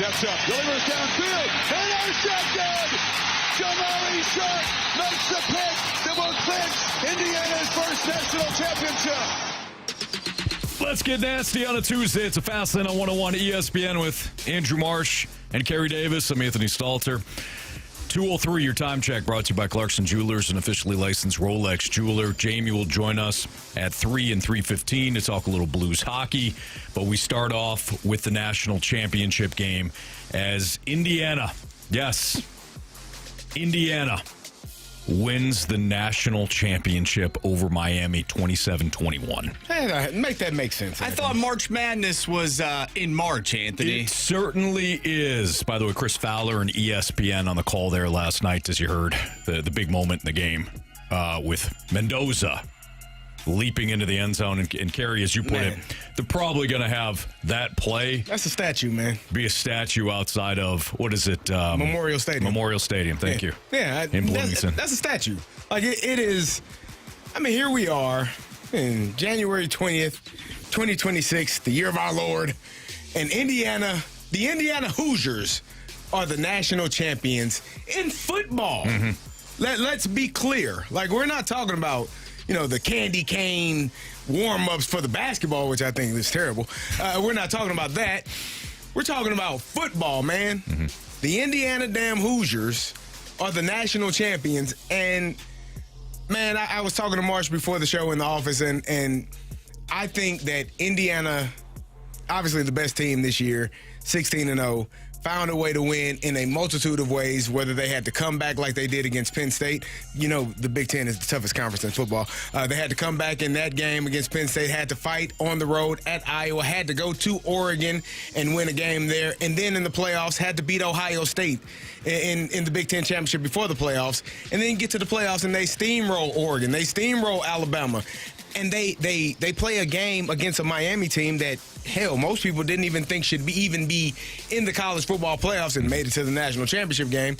Steps up, delivers downfield, intercepted! Jamari Sharp makes the pick that will clinch Indiana's first national championship. Let's get nasty on a Tuesday. It's a Fast Lane on 101 ESPN with Andrew Marsh and Carey Davis. I'm Anthony Stalter. 2:03, your time check brought to you by Clarkson Jewelers, an officially licensed Rolex jeweler. Jamie will join us at 3 and 3:15 to talk a little Blues hockey. But we start off with the national championship game as Indiana, yes, Indiana wins the national championship over Miami 27-21. Hey, make that make sense. I thought March Madness was in March, Anthony. It certainly is. By the way, Chris Fowler and ESPN on the call there last night, as you heard, the big moment in the game with Mendoza leaping into the end zone. And Carey, as you put it, they're probably going to have that play. That's a statue, man. Be a statue outside of, what is it? Memorial Stadium. Memorial Stadium, thank you. Yeah, in Bloomington. That's a statue. Like, it is, I mean, here we are in January 20th, 2026, the year of our Lord, and Indiana, the Indiana Hoosiers are the national champions in football. Mm-hmm. Let's be clear. Like, we're not talking about, you know, the candy cane warm-ups for the basketball, which I think is terrible. We're not talking about that. We're talking about football, man. Mm-hmm. The Indiana damn Hoosiers are the national champions. And, man, I was talking to Marsh before the show in the office, and I think that Indiana, obviously the best team this year, 16-0, found a way to win in a multitude of ways, whether they had to come back like they did against Penn State. You know, the Big Ten is the toughest conference in football. They had to come back in that game against Penn State, had to fight on the road at Iowa, had to go to Oregon and win a game there, and then in the playoffs had to beat Ohio State in the Big Ten championship before the playoffs, and then get to the playoffs and they steamroll Oregon, they steamroll Alabama. And they play a game against a Miami team that, hell, most people didn't even think should even be in the college football playoffs and made it to the national championship game.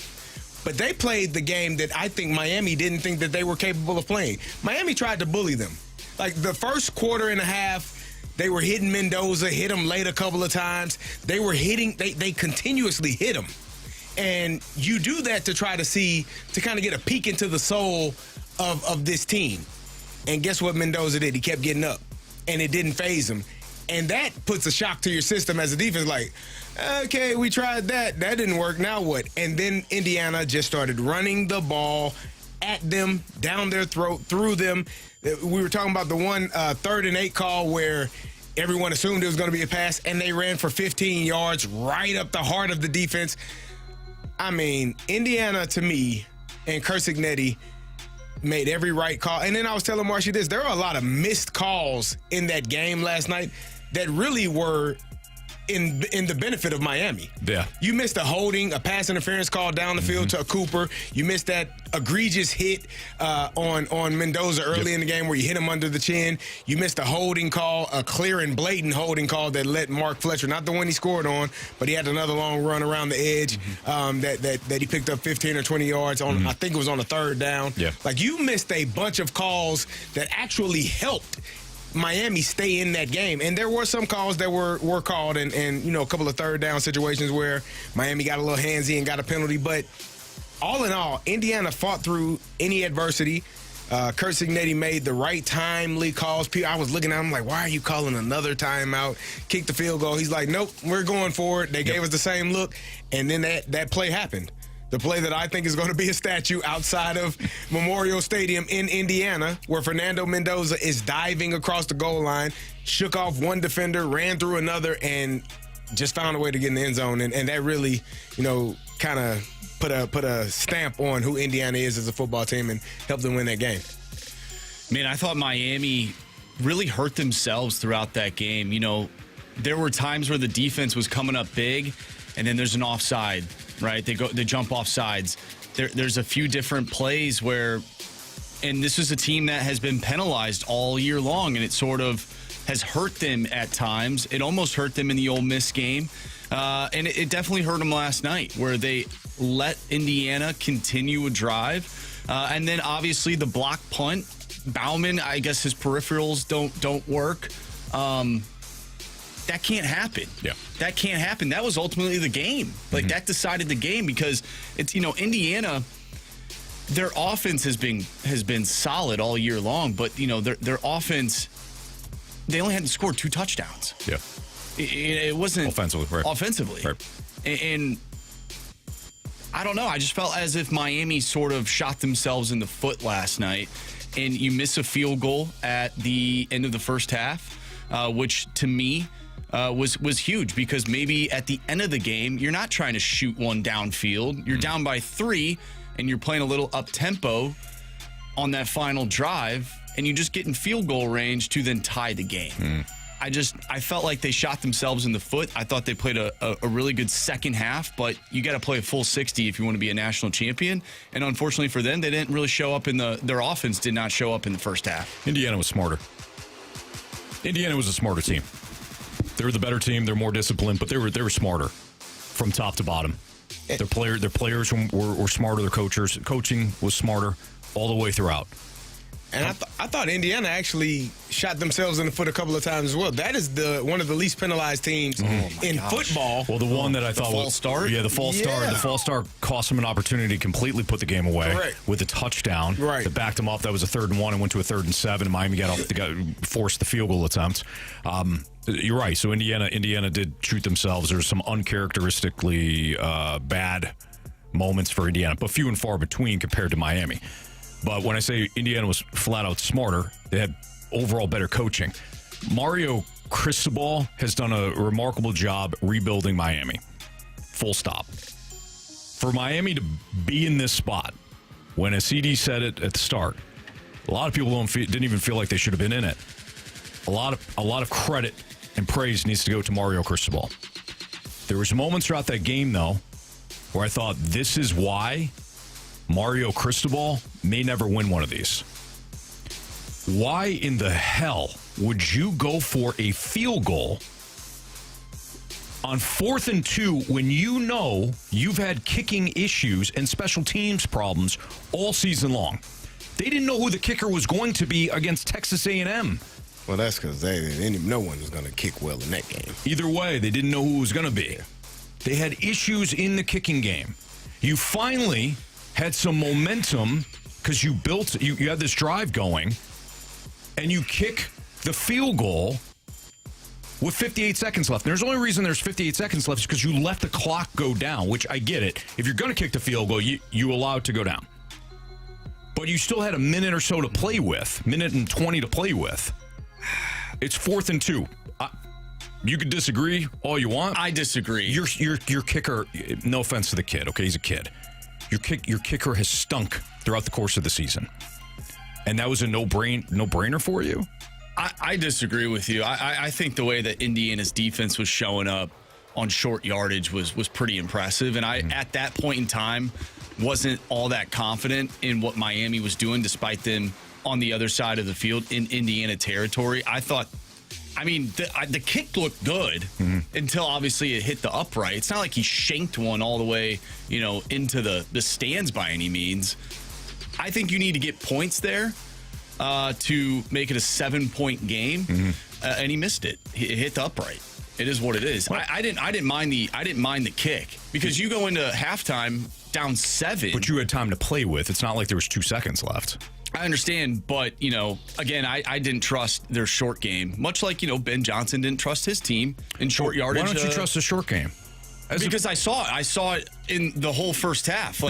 But they played the game that I think Miami didn't think that they were capable of playing. Miami tried to bully them. Like, the first quarter and a half, they were hitting Mendoza, hit him late a couple of times. They were hitting, they continuously hit him. And you do that to try to kind of get a peek into the soul of this team. And guess what Mendoza did? He kept getting up, and it didn't faze him. And that puts a shock to your system as a defense, like, okay, we tried that. That didn't work. Now what? And then Indiana just started running the ball at them, down their throat, through them. We were talking about the one 3rd and 8 call where everyone assumed it was going to be a pass, and they ran for 15 yards right up the heart of the defense. I mean, Indiana, to me, and Kursignetti made every right call. And then I was telling Marshy this, there were a lot of missed calls in that game last night that really were in the benefit of Miami. Yeah. You missed a holding, a pass interference call down the field to a Cooper. You missed that egregious hit on Mendoza early in the game where you hit him under the chin. You missed a holding call, a clear and blatant holding call that let Mark Fletcher, not the one he scored on, but he had another long run around the edge that he picked up 15 or 20 yards on. I think it was on a 3rd down. Yeah. Like, you missed a bunch of calls that actually helped Miami stay in that game. And there were some calls that were called and you know, a couple of 3rd down situations where Miami got a little handsy and got a penalty. But all in all, Indiana fought through any adversity. Kursignetti made the right timely calls. I was looking at him like, why are you calling another timeout? Kick the field goal. He's like, nope, we're going for it. They gave us the same look. And then that play happened. The play that I think is going to be a statue outside of Memorial Stadium in Indiana, where Fernando Mendoza is diving across the goal line, shook off one defender, ran through another, and just found a way to get in the end zone. And that really, you know, kind of put a stamp on who Indiana is as a football team and helped them win that game. Man, I thought Miami really hurt themselves throughout that game. You know, there were times where the defense was coming up big, and then there's an offside, right? They jump off sides. There's a few different plays where, and this is a team that has been penalized all year long, and it sort of has hurt them at times. It almost hurt them in the Ole Miss game, and it definitely hurt them last night, where they let Indiana continue a drive, and then obviously the block punt. Bauman, I guess his peripherals don't work. that can't happen. Yeah. That can't happen. That was ultimately the game. Like, that decided the game because it's, Indiana, their offense has been solid all year long, but, their offense, they only had to score 2 touchdowns. Yeah. It wasn't offensively. Right. Offensively. Right. And I don't know. I just felt as if Miami sort of shot themselves in the foot last night. And you miss a field goal at the end of the first half, which to me was huge because maybe at the end of the game, you're not trying to shoot one downfield. You're down by 3, and you're playing a little up-tempo on that final drive, and you just get in field goal range to then tie the game. I felt like they shot themselves in the foot. I thought they played a really good second half, but you got to play a full 60 if you want to be a national champion. And unfortunately for them, they didn't really show up their offense did not show up in the first half. Indiana was smarter. Indiana was a smarter team. They were the better team. They're more disciplined, but they were smarter from top to bottom. Their players were smarter. Their coaching was smarter all the way throughout. And I thought Indiana actually shot themselves in the foot a couple of times as well. That is one of the least penalized teams in football. Well, the one that I thought false start? Yeah, the false start. The false start cost them an opportunity to completely put the game away. Correct. With a touchdown. Right. That backed them off. That was a 3rd and 1 and went to a 3rd and 7. And Miami forced the field goal attempt. You're right. So Indiana did shoot themselves. There's some uncharacteristically bad moments for Indiana, but few and far between compared to Miami. But when I say Indiana was flat out smarter, they had overall better coaching. Mario Cristobal has done a remarkable job rebuilding Miami. Full stop. For Miami to be in this spot, when a CD said it at the start, a lot of people didn't even feel like they should have been in it. A lot of credit and praise needs to go to Mario Cristobal. There was moments throughout that game, though, where I thought this is why Mario Cristobal may never win one of these. Why in the hell would you go for a field goal on 4th and 2 when you know you've had kicking issues and special teams problems all season long? They didn't know who the kicker was going to be against Texas A&M. Well, that's because no one was going to kick well in that game. Either way, they didn't know who it was going to be. They had issues in the kicking game. You finally had some momentum because you had this drive going, and you kick the field goal with 58 seconds left. And there's only reason there's 58 seconds left is because you let the clock go down, which I get it. If you're going to kick the field goal, you allow it to go down. But you still had a minute or so to play with, minute and 20 to play with. It's 4th and 2. You could disagree all you want. I disagree. Your kicker, no offense to the kid, okay, he's a kid. Your kicker has stunk throughout the course of the season. And that was a no-brainer for you? I disagree with you. I think the way that Indiana's defense was showing up on short yardage was pretty impressive. And at that point in time, wasn't all that confident in what Miami was doing, despite them on the other side of the field in Indiana territory. The kick looked good until obviously it hit the upright. It's not like he shanked one all the way, into the stands by any means. I think you need to get points there to make it a 7-point game, and he missed it. It hit the upright. It is what it is. I didn't mind the kick because you go into halftime down 7. But you had time to play with. It's not like there was 2 seconds left. I understand, but, again, I didn't trust their short game, much like, Ben Johnson didn't trust his team in short yardage. Why don't you trust the short game? Because I saw it in the whole first half.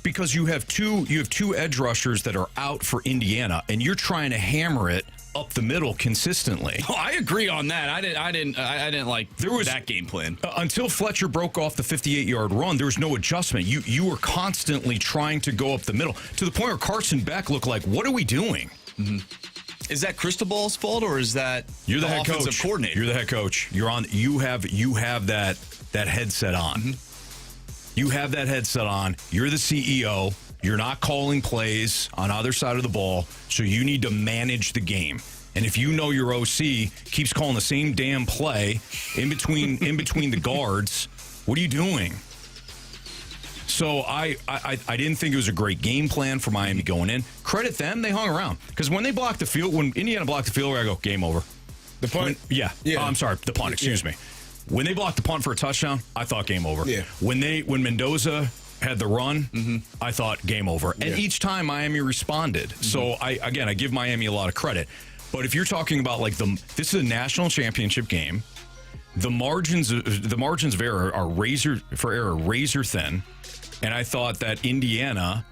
Because you have two edge rushers that are out for Indiana, and you're trying to hammer it up the middle consistently. Oh, I agree on that. I didn't like that game plan. Until Fletcher broke off the 58-yard run, there was no adjustment. You were constantly trying to go up the middle to the point where Carson Beck looked like, what are we doing? Mm-hmm. Is that Cristobal's fault, or is that you're the head offensive coordinator? You're the head coach. You're on. You have that headset on. Mm-hmm. You have that headset on. You're the CEO. You're not calling plays on either side of the ball, so you need to manage the game. And if you know your OC keeps calling the same damn play in between the guards, what are you doing? So I didn't think it was a great game plan for Miami going in. Credit them, they hung around. Because when they blocked the field, when Indiana blocked the field, I go, game over. The punt? Yeah. Yeah. Oh, I'm sorry. The punt, excuse me. When they blocked the punt for a touchdown, I thought game over. Yeah. When Mendoza had the run, I thought game over. And each time Miami responded. So I give Miami a lot of credit. But if you're talking about like this is a national championship game, the margins of error are razor thin. And I thought that Indiana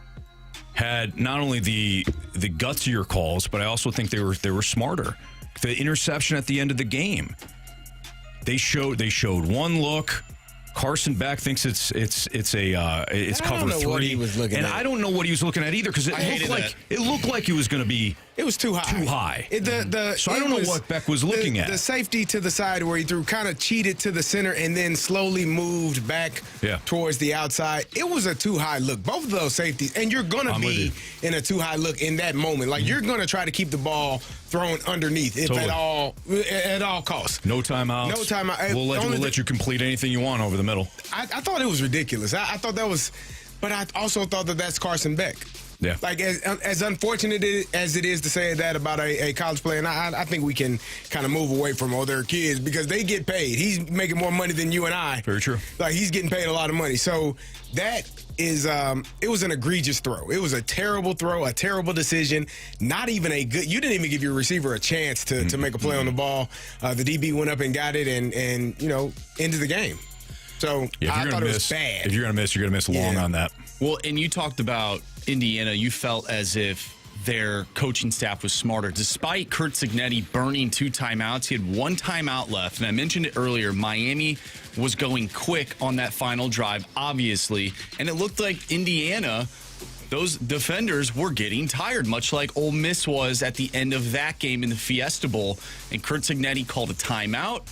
had not only the gutsier calls, but I also think they were smarter. The interception at the end of the game. They showed one look. Carson Beck thinks it's cover three. What he was looking and at. I don't know what he was looking at either because it looked like it was going to be. It was too high. Too high. So I don't know what Beck was looking at. The safety to the side where he threw kind of cheated to the center and then slowly moved back towards the outside. It was a too high look. Both of those safeties, and you're going to be in a too high look in that moment. Like you're going to try to keep the ball thrown underneath if at all costs. No timeouts. No timeout. We'll let you complete anything you want over the middle. I thought it was ridiculous. I thought that was, but I also thought that's Carson Beck. Yeah. Like, as unfortunate as it is to say that about a college player, and I think we can kind of move away from their kids because they get paid. He's making more money than you and I. Very true. Like, he's getting paid a lot of money. So that is, it was an egregious throw. It was a terrible throw, a terrible decision. Not even a good, you didn't even give your receiver a chance to make a play on the ball. The DB went up and got it and ended the game. So I thought it was bad. If you're going to miss, you're going to miss long on that. Well, and you talked about Indiana. You felt as if their coaching staff was smarter. Despite Curt Cignetti burning 2 timeouts, he had 1 timeout left. And I mentioned it earlier, Miami was going quick on that final drive, obviously. And it looked like Indiana, those defenders were getting tired, much like Ole Miss was at the end of that game in the Fiesta Bowl. And Curt Cignetti called a timeout.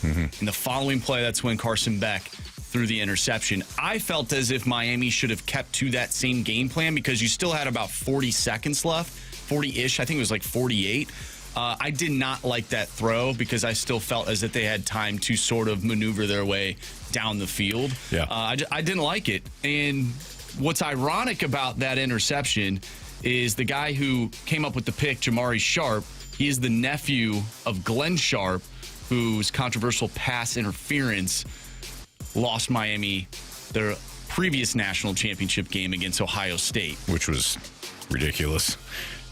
In the following play, that's when Carson Beck threw the interception. I felt as if Miami should have kept to that same game plan because you still had about 40 seconds left, 40-ish. I think it was like 48. I did not like that throw because I still felt as if they had time to sort of maneuver their way down the field. Yeah. I didn't like it. And what's ironic about that interception is the guy who came up with the pick, Jamari Sharp, he is the nephew of Glenn Sharp, whose controversial pass interference lost Miami their previous national championship game against Ohio State. Which was ridiculous.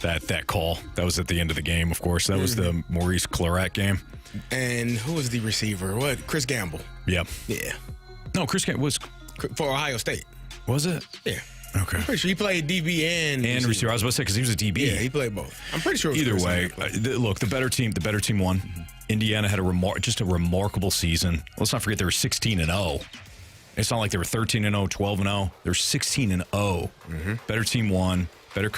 That call. That was at the end of the game, of course. That was the Maurice Claret game. And who was the receiver? Chris Gamble. Yep. Yeah. No, Chris Gamble was... For Ohio State. Was it? Yeah. Okay. I'm pretty sure he played DB and receiver. I was about to say because he was a DB. Yeah, he played both. I'm pretty sure. Either way, look, the better team won. Indiana had a remarkable season. Let's not forget they were 16-0. It's not like they were 13-0, 12-0. They're 16-0. Better team won. Better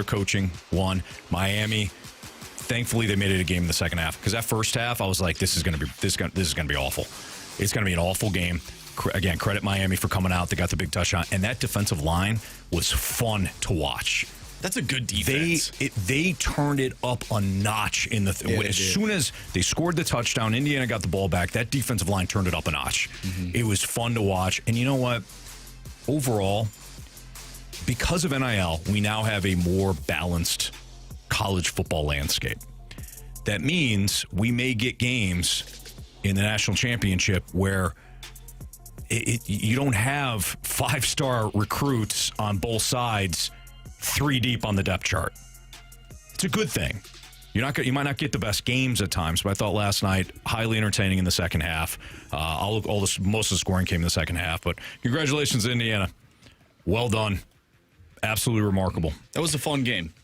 coaching won. Miami. Thankfully, they made it a game in the second half because that first half, I was like, this is going to be awful. It's going to be an awful game. Again, credit Miami for coming out. They got the big touchdown, and that defensive line was fun to watch. That's a good defense. They turned it up a notch in the as soon as they scored the touchdown, Indiana got the ball back. That defensive line turned it up a notch. It was fun to watch, and you know what? Overall, because of NIL, we now have a more balanced college football landscape. That means we may get games in the national championship where you don't have 5-star recruits on both sides 3 deep on the depth chart. It's a good thing. You might not get the best games at times, but I thought last night highly entertaining in the second half. Most of the scoring came in the second half, but congratulations, Indiana. Well done. Absolutely remarkable. That was a fun game.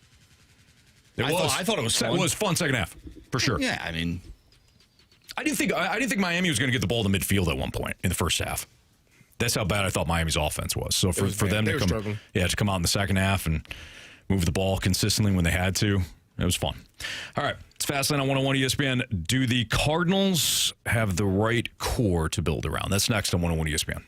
I thought it was fun. It was fun second half, for sure. Yeah, I mean, I didn't think Miami was going to get the ball to midfield at one point in the first half. That's how bad I thought Miami's offense was. So for them to come out in the second half and move the ball consistently when they had to, it was fun. All right, it's Fastlane on 101 ESPN. Do the Cardinals have the right core to build around? That's next on 101 ESPN.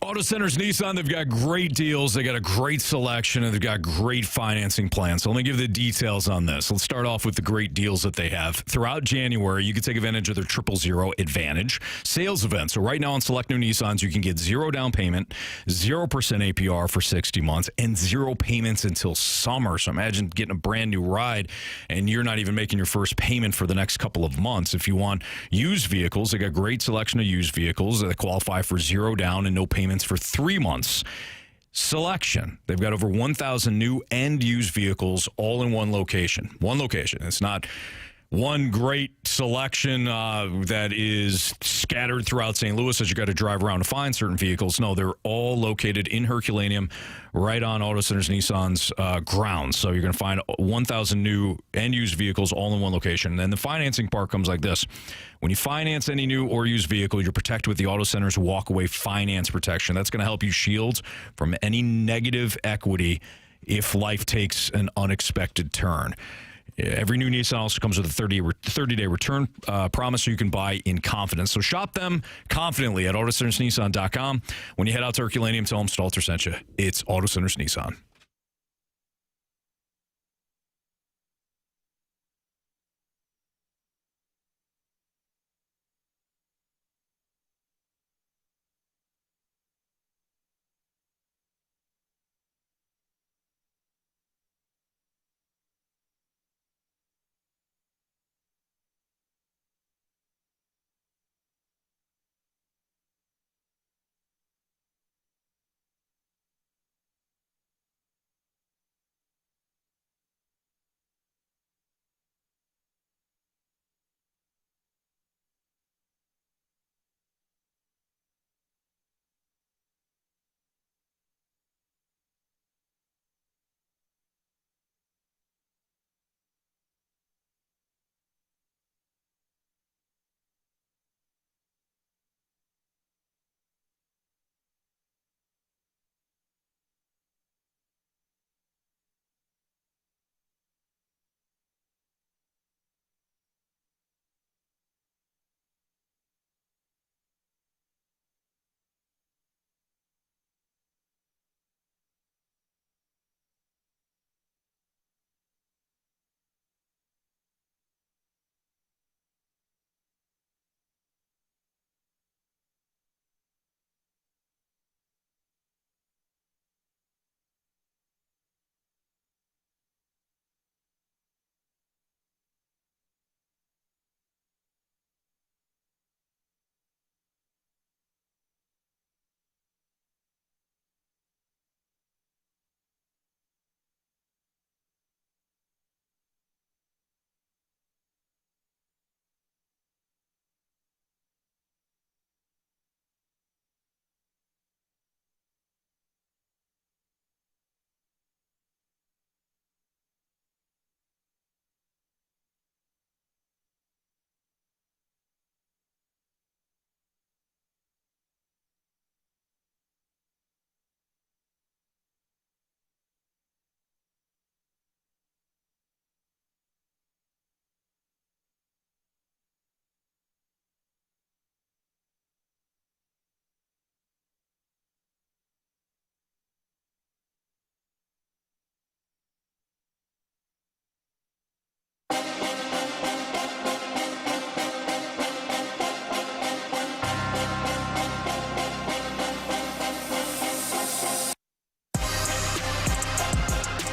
Auto Centers Nissan, they've got great deals. They got a great selection, and they've got great financing plans. So let me give the details on this. Let's start off with the great deals that they have. Throughout January, you can take advantage of their 000 Advantage sales event. So right now on select new Nissans, you can get 0 down payment, 0% APR for 60 months, and 0 payments until summer. So imagine getting a brand new ride, and you're not even making your first payment for the next couple of months. If you want used vehicles, they got a great selection of used vehicles that qualify for 0 down and no payments for 3 months. Selection. They've got over 1,000 new and used vehicles all in one location. One location. It's not one great selection that is scattered throughout St. Louis as you got to drive around to find certain vehicles. No, they're all located in Herculaneum, right on Auto Centers Nissan's grounds. So you're going to find 1,000 new and used vehicles all in one location. And then the financing part comes like this. When you finance any new or used vehicle, you're protected with the Auto Centers walkaway finance protection. That's going to help you shield from any negative equity if life takes an unexpected turn. Every new Nissan also comes with a 30-day return promise, so you can buy in confidence. So shop them confidently at AutoCentersNissan.com. When you head out to Herculaneum, tell them Stalter sent you. It's Auto Centers Nissan.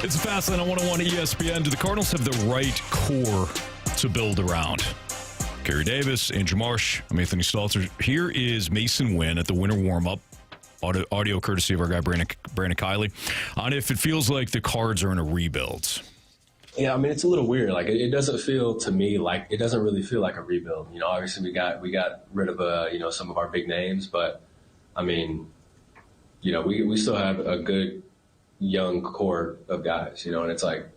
It's a fast lane on 101 ESPN. Do the Cardinals have the right core to build around? Carey Davis, Andrew Marsh, I'm Anthony Stalter. Here is Mason Wynn at the winter warm-up. Audio courtesy of our guy, Brandon Kiley, on if it feels like the Cards are in a rebuild. Yeah, I mean, it's a little weird. Like, it doesn't feel to me like it doesn't really feel like a rebuild. You know, obviously we got rid of some of our big names, but I mean, you know, we still have a good young core of guys. You know, and it's like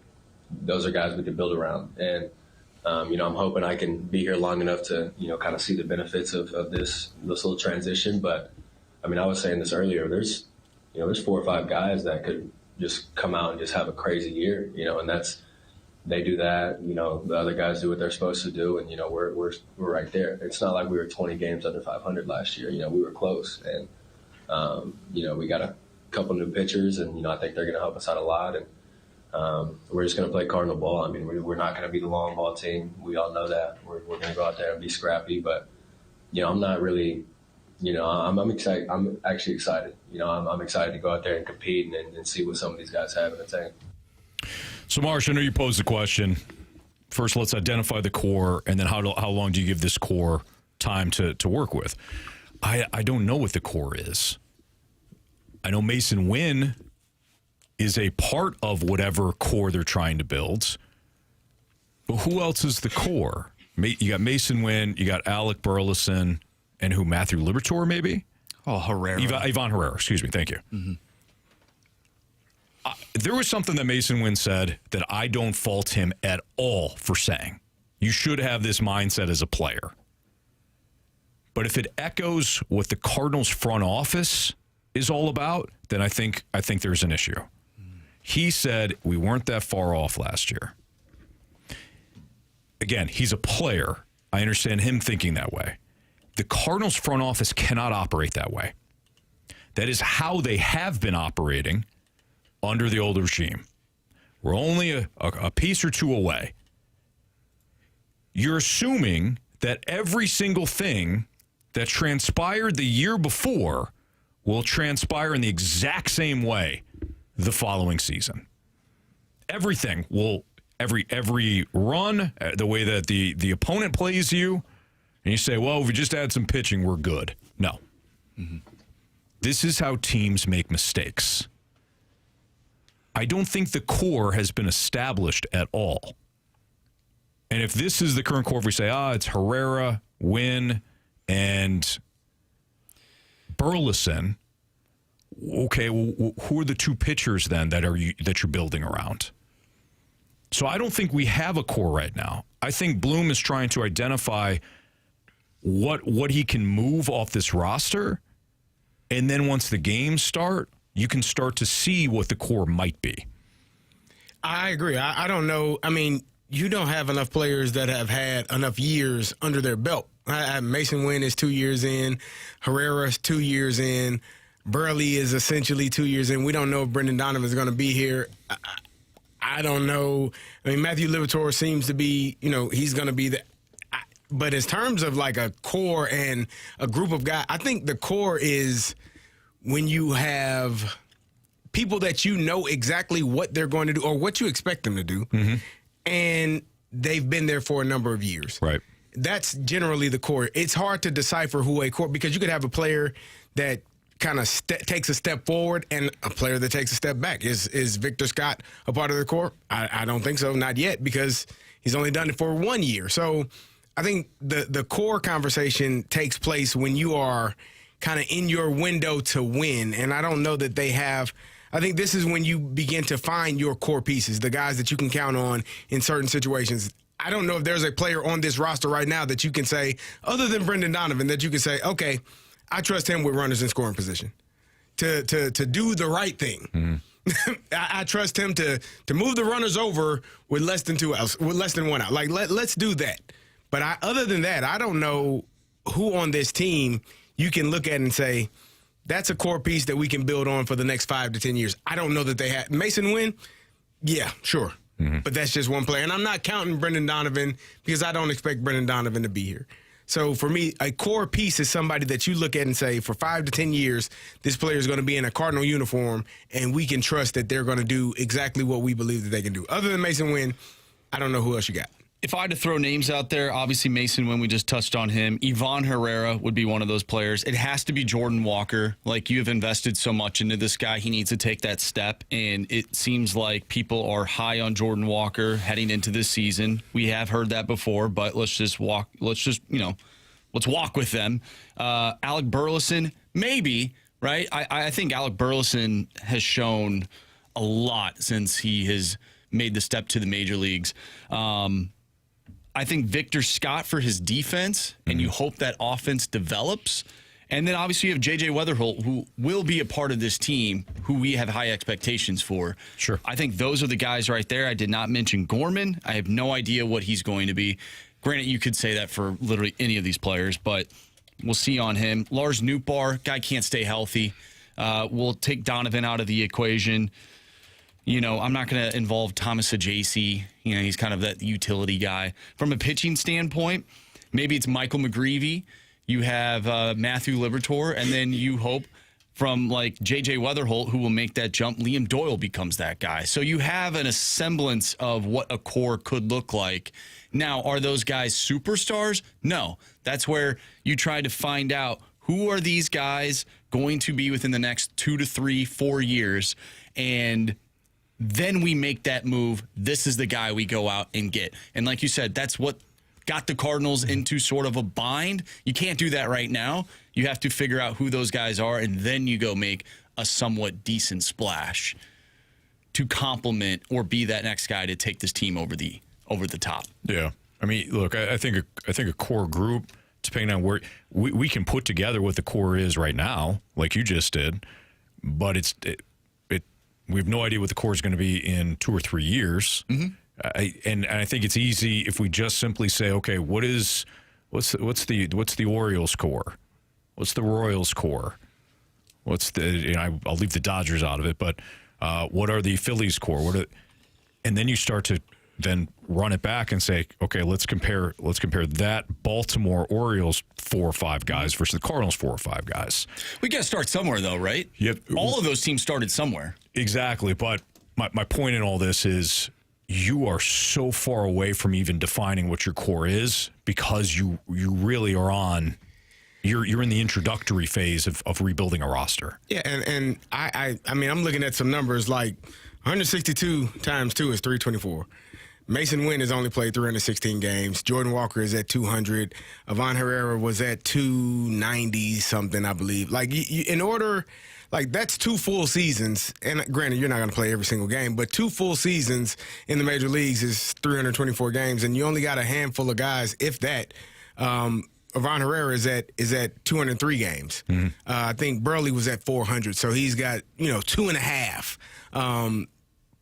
those are guys we can build around. And you know, I'm hoping I can be here long enough to kind of see the benefits of this little transition. But I mean, I was saying this earlier. There's 4 or 5 guys that could just come out and just have a crazy year. You know, and they do that. You know, the other guys do what they're supposed to do, and we're right there. It's not like we were 20 games under 500 last year. You know, we were close, and We got a couple new pitchers, and I think they're going to help us out a lot. And we're just going to play Cardinal ball. I mean, we're not going to be the long ball team. We all know that. We're going to go out there and be scrappy. But I'm not really. I'm excited. I'm actually excited. I'm excited to go out there and compete and see what some of these guys have in the tank. So, Marsh, I know you posed the question. First, let's identify the core, and then how long do you give this core time to work with? I don't know what the core is. I know Mason Wynn is a part of whatever core they're trying to build. But who else is the core? You got Mason Wynn, you got Alec Burleson, and who, Matthew Liberatore maybe? Oh, Herrera. Ivan Herrera, excuse me, thank you. Mm-hmm. There was something that Mason Wynn said that I don't fault him at all for saying. You should have this mindset as a player. But if it echoes what the Cardinals front office is all about, then I think there's an issue. He said we weren't that far off last year. Again, he's a player. I understand him thinking that way. The Cardinals front office cannot operate that way. That is how they have been operating under the old regime. We're only a piece or two away. You're assuming that every single thing that transpired the year before will transpire in the exact same way the following season. Everything will, every run, the way that the opponent plays you, and you say, well, if we just add some pitching, we're good. No. Mm-hmm. This is how teams make mistakes. I don't think the core has been established at all. And if this is the current core, if we say, it's Herrera, Wynn, and Burleson, okay, well, who are the two pitchers then that you're building around? So I don't think we have a core right now. I think Bloom is trying to identify what he can move off this roster, and then once the games start, you can start to see what the core might be. I agree. I don't know. I mean, you don't have enough players that have had enough years under their belt. Mason Wynn is 2 years in. Herrera's 2 years in. Burley is essentially 2 years in. We don't know if Brendan Donovan is going to be here. I don't know. I mean, Matthew Liberatore seems to be, he's going to be the. But in terms of like a core and a group of guys, I think the core is when you have people that you know exactly what they're going to do or what you expect them to do, mm-hmm. and they've been there for a number of years. Right. That's generally the core. It's hard to decipher who a core, because you could have a player that kind of takes a step forward and a player that takes a step back. Is Victor Scott a part of the core? I don't think so, not yet, because he's only done it for 1 year. So I think the core conversation takes place when you are kind of in your window to win, and I don't know that they have. I think this is when you begin to find your core pieces, the guys that you can count on in certain situations. I don't know if there's a player on this roster right now that you can say, other than Brendan Donovan, that you can say, okay, I trust him with runners in scoring position to do the right thing. Mm-hmm. I trust him to move the runners over with less than 2 outs, with less than 1 out. Like, let's do that. But other than that, I don't know who on this team you can look at and say, that's a core piece that we can build on for the next 5 to 10 years. I don't know that they have. Mason Wynn, yeah, sure. Mm-hmm. But that's just one player. And I'm not counting Brendan Donovan because I don't expect Brendan Donovan to be here. So for me, a core piece is somebody that you look at and say, for 5 to 10 years, this player is going to be in a Cardinal uniform, and we can trust that they're going to do exactly what we believe that they can do. Other than Mason Wynn, I don't know who else you got. If I had to throw names out there, obviously Mason Wynn, we just touched on him. Ivan Herrera would be one of those players. It has to be Jordan Walker. Like, you have invested so much into this guy. He needs to take that step, and it seems like people are high on Jordan Walker heading into this season. We have heard that before, but let's walk with them. Alec Burleson, maybe, right? I think Alec Burleson has shown a lot since he has made the step to the major leagues. I think Victor Scott for his defense, and you hope that offense develops. And then obviously you have J.J. Weatherholt, who will be a part of this team, who we have high expectations for. Sure. I think those are the guys right there. I did not mention Gorman. I have no idea what he's going to be. Granted, you could say that for literally any of these players, but we'll see on him. Lars Nootbaar, guy can't stay healthy. We'll take Donovan out of the equation. I'm not going to involve Thomas Ajacey. He's kind of that utility guy. From a pitching standpoint, maybe it's Michael McGreevy. You have Matthew Liberatore, and then you hope from like J.J. Weatherholt, who will make that jump, Liam Doyle becomes that guy. So you have a semblance of what a core could look like. Now, are those guys superstars? No. That's where you try to find out who are these guys going to be within the next 2 to 3, 4 years, and then we make that move. This is the guy we go out and get. And like you said, that's what got the Cardinals into sort of a bind. You can't do that right now. You have to figure out who those guys are, and then you go make a somewhat decent splash to complement or be that next guy to take this team over the top. Yeah. I mean, look, I think a core group, depending on where we can put together what the core is right now, like you just did, but we have no idea what the core is going to be in 2 or 3 years. Mm-hmm. And I think it's easy if we just simply say, okay, what's the Orioles core? What's the Royals core? I'll leave the Dodgers out of it, but what are the Phillies core? And then you start to then run it back and say, okay, let's compare that Baltimore Orioles 4 or 5 guys versus the Cardinals 4 or 5 guys. We got to start somewhere, though, right? Yep. All of those teams started somewhere. Exactly, but my point in all this is you are so far away from even defining what your core is because you really are on. You're in the introductory phase of rebuilding a roster. Yeah, and I mean I'm looking at some numbers like 162 times 2 is 324. Mason Wynn has only played 316 games. Jordan Walker is at 200. Ivan Herrera was at 290 something, I believe. Like in order, like that's 2 full seasons. And granted, you're not going to play every single game, but 2 full seasons in the major leagues is 324 games, and you only got a handful of guys, if that. Ivan Herrera is at 203 games. Mm-hmm. I think Burley was at 400, so he's got 2.5.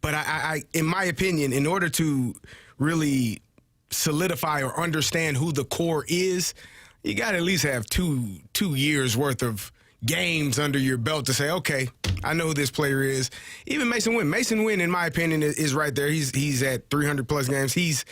But I, in my opinion, in order to really solidify or understand who the core is, you got to at least have two years worth of games under your belt to say, okay, I know who this player is. Even Mason Wynn. Mason Wynn, in my opinion, is right there. He's at 300-plus games. He's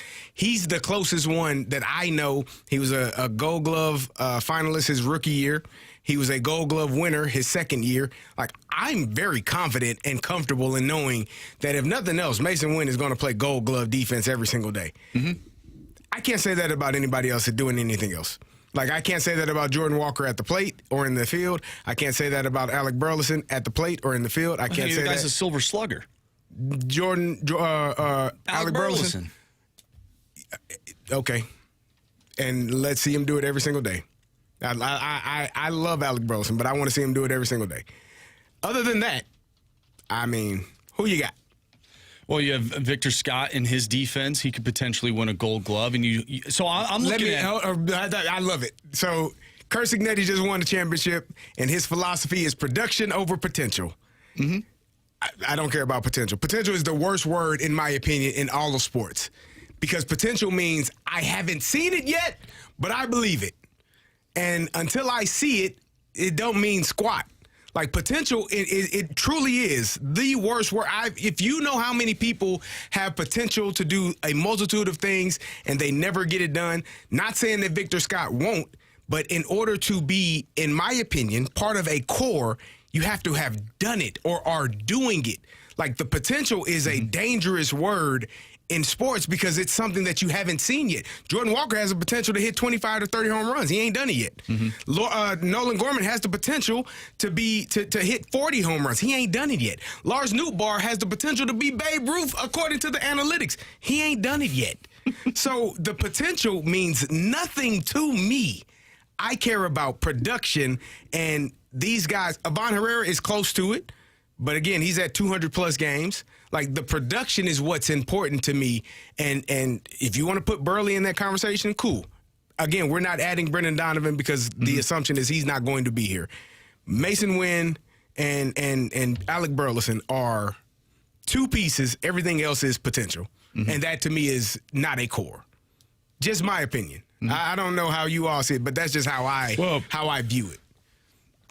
the closest one that I know. He was a Gold Glove finalist his rookie year. He was a Gold Glove winner his second year. Like, I'm very confident and comfortable in knowing that if nothing else, Mason Wynn is going to play Gold Glove defense every single day. Mm-hmm. I can't say that about anybody else that's doing anything else. Like, I can't say that about Jordan Walker at the plate or in the field. I can't say that about Alec Burleson at the plate or in the field. I can't say that. Guy's a Silver Slugger. Alec Burleson. Okay. And let's see him do it every single day. I love Alec Burleson, but I want to see him do it every single day. Other than that, I mean, who you got? Well, you have Victor Scott in his defense. He could potentially win a Gold Glove, so I'm looking at. I love it. So Kurt Signetti just won the championship, and his philosophy is production over potential. Mm-hmm. I don't care about potential. Potential is the worst word, in my opinion, in all of sports, because potential means I haven't seen it yet, but I believe it. And until I see it, it don't mean squat. Like, potential, it truly is the worst word. If you know how many people have potential to do a multitude of things and they never get it done, not saying that Victor Scott won't, but in order to be, in my opinion, part of a core, you have to have done it or are doing it. Like, the potential is a dangerous word in sports because it's something that you haven't seen yet. Jordan Walker has the potential to hit 25 to 30 home runs. He ain't done it yet. Mm-hmm. Nolan Gorman has the potential to hit 40 home runs. He ain't done it yet. Lars Nootbaar has the potential to be Babe Ruth according to the analytics. He ain't done it yet. So the potential means nothing to me. I care about production, and these guys, Ivan Herrera is close to it, but again, he's at 200-plus games. Like, the production is what's important to me. And if you want to put Burley in that conversation, cool. Again, we're not adding Brendan Donovan because the assumption is he's not going to be here. Mason Wynn and Alec Burleson are 2 pieces. Everything else is potential. Mm-hmm. And that, to me, is not a core. Just my opinion. I don't know how you all see it, but that's just how I view it.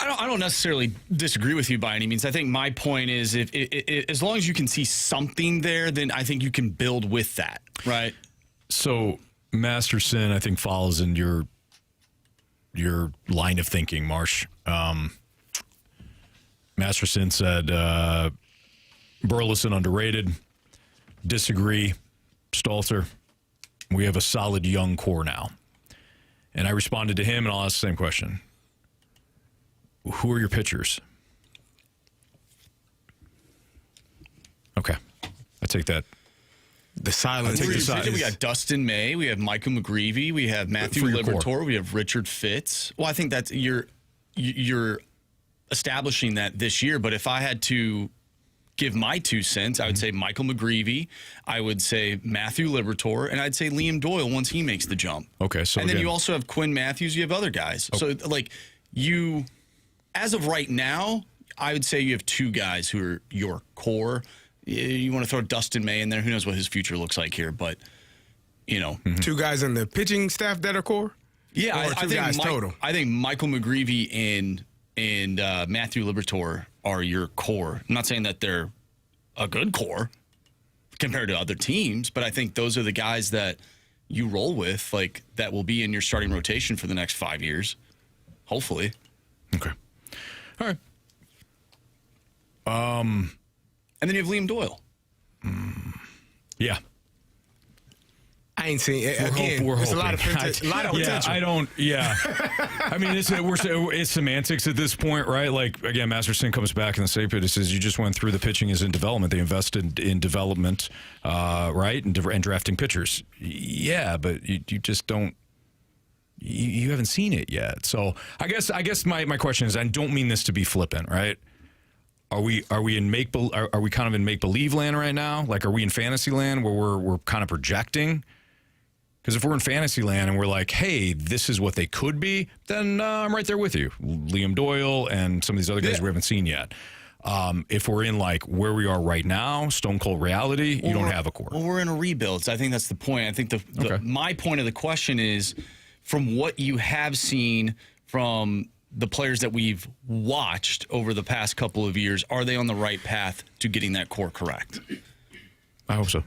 I don't necessarily disagree with you by any means. I think my point is, if as long as you can see something there, then I think you can build with that, right? So Masterson, I think, follows in your line of thinking, Marsh. Masterson said Burleson underrated. Disagree. Stalter, we have a solid young core now. And I responded to him, and I'll ask the same question. Who are your pitchers? Okay. I take that. The silence. We got Dustin May. We have Michael McGreevy. We have Matthew Liberatore. We have Richard Fitz. Well, I think that's you're establishing that this year. But if I had to give my 2 cents, I would say Michael McGreevy. I would say Matthew Liberatore, and I'd say Liam Doyle once he makes the jump. Okay. So and then you also have Quinn Matthews. You have other guys. Okay. So like you. As of right now, I would say you have 2 guys who are your core. You want to throw Dustin May in there. Who knows what his future looks like here, but, 2 guys on the pitching staff that are core? Yeah, I think guys total? I think Michael McGreevy and Matthew Liberatore are your core. I'm not saying that they're a good core compared to other teams, but I think those are the guys that you roll with, like, that will be in your starting rotation for the next 5 years, hopefully. Okay. All right. And then you have Liam Doyle. Yeah. I ain't seen it. Again, we're there's hoping. a lot of potential. I don't. Yeah. I mean, it's semantics at this point, right? Like, again, Masterson comes back in the same pit. It says you just went through the pitching is in development. They invested in development, right, and drafting pitchers. Yeah, but you just don't. You haven't seen it yet. So I guess my question is, I don't mean this to be flippant, right? Are we in are we kind of in make believe land right now? Like, are we in fantasy land where we're kind of projecting? Because if we're in fantasy land and we're like, hey, this is what they could be, then I'm right there with you. Liam Doyle and some of these other guys we haven't seen yet. If we're in like where we are right now, stone cold reality, you don't have a core. Well, we're in a rebuild. So I think that's the point. I think my point of the question is, from what you have seen from the players that we've watched over the past couple of years, are they on the right path to getting that core correct? I hope so.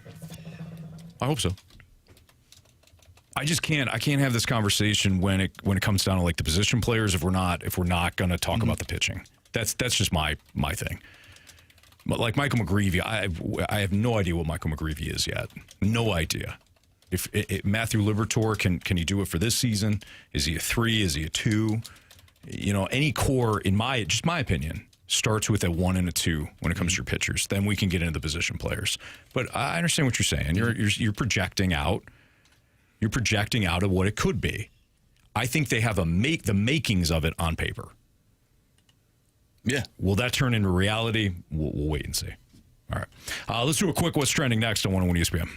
I can't have this conversation when it comes down to like the position players if we're not going to talk about the pitching. That's just my thing. But like Michael McGreevy, I have no idea what Michael McGreevy is yet. No idea. If Matthew Liberatore, can he do it for this season? Is he a 3? Is he a 2? Any core, in my opinion, starts with a 1 and a 2 when it comes to your pitchers. Then we can get into the position players. But I understand what you're saying. You're projecting out. You're projecting out of what it could be. I think they have the makings of it on paper. Yeah. Will that turn into reality? We'll wait and see. All right. Let's do a quick what's trending next on 101 ESPN.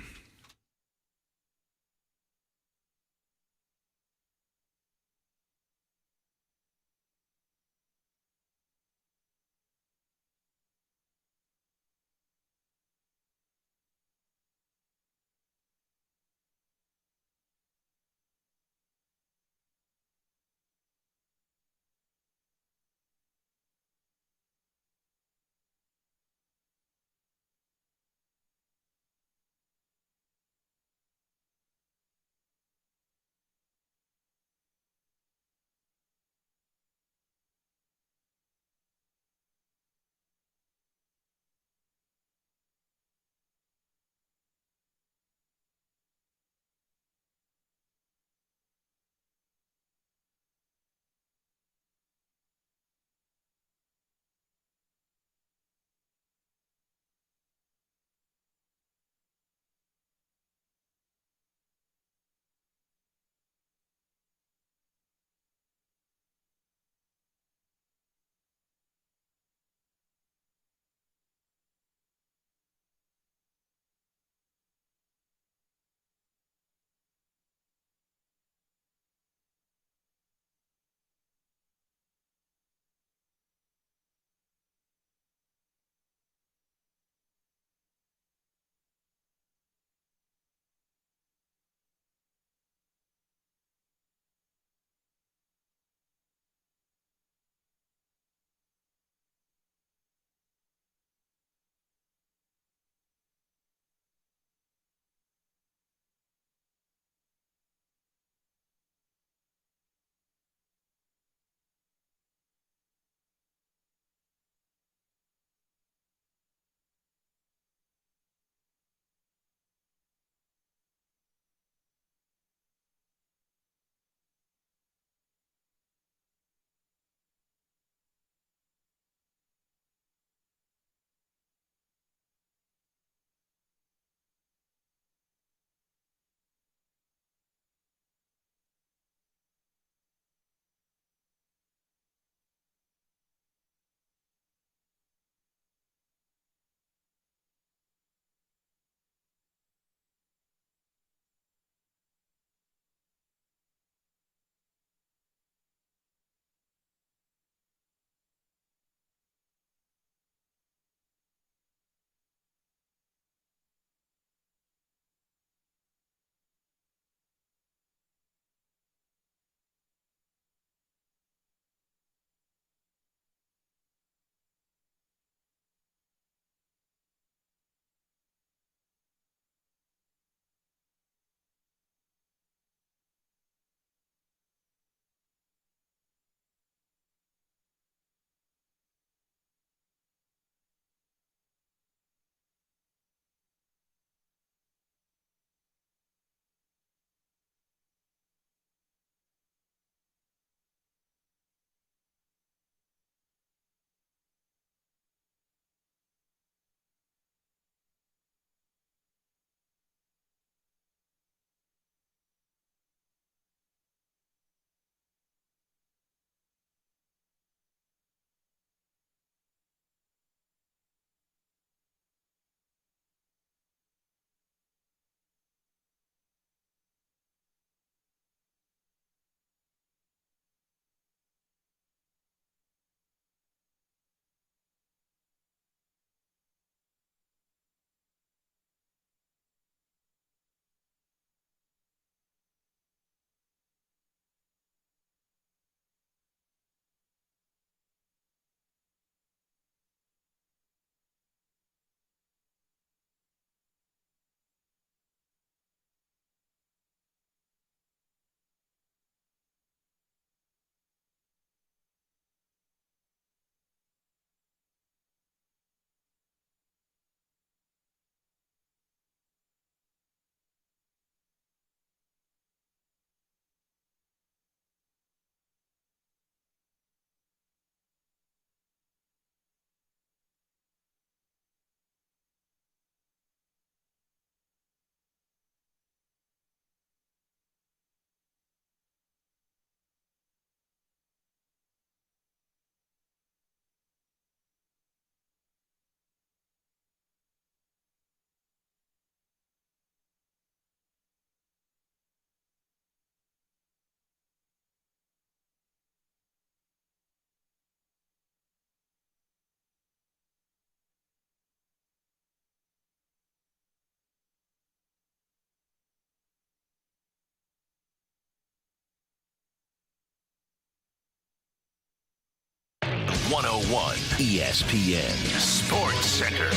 101 ESPN Sports Center.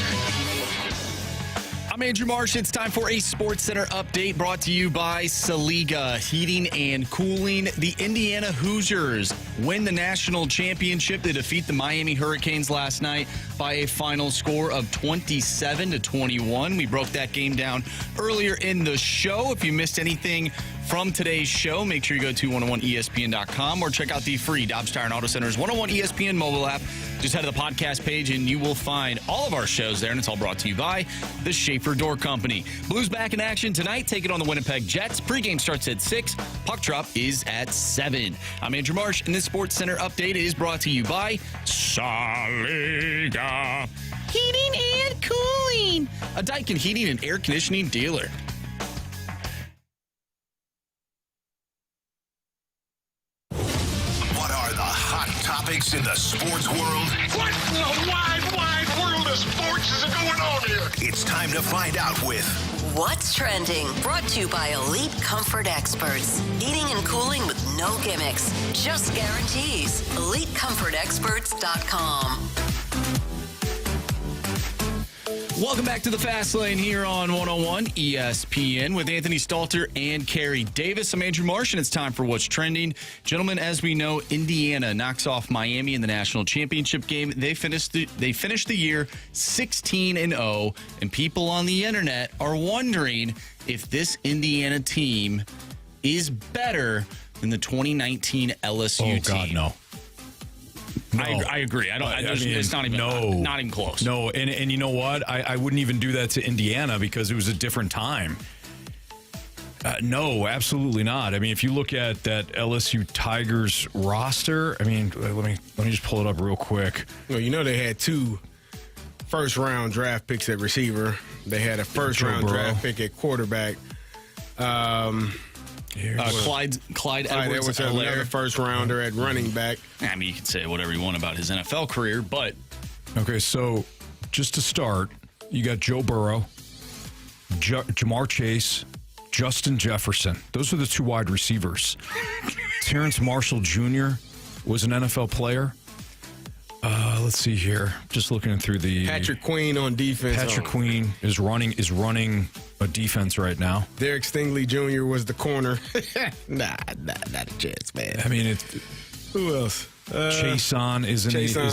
I'm Andrew Marsh. It's time for a Sports Center update brought to you by Saliga Heating and Cooling. The Indiana Hoosiers win the national championship. They defeat the Miami Hurricanes last night by a final score of 27-21. We broke that game down earlier in the show. If you missed anything from today's show, make sure you go to 101ESPN.com or check out the free Dobbs Tire and Auto Center's 101 ESPN mobile app. Just head to the podcast page and you will find all of our shows there, and it's all brought to you by the Schaefer Door Company. Blues back in action tonight. Take it on the Winnipeg Jets. Pregame starts at 6. Puck drop is at 7. I'm Andrew Marsh, and this Sports Center update is brought to you by Saliga Heating and Cooling, a Daikin heating and air conditioning dealer. Topics in the sports world. What in the wide world of sports is going on here? It's time to find out with What's Trending, brought to you by Elite Comfort Experts. Heating and cooling with no gimmicks, just guarantees. EliteComfortExperts.com. Welcome back to the Fast Lane here on 101 ESPN with Anthony Stalter and Carey Davis. I'm Andrew Marsh, and it's time for What's Trending. Gentlemen, as we know, Indiana knocks off Miami in the national championship game. They finished the year 16-0, and people on the internet are wondering if this Indiana team is better than the 2019 LSU team. Oh, God, no. No. I agree. It's not even close. No, and you know what? I wouldn't even do that to Indiana because it was a different time. No, absolutely not. I mean, if you look at that LSU Tigers roster, I mean, let me just pull it up real quick. Well, you know they had 2 first-round draft picks at receiver. They had a first-round draft pick at quarterback. Clyde Edwards, another first rounder at running back. I mean, you can say whatever you want about his NFL career, but okay. So, just to start, you got Joe Burrow, Jamar Chase, Justin Jefferson. Those are the 2 wide receivers. Terrence Marshall Jr. was an NFL player. Let's see here. Just looking through the Patrick Queen on defense. Patrick Queen is running a defense right now. Derek Stingley Jr. was the corner. Nah, not a chance, man. I mean, who else? Chason is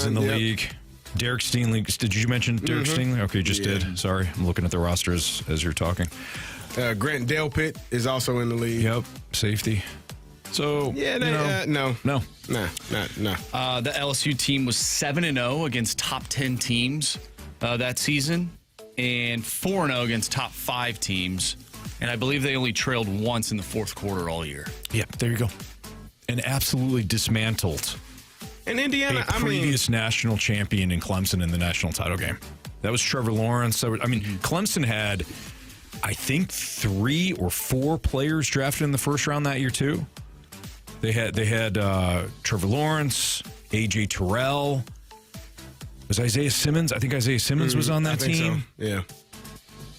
in the league. Derek Stingley. Did you mention Derek Stingley? Okay, just did. Sorry, I'm looking at the roster as you're talking. Grant Delpit is also in the league. Yep, safety. So yeah, no. The LSU team was 7-0 against top 10 teams that season, and 4-0 against top 5 teams. And I believe they only trailed once in the fourth quarter all year. Yeah, there you go. And absolutely dismantled. And Indiana, a previous national champion in Clemson in the national title game. That was Trevor Lawrence. Clemson had, I think, 3 or 4 players drafted in the first round that year too. They had Trevor Lawrence, A.J. Terrell. Was Isaiah Simmons? I think Isaiah Simmons was on that team. So. Yeah.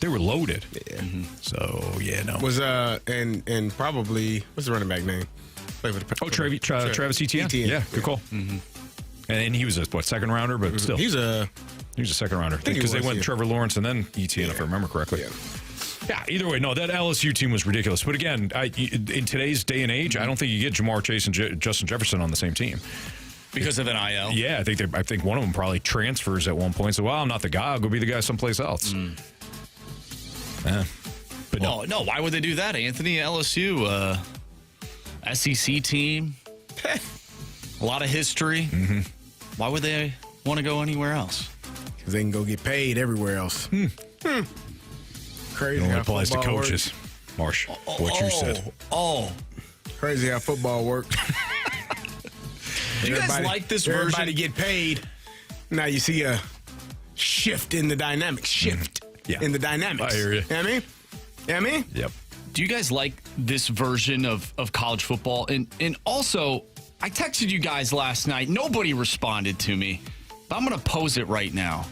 They were loaded. Yeah. Mm-hmm. So, yeah, no. Was and probably, what's the running back name? Travis Etienne. Yeah, good call. Mm-hmm. And he was a, second rounder, but still. He was a second rounder. Because they went Trevor Lawrence and then Etienne, if I remember correctly. Yeah. Yeah, either way, no, that LSU team was ridiculous. But again, in today's day and age, I don't think you get Jamar Chase and Justin Jefferson on the same team. Because of NIL? Yeah, I think one of them probably transfers at one point. So, well, I'm not the guy. I'll go be the guy someplace else. But no, why would they do that, Anthony? LSU, SEC team, a lot of history. Mm-hmm. Why would they want to go anywhere else? Because they can go get paid everywhere else. Crazy it only how applies to football coaches. Marsh, what you said. Crazy how football works. Do you guys like this version? Everybody get paid. Now you see a shift in the dynamics. In the dynamics. I hear you. You know what I mean? Yep. Do you guys like this version of college football? And also, I texted you guys last night. Nobody responded to me. But I'm going to pose it right now.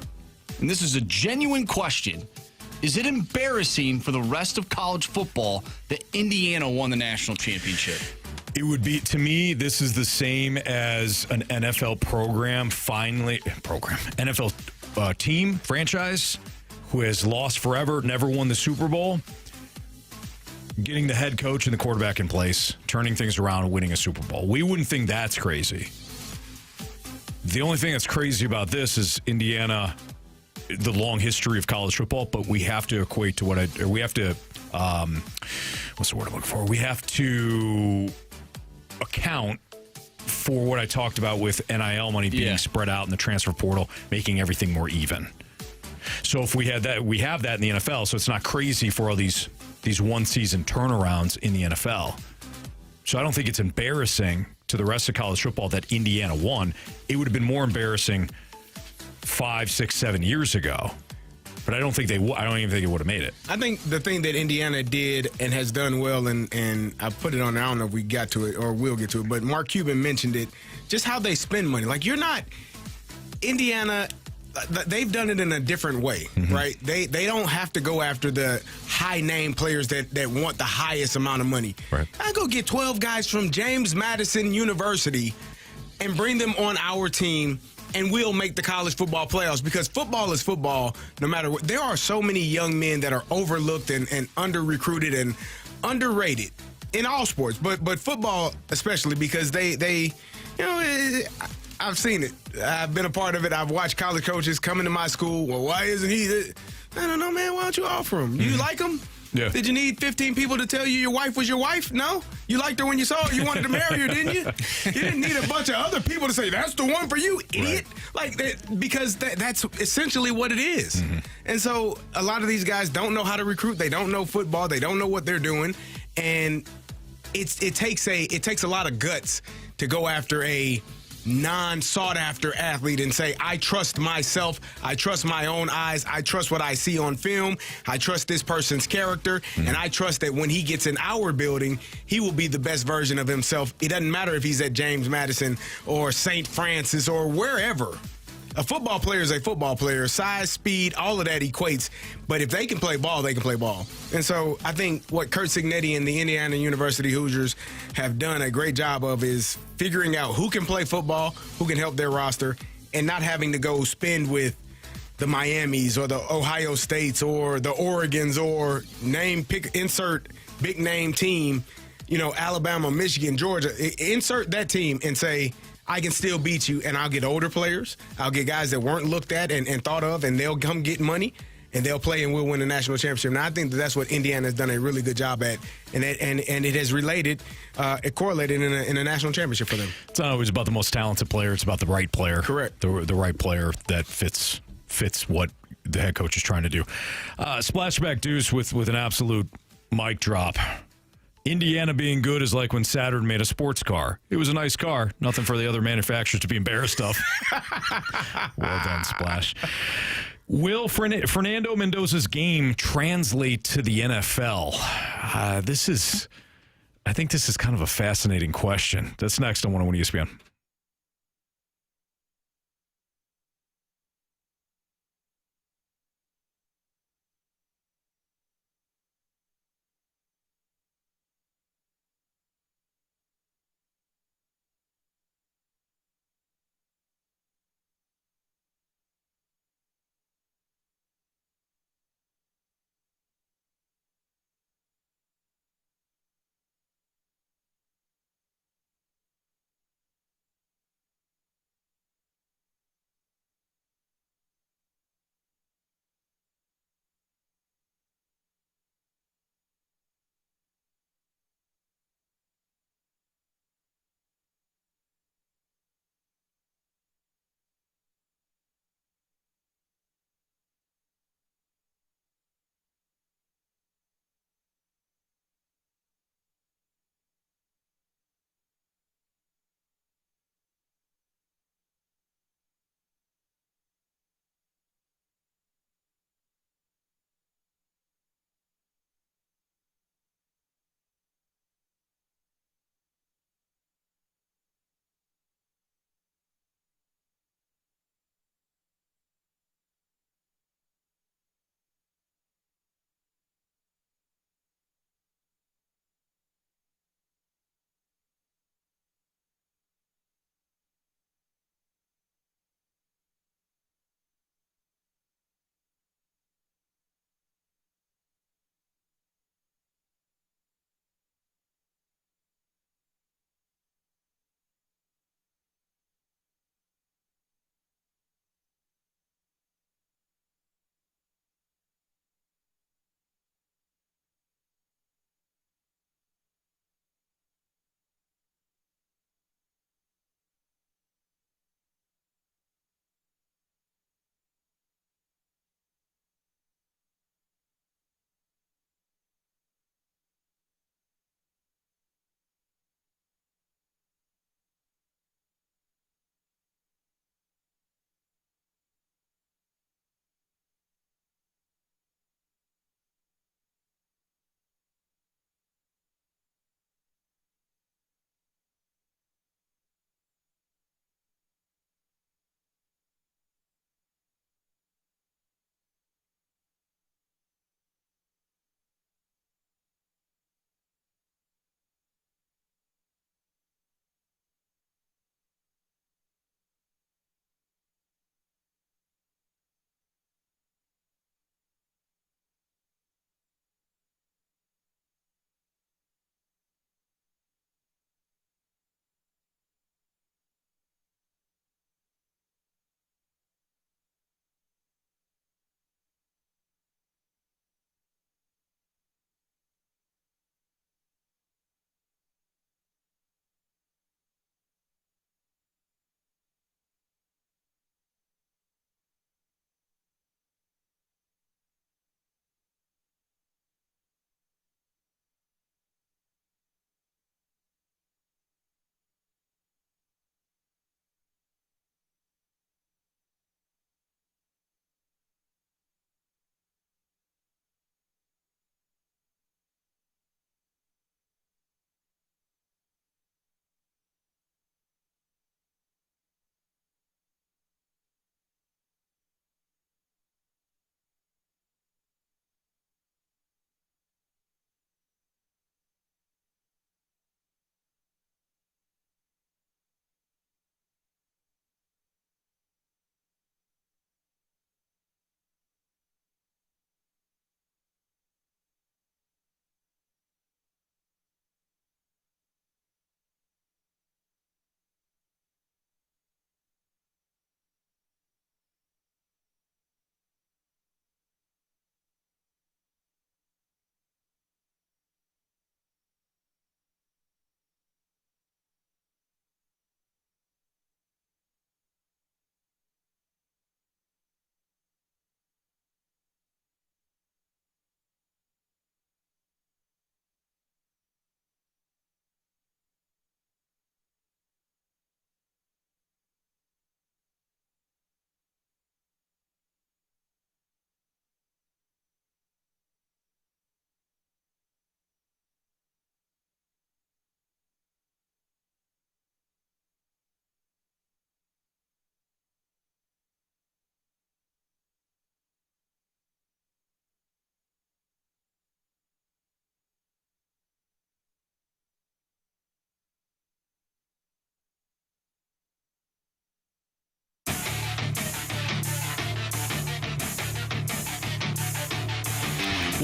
And this is a genuine question. Is it embarrassing for the rest of college football that Indiana won the national championship? It would be, to me, this is the same as an NFL NFL team, franchise, who has lost forever, never won the Super Bowl, getting the head coach and the quarterback in place, turning things around and winning a Super Bowl. We wouldn't think that's crazy. The only thing that's crazy about this is Indiana, the long history of college football, but we have to equate to what's the word I'm looking for? We have to account for what I talked about with NIL money being spread out in the transfer portal, making everything more even. So if we had that, we have that in the NFL, so it's not crazy for all these one-season turnarounds in the NFL. So I don't think it's embarrassing to the rest of college football that Indiana won. It would have been more embarrassing 5, 6, 7 years ago. But I don't think I don't even think it would have made it. I think the thing that Indiana did and has done well, and I put it on there, I don't know if we got to it or will get to it, but Mark Cuban mentioned it, just how they spend money. Like, Indiana, they've done it in a different way, right? They don't have to go after the high-name players that want the highest amount of money. Right. I go get 12 guys from James Madison University and bring them on our team, and we'll make the college football playoffs, because football is football no matter what. There are so many young men that are overlooked and under-recruited and underrated in all sports, but football especially, because they I've seen it. I've been a part of it. I've watched college coaches come into my school. Well, why isn't he? I don't know, man. Why don't you offer him? You like him? Yeah. Did you need 15 people to tell you your wife was your wife? No? You liked her when you saw her. You wanted to marry her, didn't you? You didn't need a bunch of other people to say, that's the one for you, idiot. Right. Because that's essentially what it is. And so a lot of these guys don't know how to recruit. They don't know football. They don't know what they're doing. And it takes a lot of guts to go after a non-sought-after athlete and say, I trust myself, I trust my own eyes, I trust what I see on film, I trust this person's character, and I trust that when he gets in our building, he will be the best version of himself. It doesn't matter if he's at James Madison or St. Francis or wherever. A football player is a football player. Size, speed, all of that equates. But if they can play ball, they can play ball. And so I think what Curt Cignetti and the Indiana University Hoosiers have done a great job of is figuring out who can play football, who can help their roster, and not having to go spend with the Miamis or the Ohio States or the Oregons or insert big name team, Alabama, Michigan, Georgia. Insert that team and say, I can still beat you, and I'll get older players. I'll get guys that weren't looked at and thought of, and they'll come get money, and they'll play, and we'll win the national championship. And I think that's what Indiana has done a really good job at, and it has correlated in a national championship for them. It's not always about the most talented player. It's about the right player. Correct. The right player that fits what the head coach is trying to do. Splashback Deuce with an absolute mic drop. Indiana being good is like when Saturn made a sports car. It was a nice car. Nothing for the other manufacturers to be embarrassed of. Well done, Splash. Will Fernando Mendoza's game translate to the NFL? I think this is kind of a fascinating question. That's next on 101 ESPN.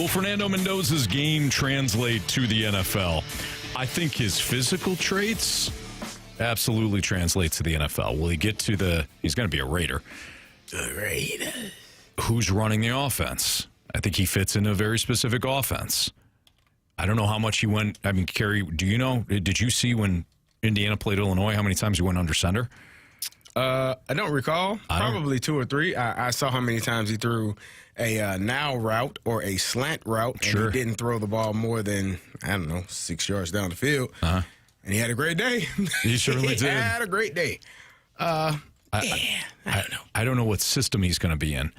Will Fernando Mendoza's game translate to the NFL? I think his physical traits absolutely translate to the NFL. Will he get to he's going to be a Raider. The Raiders. Who's running the offense? I think he fits in a very specific offense. I don't know how much he went. I mean, Carey, do you know? Did you see when Indiana played Illinois, how many times he went under center? I don't recall. Probably 2 or 3. I saw how many times he threw a now route or a slant route, and he didn't throw the ball more than, 6 yards down the field. Uh-huh. And he had a great day. He certainly did. He had a great day. I don't know. I don't know what system he's going to be in.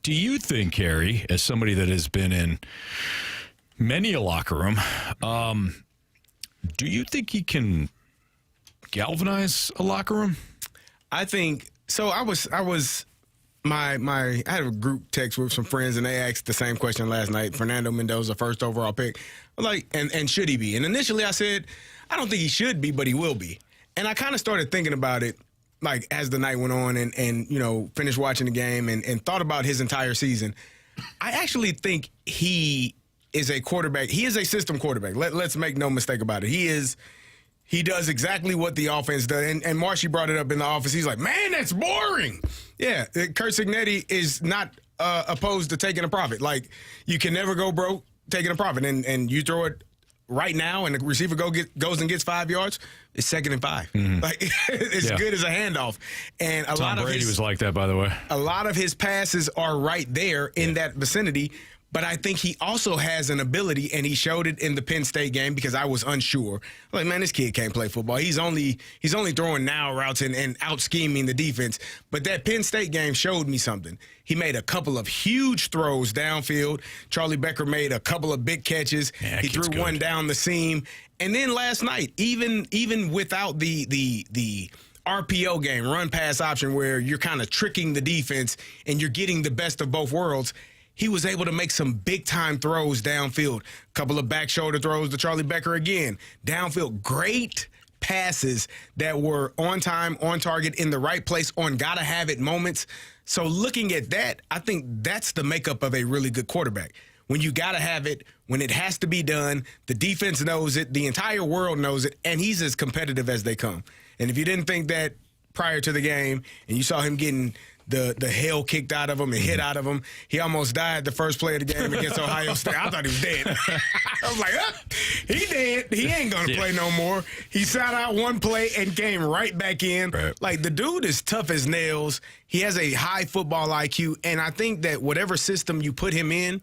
Do you think, Carey, as somebody that has been in many a locker room, do you think he can galvanize a locker room? I think so. I had a group text with some friends, and they asked the same question last night. Fernando Mendoza, first overall pick. And should he be? And initially I said, I don't think he should be, but he will be. And I kind of started thinking about it, like, as the night went on and finished watching the game and thought about his entire season. I actually think he is a quarterback. He is a system quarterback. Let's make no mistake about it. He does exactly what the offense does. And Marshy brought it up in the office. He's like, man, that's boring. Yeah, Kurt Cignetti is not opposed to taking a profit. Like, you can never go broke taking a profit. And you throw it right now and the receiver goes and gets 5 yards, it's 2nd and 5. Mm-hmm. Like, it's good as a handoff. And Tom Brady was like that, by the way. A lot of his passes are right there in that vicinity. But I think he also has an ability, and he showed it in the Penn State game because I was unsure. Like, man, this kid can't play football. He's only throwing now routes and out scheming the defense. But that Penn State game showed me something. He made a couple of huge throws downfield. Charlie Becker made a couple of big catches. Yeah, he threw one down the seam. And then last night, even without the RPO game, run pass option, where you're kind of tricking the defense and you're getting the best of both worlds, he was able to make some big-time throws downfield. A couple of back shoulder throws to Charlie Becker again. Downfield, great passes that were on time, on target, in the right place, on gotta-have-it moments. So looking at that, I think that's the makeup of a really good quarterback. When you gotta have it, when it has to be done, the defense knows it, the entire world knows it, and he's as competitive as they come. And if you didn't think that prior to the game, and you saw him getting the hell kicked out of him and hit out of him. He almost died the first play of the game against Ohio State. I thought he was dead. I was like, he dead. He ain't going to play no more. He sat out one play and came right back in. Right. Like, the dude is tough as nails. He has a high football IQ, and I think that whatever system you put him in,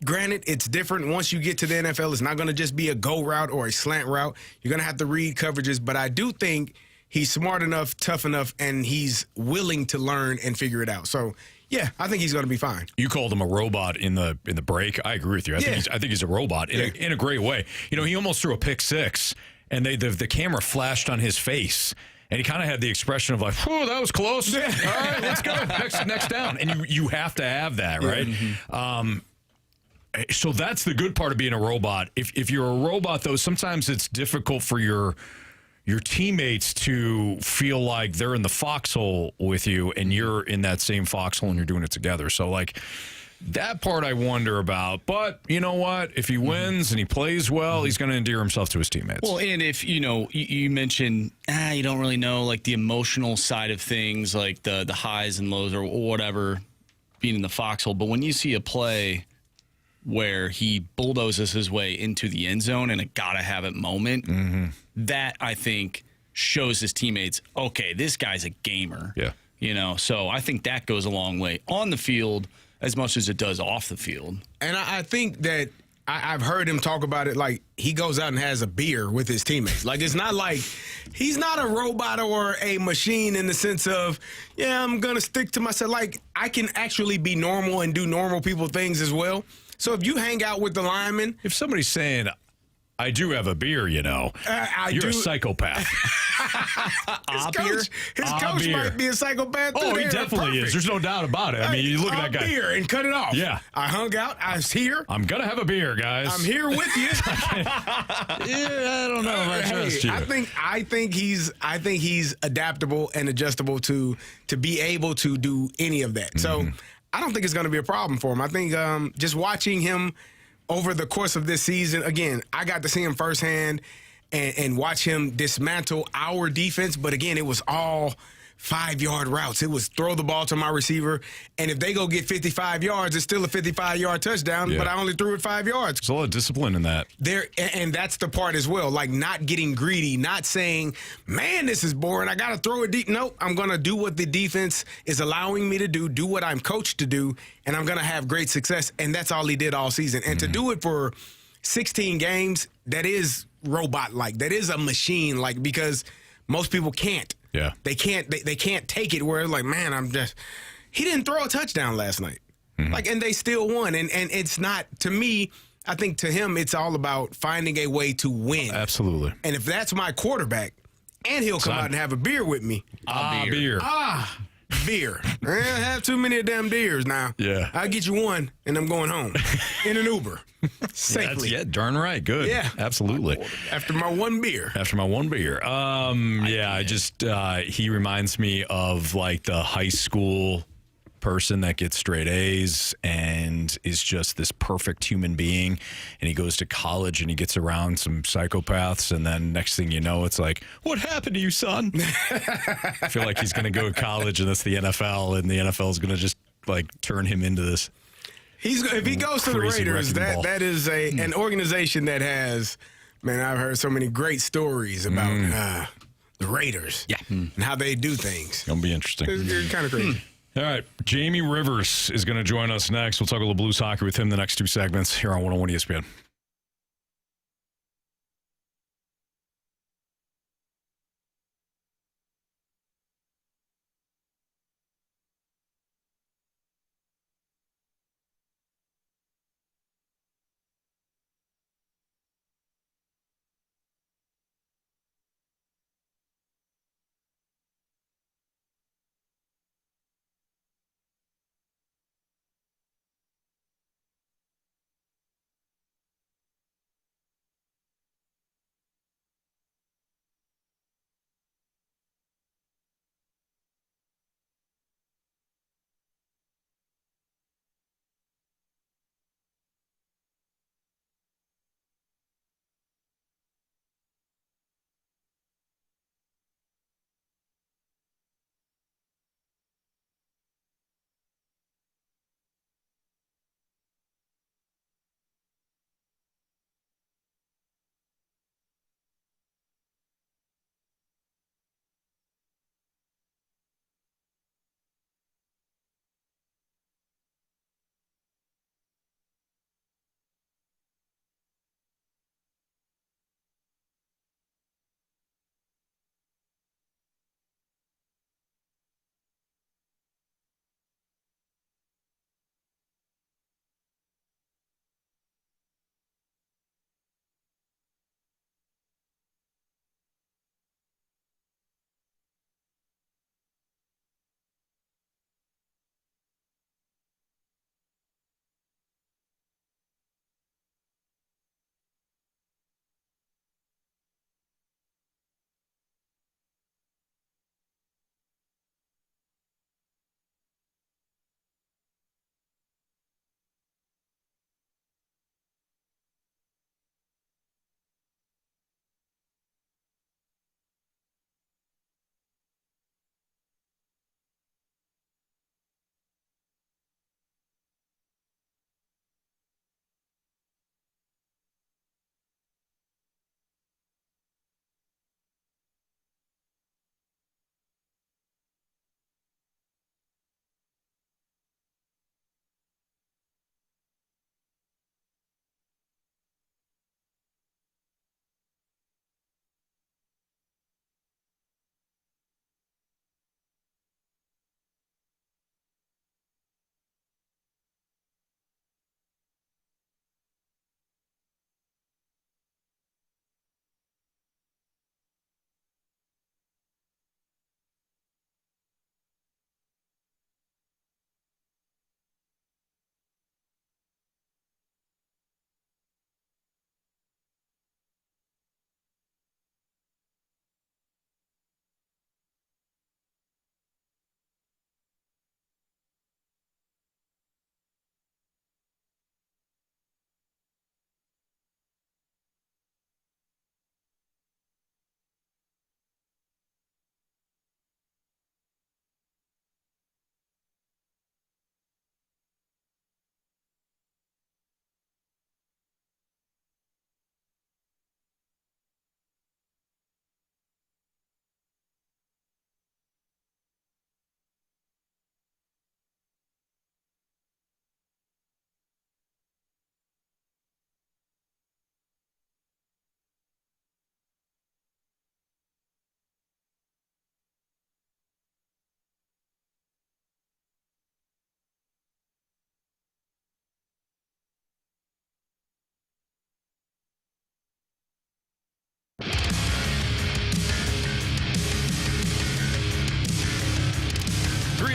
granted, it's different. Once you get to the NFL, it's not going to just be a go route or a slant route. You're going to have to read coverages, but I do think he's smart enough, tough enough, and he's willing to learn and figure it out. So, yeah, I think he's going to be fine. You called him a robot in the break. I agree with you. I think he's a robot in a great way. He almost threw a pick six, and the camera flashed on his face, and he kind of had the expression of like, "Whew, that was close. All right, let's go next down." And you have to have that, right? Mm-hmm. So that's the good part of being a robot. If you're a robot, though, sometimes it's difficult for your teammates to feel like they're in the foxhole with you and you're in that same foxhole and you're doing it together. So, like, that part I wonder about. But you know what? If he wins and he plays well, he's going to endear himself to his teammates. Well, and if, you mentioned, you don't really know, like, the emotional side of things, like the highs and lows or whatever, being in the foxhole. But when you see a play where he bulldozes his way into the end zone in a gotta-have-it moment, that, I think, shows his teammates, okay, this guy's a gamer. Yeah. So I think that goes a long way on the field as much as it does off the field. And I think that I've heard him talk about it like he goes out and has a beer with his teammates. Like, it's not like he's not a robot or a machine in the sense of, I'm going to stick to myself. Like, I can actually be normal and do normal people things as well. So if you hang out with the linemen. If somebody's saying, I do have a beer, you're a psychopath. His coach might be a psychopath. Oh, he definitely is. There's no doubt about it. I mean, you look at that guy. Beer and cut it off. Yeah. I hung out. I was here. I'm going to have a beer, guys. I'm here with you. I don't know if I trust you. I think he's adaptable and adjustable to be able to do any of that. So I don't think it's going to be a problem for him. I think just watching him over the course of this season, again, I got to see him firsthand and watch him dismantle our defense. But again, it was all 5-yard routes. It was throw the ball to my receiver, and if they go get 55 yards, it's still a 55-yard touchdown, but I only threw it 5 yards. There's a lot of discipline in that. And that's the part as well, like not getting greedy, not saying, man, this is boring, I got to throw it deep. Nope, I'm going to do what the defense is allowing me to do what I'm coached to do, and I'm going to have great success. And that's all he did all season. And to do it for 16 games, that is robot-like. That is a machine-like, because most people can't. Yeah. They can't take it where like, man, he didn't throw a touchdown last night. And they still won. And it's not, to me, I think to him it's all about finding a way to win. Absolutely. And if that's my quarterback, and he'll come out and have a beer with me. Beer. Beer. I don't have too many of them beers now. Yeah. I'll get you one, and I'm going home in an Uber. Safely. Yeah, darn right. Good. Yeah. Absolutely. After my one beer. I just, he reminds me of like the high school person that gets straight A's and is just this perfect human being. And he goes to college and he gets around some psychopaths. And then next thing you know, it's like, what happened to you, son? I feel like he's going to go to college and that's the NFL. And the NFL is going to just like turn him into this. If he goes to the Raiders, that is an organization that has, man, I've heard so many great stories about the Raiders and how they do things. It'll be interesting. It's kind of crazy. All right. Jamie Rivers is going to join us next. We'll talk a little Blues hockey with him the next 2 segments here on 101 ESPN.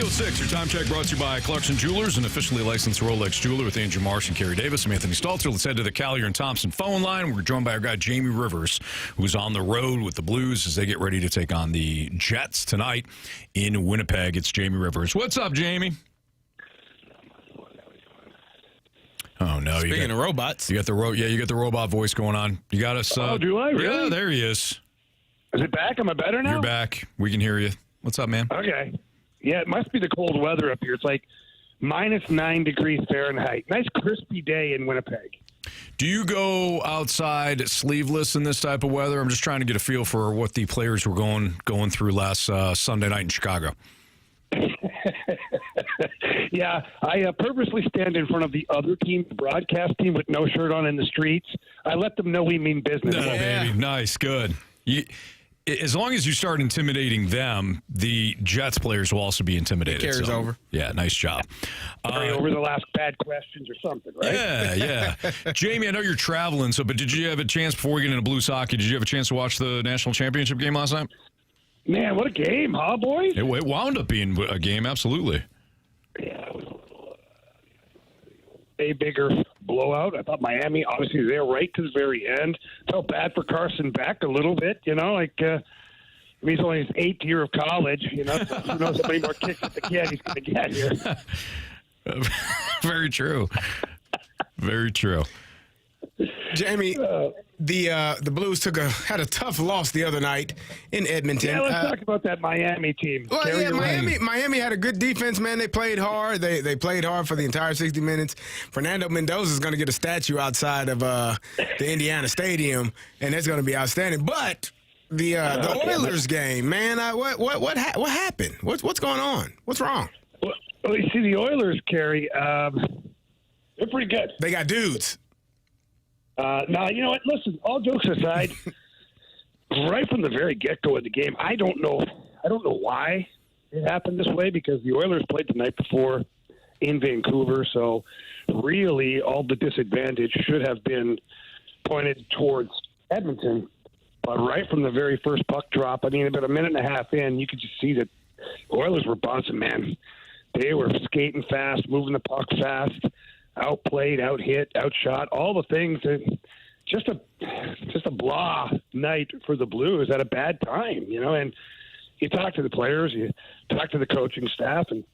3:06, your time check brought to you by Clarkson Jewelers, an officially licensed Rolex jeweler with Andrew Marsh and Carey Davis. I'm Anthony Stalter. Let's head to the Collier and Thompson phone line. We're joined by our guy, Jamie Rivers, who's on the road with the Blues as they get ready to take on the Jets tonight in Winnipeg. It's Jamie Rivers. What's up, Jamie? Oh, no. Speaking of robots. You got the you got the robot voice going on. You got us. Do I? Really? Yeah, there he is. Is it back? Am I better now? You're back. We can hear you. What's up, man? Okay. Yeah, it must be the cold weather up here. It's like -9 degrees Fahrenheit. Nice crispy day in Winnipeg. Do you go outside sleeveless in this type of weather? I'm just trying to get a feel for what the players were going through last Sunday night in Chicago. Yeah, I purposely stand in front of the other team's broadcast team with no shirt on in the streets. I let them know we mean business. No, baby. Nice. Good. As long as you start intimidating them, the Jets players will also be intimidated. It carries over. Yeah, nice job. Over the last bad questions or something, right? Yeah. Jamie, I know you're traveling, but did you have a chance before we get into Blues hockey? Did you have a chance to watch the national championship game last night? Man, what a game, huh, boys? It wound up being a game, absolutely. Yeah, it was a bigger blowout. I thought Miami, obviously, they're right to the very end. Felt bad for Carson Beck a little bit, he's only his 8th year of college, who knows how many more kicks at the kid he's going to get here. Very true. Very true. Jamie, the Blues had a tough loss the other night in Edmonton. Yeah, let's talk about that Miami team. Well, yeah, Miami had a good defense, man. They played hard. They played hard for the entire 60 minutes. Fernando Mendoza is going to get a statue outside of the Indiana Stadium, and that's going to be outstanding. But the Oilers game, man, what happened? What's going on? What's wrong? Well, you see, the Oilers, Carey, they're pretty good. They got dudes. Now, you know what? Listen, all jokes aside, right from the very get-go of the game, I don't know why it happened this way, because the Oilers played the night before in Vancouver, so really all the disadvantage should have been pointed towards Edmonton. But right from the very first puck drop, about a minute and a half in, you could just see that the Oilers were bouncing, man. They were skating fast, moving the puck fast, outplayed, outhit, outshot, all the things. Just a blah night for the Blues at a bad time, and you talk to the players, you talk to the coaching staff, and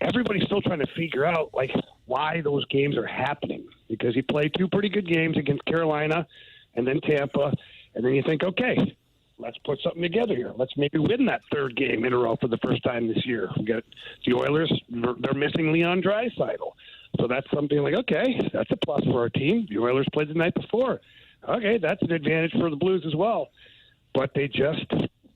everybody's still trying to figure out why those games are happening, because you play 2 pretty good games against Carolina and then Tampa, and then you think, okay, let's put something together here. Let's maybe win that 3rd game in a row for the first time this year. We got the Oilers, they're missing Leon Draisaitl. So that's something okay, that's a plus for our team. The Oilers played the night before. Okay, that's an advantage for the Blues as well. But they just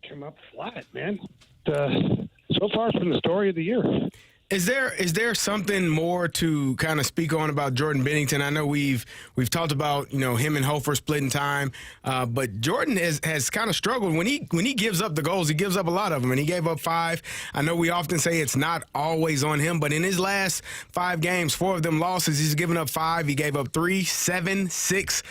come up flat, man. So far, it's been the story of the year. Is there something more to kind of speak on about Jordan Binnington? I know we've talked about him and Hofer splitting time, but Jordan has kind of struggled when he gives up the goals. He gives up a lot of them, and he gave up 5. I know we often say it's not always on him, but in his last 5 games, 4 of them losses, he's given up 5. He gave up 3, 7, 6.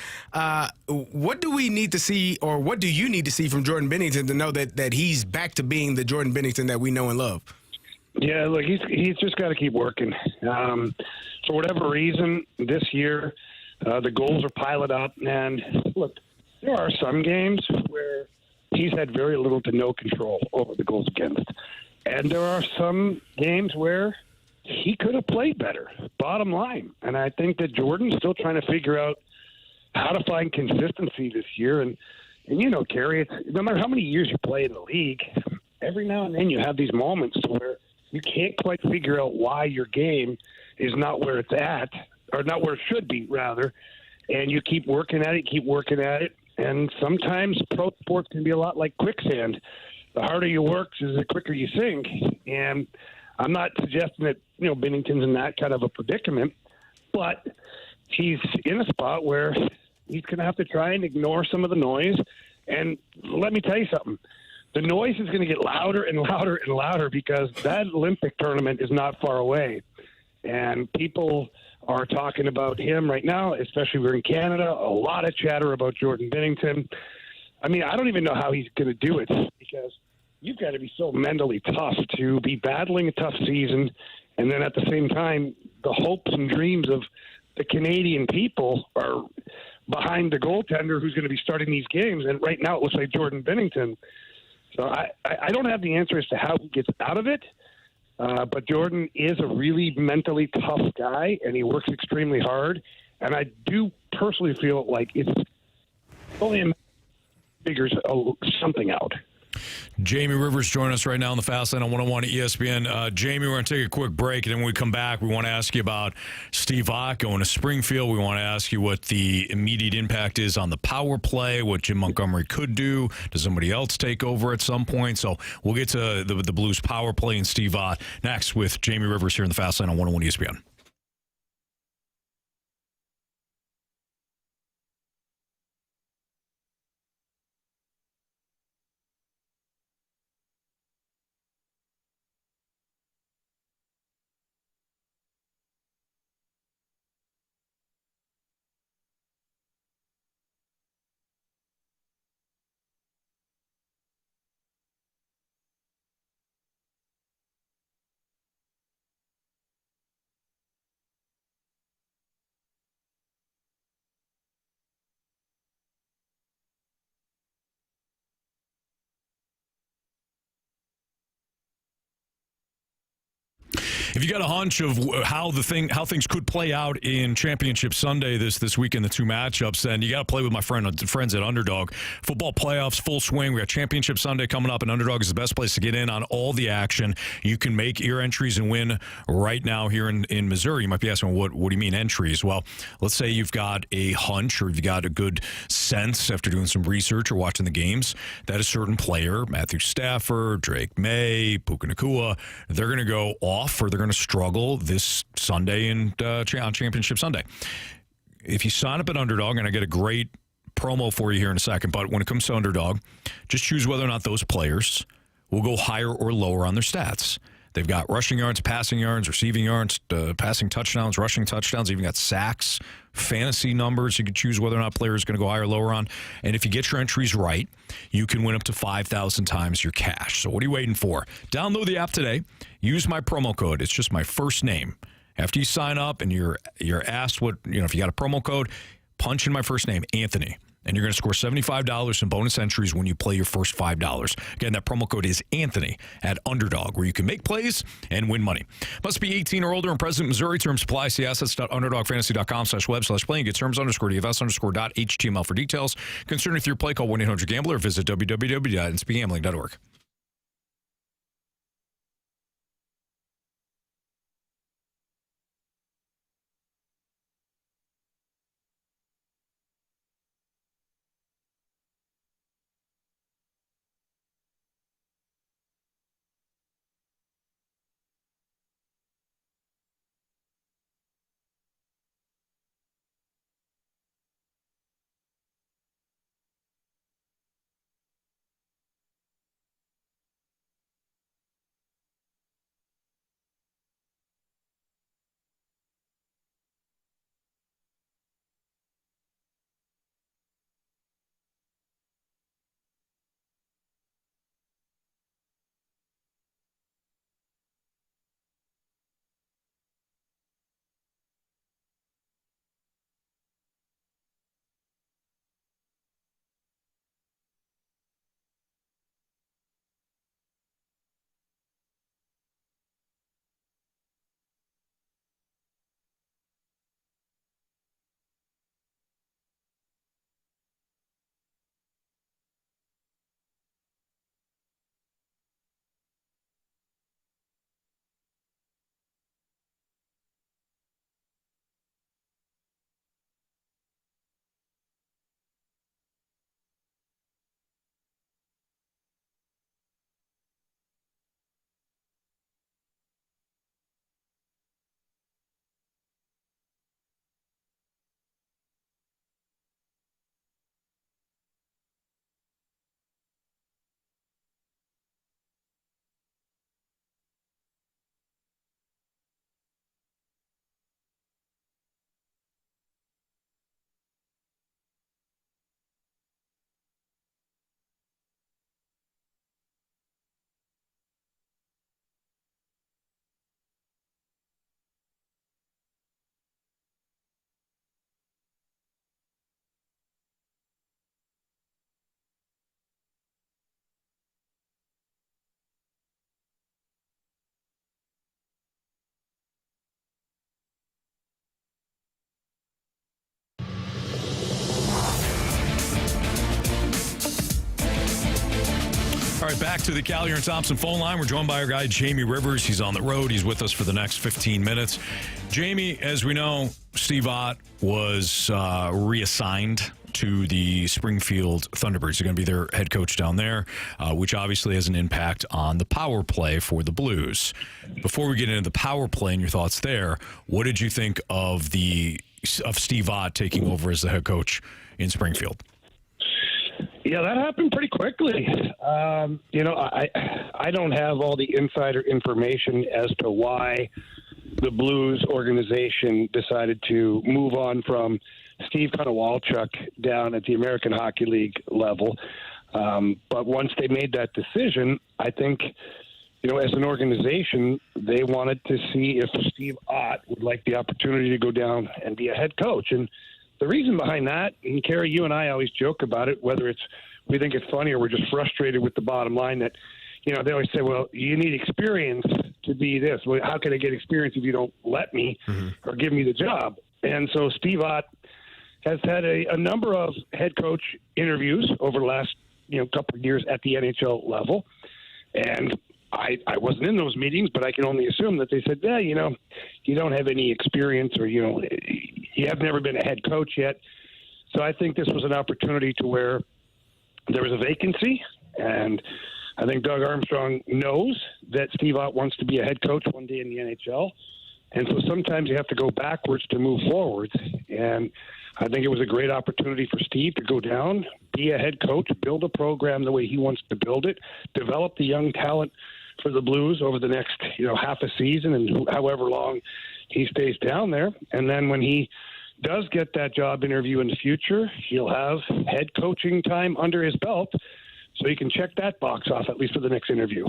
What do we need to see, or what do you need to see from Jordan Binnington to know that he's back to being the Jordan Binnington that we know and love? Yeah, look, he's just got to keep working. For whatever reason, this year, the goals are piled up. And look, there are some games where he's had very little to no control over the goals against. And there are some games where he could have played better, bottom line. And I think that Jordan's still trying to figure out how to find consistency this year. And Carey, no matter how many years you play in the league, every now and then you have these moments where you can't quite figure out why your game is not where it's at, or not where it should be, rather. And you keep working at it, and sometimes pro sports can be a lot like quicksand. The harder you work, the quicker you sink. And I'm not suggesting that, Binnington's in that kind of a predicament, but he's in a spot where he's going to have to try and ignore some of the noise. And let me tell you something. The noise is going to get louder and louder and louder, because that Olympic tournament is not far away. And people are talking about him right now, especially we're in Canada. A lot of chatter about Jordan Binnington. I don't even know how he's going to do it, because you've got to be so mentally tough to be battling a tough season, and then at the same time, the hopes and dreams of the Canadian people are behind the goaltender who's going to be starting these games. And right now, it looks like Jordan Binnington. So I don't have the answer as to how he gets out of it. But Jordan is a really mentally tough guy, and he works extremely hard. And I do personally feel like it's only a figures something out. Jamie Rivers joining us right now on the Fast Lane on 101 ESPN. Jamie, we're going to take a quick break, and then when we come back, we want to ask you about Steve Ott going to Springfield. We want to ask you what the immediate impact is on the power play, what Jim Montgomery could do. Does somebody else take over at some point? So we'll get to the Blues power play and Steve Ott next with Jamie Rivers here in the Fast Lane on 101 ESPN. If you got a hunch of how things could play out in Championship Sunday this weekend, the two matchups, then you got to play with my friends at Underdog. Football playoffs, full swing. We got Championship Sunday coming up, and Underdog is the best place to get in on all the action. You can make your entries and win right now here in Missouri. You might be asking, what do you mean entries? Well, let's say you've got a hunch or you've got a good sense after doing some research or watching the games that a certain player, Matthew Stafford, Drake May, Puka Nacua, they're going to go off or they're going to struggle this Sunday on Championship Sunday. If you sign up at Underdog, and I get a great promo for you here in a second, but when it comes to Underdog, just choose whether or not those players will go higher or lower on their stats. They've got rushing yards, passing yards, receiving yards, passing touchdowns, rushing touchdowns, even got sacks, fantasy numbers. You can choose whether or not player is going to go higher or lower on. And if you get your entries right, you can win up to 5,000 times your cash. So what are you waiting for? Download the app today. Use my promo code. It's just my first name. After you sign up and you're asked if you got a promo code, punch in my first name, Anthony. And you're going to score $75 in bonus entries when you play your first $5. Again, that promo code is Anthony at Underdog, where you can make plays and win money. Must be 18 or older and present in Missouri. Terms apply. See assets.underdogfantasy.com/web/play and get terms_DFS_.html for details. Concerned with your play, call 1-800-GAMBLER or visit www.nspgambling.org. right, back to the Callier and Thompson phone line. We're joined by our guy, Jamie Rivers. He's on the road. He's with us for the next 15 minutes. Jamie, as we know, Steve Ott was reassigned to the Springfield Thunderbirds. He's going to be their head coach down there, which obviously has an impact on the power play for the Blues. Before we get into the power play and your thoughts there, what did you think of Steve Ott taking over as the head coach in Springfield? Yeah, that happened pretty quickly. I don't have all the insider information as to why the Blues organization decided to move on from Steve Konowalchuk down at the American Hockey League level. But once they made that decision, I think, as an organization, they wanted to see if Steve Ott would like the opportunity to go down and be a head coach. And the reason behind that, and Carey, you and I always joke about it, whether we think it's funny or we're just frustrated with the bottom line that, they always say, well, you need experience to be this. Well, how can I get experience if you don't let me or give me the job? And so Steve Ott has had a number of head coach interviews over the last, couple of years at the NHL level. And I wasn't in those meetings, but I can only assume that they said, you don't have any experience or, you have never been a head coach yet. So I think this was an opportunity to where there was a vacancy, and I think Doug Armstrong knows that Steve Ott wants to be a head coach one day in the NHL. And so sometimes you have to go backwards to move forwards. And I think it was a great opportunity for Steve to go down, be a head coach, build a program the way he wants to build it, develop the young talent for the Blues over the next, half a season and however long he stays down there. And then when he does get that job interview in the future, he'll have head coaching time under his belt, so he can check that box off at least for the next interview.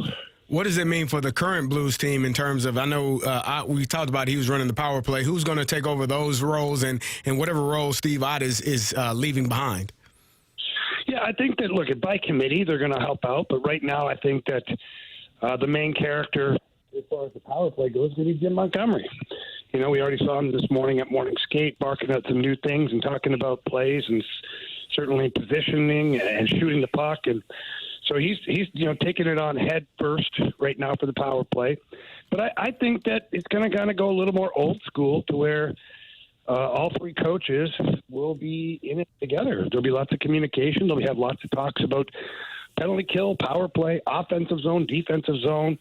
What does it mean for the current Blues team in terms of, I know we talked about he was running the power play. Who's going to take over those roles and whatever role Steve Ott is leaving behind? Yeah, I think that, look, by committee, they're going to help out. But right now, I think that the main character as far as the power play goes is going to be Jim Montgomery. We already saw him this morning at morning skate, barking out some new things and talking about plays and certainly positioning and shooting the puck. And so he's taking it on head first right now for the power play. But I think that it's going to kind of go a little more old school to where all three coaches will be in it together. There'll be lots of communication. They'll have lots of talks about penalty kill, power play, offensive zone, defensive zone.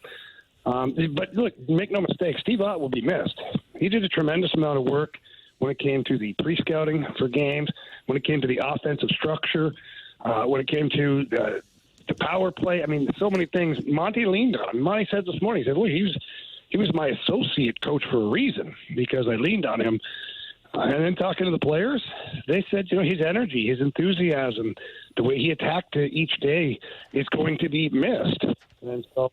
But look, make no mistake, Steve Ott will be missed. He did a tremendous amount of work when it came to the pre-scouting for games, when it came to the offensive structure, when it came to the power play. I mean, so many things. Monty leaned on him. Monty said this morning, he said, well, he was my associate coach for a reason because I leaned on him. And then talking to the players, they said, his energy, his enthusiasm, the way he attacked each day is going to be missed. And so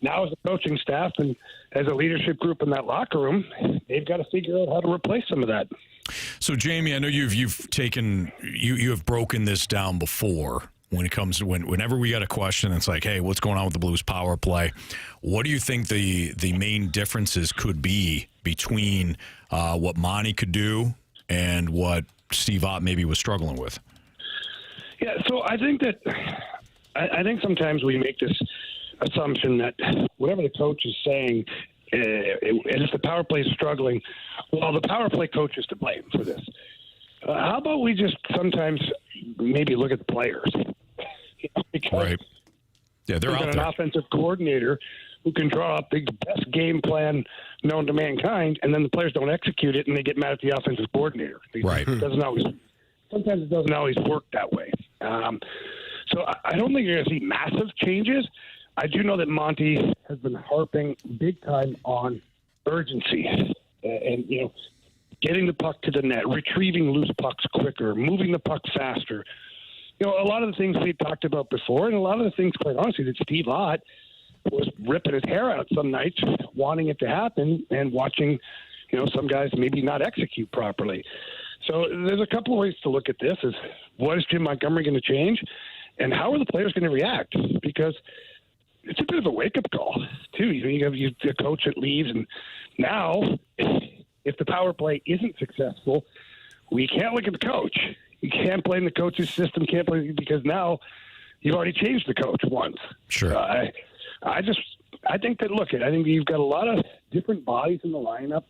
now as a coaching staff and as a leadership group in that locker room, they've got to figure out how to replace some of that. So, Jamie, I know you've taken you have broken this down before when it comes to whenever we got a question, it's like, hey, what's going on with the Blues power play? What do you think the main differences could be between what Monty could do and what Steve Ott maybe was struggling with? Yeah, so I think that I think sometimes we make this assumption that whatever the coach is saying, and if the power play is struggling, well, the power play coach is to blame for this. How about we just sometimes maybe look at the players? Because right. Yeah, they're out an there. Offensive coordinator who can draw up the best game plan known to mankind, and then the players don't execute it, and they get mad at the offensive coordinator. Right. Sometimes it doesn't always work that way. So I don't think you're going to see massive changes. I do know that Monty has been harping big time on urgency and getting the puck to the net, retrieving loose pucks quicker, moving the puck faster. A lot of the things we talked about before, and a lot of the things, quite honestly, that Steve Ott was ripping his hair out some nights, wanting it to happen, and watching, some guys maybe not execute properly. So there's a couple of ways to look at this: is what is Jim Montgomery going to change, and how are the players going to react? Because it's a bit of a wake-up call, too. You have the coach that leaves, and now if the power play isn't successful, we can't look at the coach. You can't blame the coach's system, because now you've already changed the coach once. Sure. I think that, look, I think you've got a lot of different bodies in the lineup.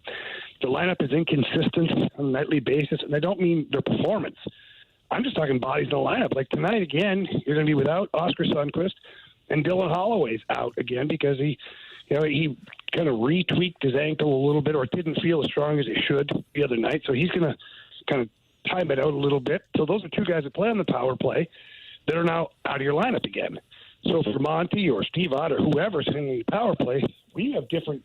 The lineup is inconsistent on a nightly basis, and I don't mean their performance. I'm just talking bodies in the lineup. Like tonight, again, you're going to be without Oscar Sundqvist, and Dylan Holloway's out again because he kind of retweaked his ankle a little bit, or didn't feel as strong as he should the other night. So he's going to kind of time it out a little bit. So those are two guys that play on the power play that are now out of your lineup again. So for Monty or Steve Ott or whoever's in the power play, when you have different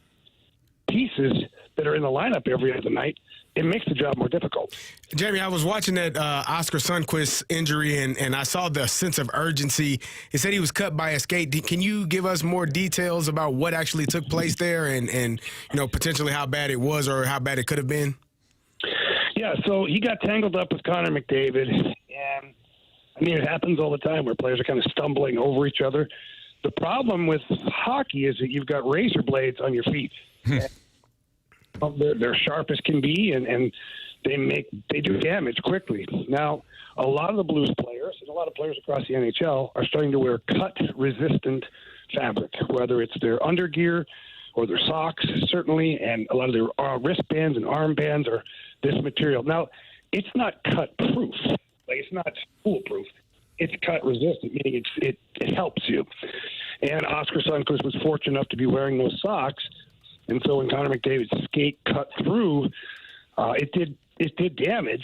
pieces that are in the lineup every other night, it makes the job more difficult. Jamie, I was watching that Oscar Sundqvist injury, and I saw the sense of urgency. He said he was cut by a skate. Can you give us more details about what actually took place there and potentially how bad it was or how bad it could have been? Yeah, so he got tangled up with Connor McDavid, and it happens all the time where players are kind of stumbling over each other. The problem with hockey is that you've got razor blades on your feet. They're sharp as can be, and they do damage quickly. Now, a lot of the Blues players and a lot of players across the NHL are starting to wear cut-resistant fabric, whether it's their undergear or their socks, certainly, and a lot of their wristbands and armbands are this material. Now, it's not cut-proof. It's not foolproof. It's cut-resistant, meaning it helps you. And Oscar Sundqvist was fortunate enough to be wearing those socks, and so when Connor McDavid's skate cut through, it did damage.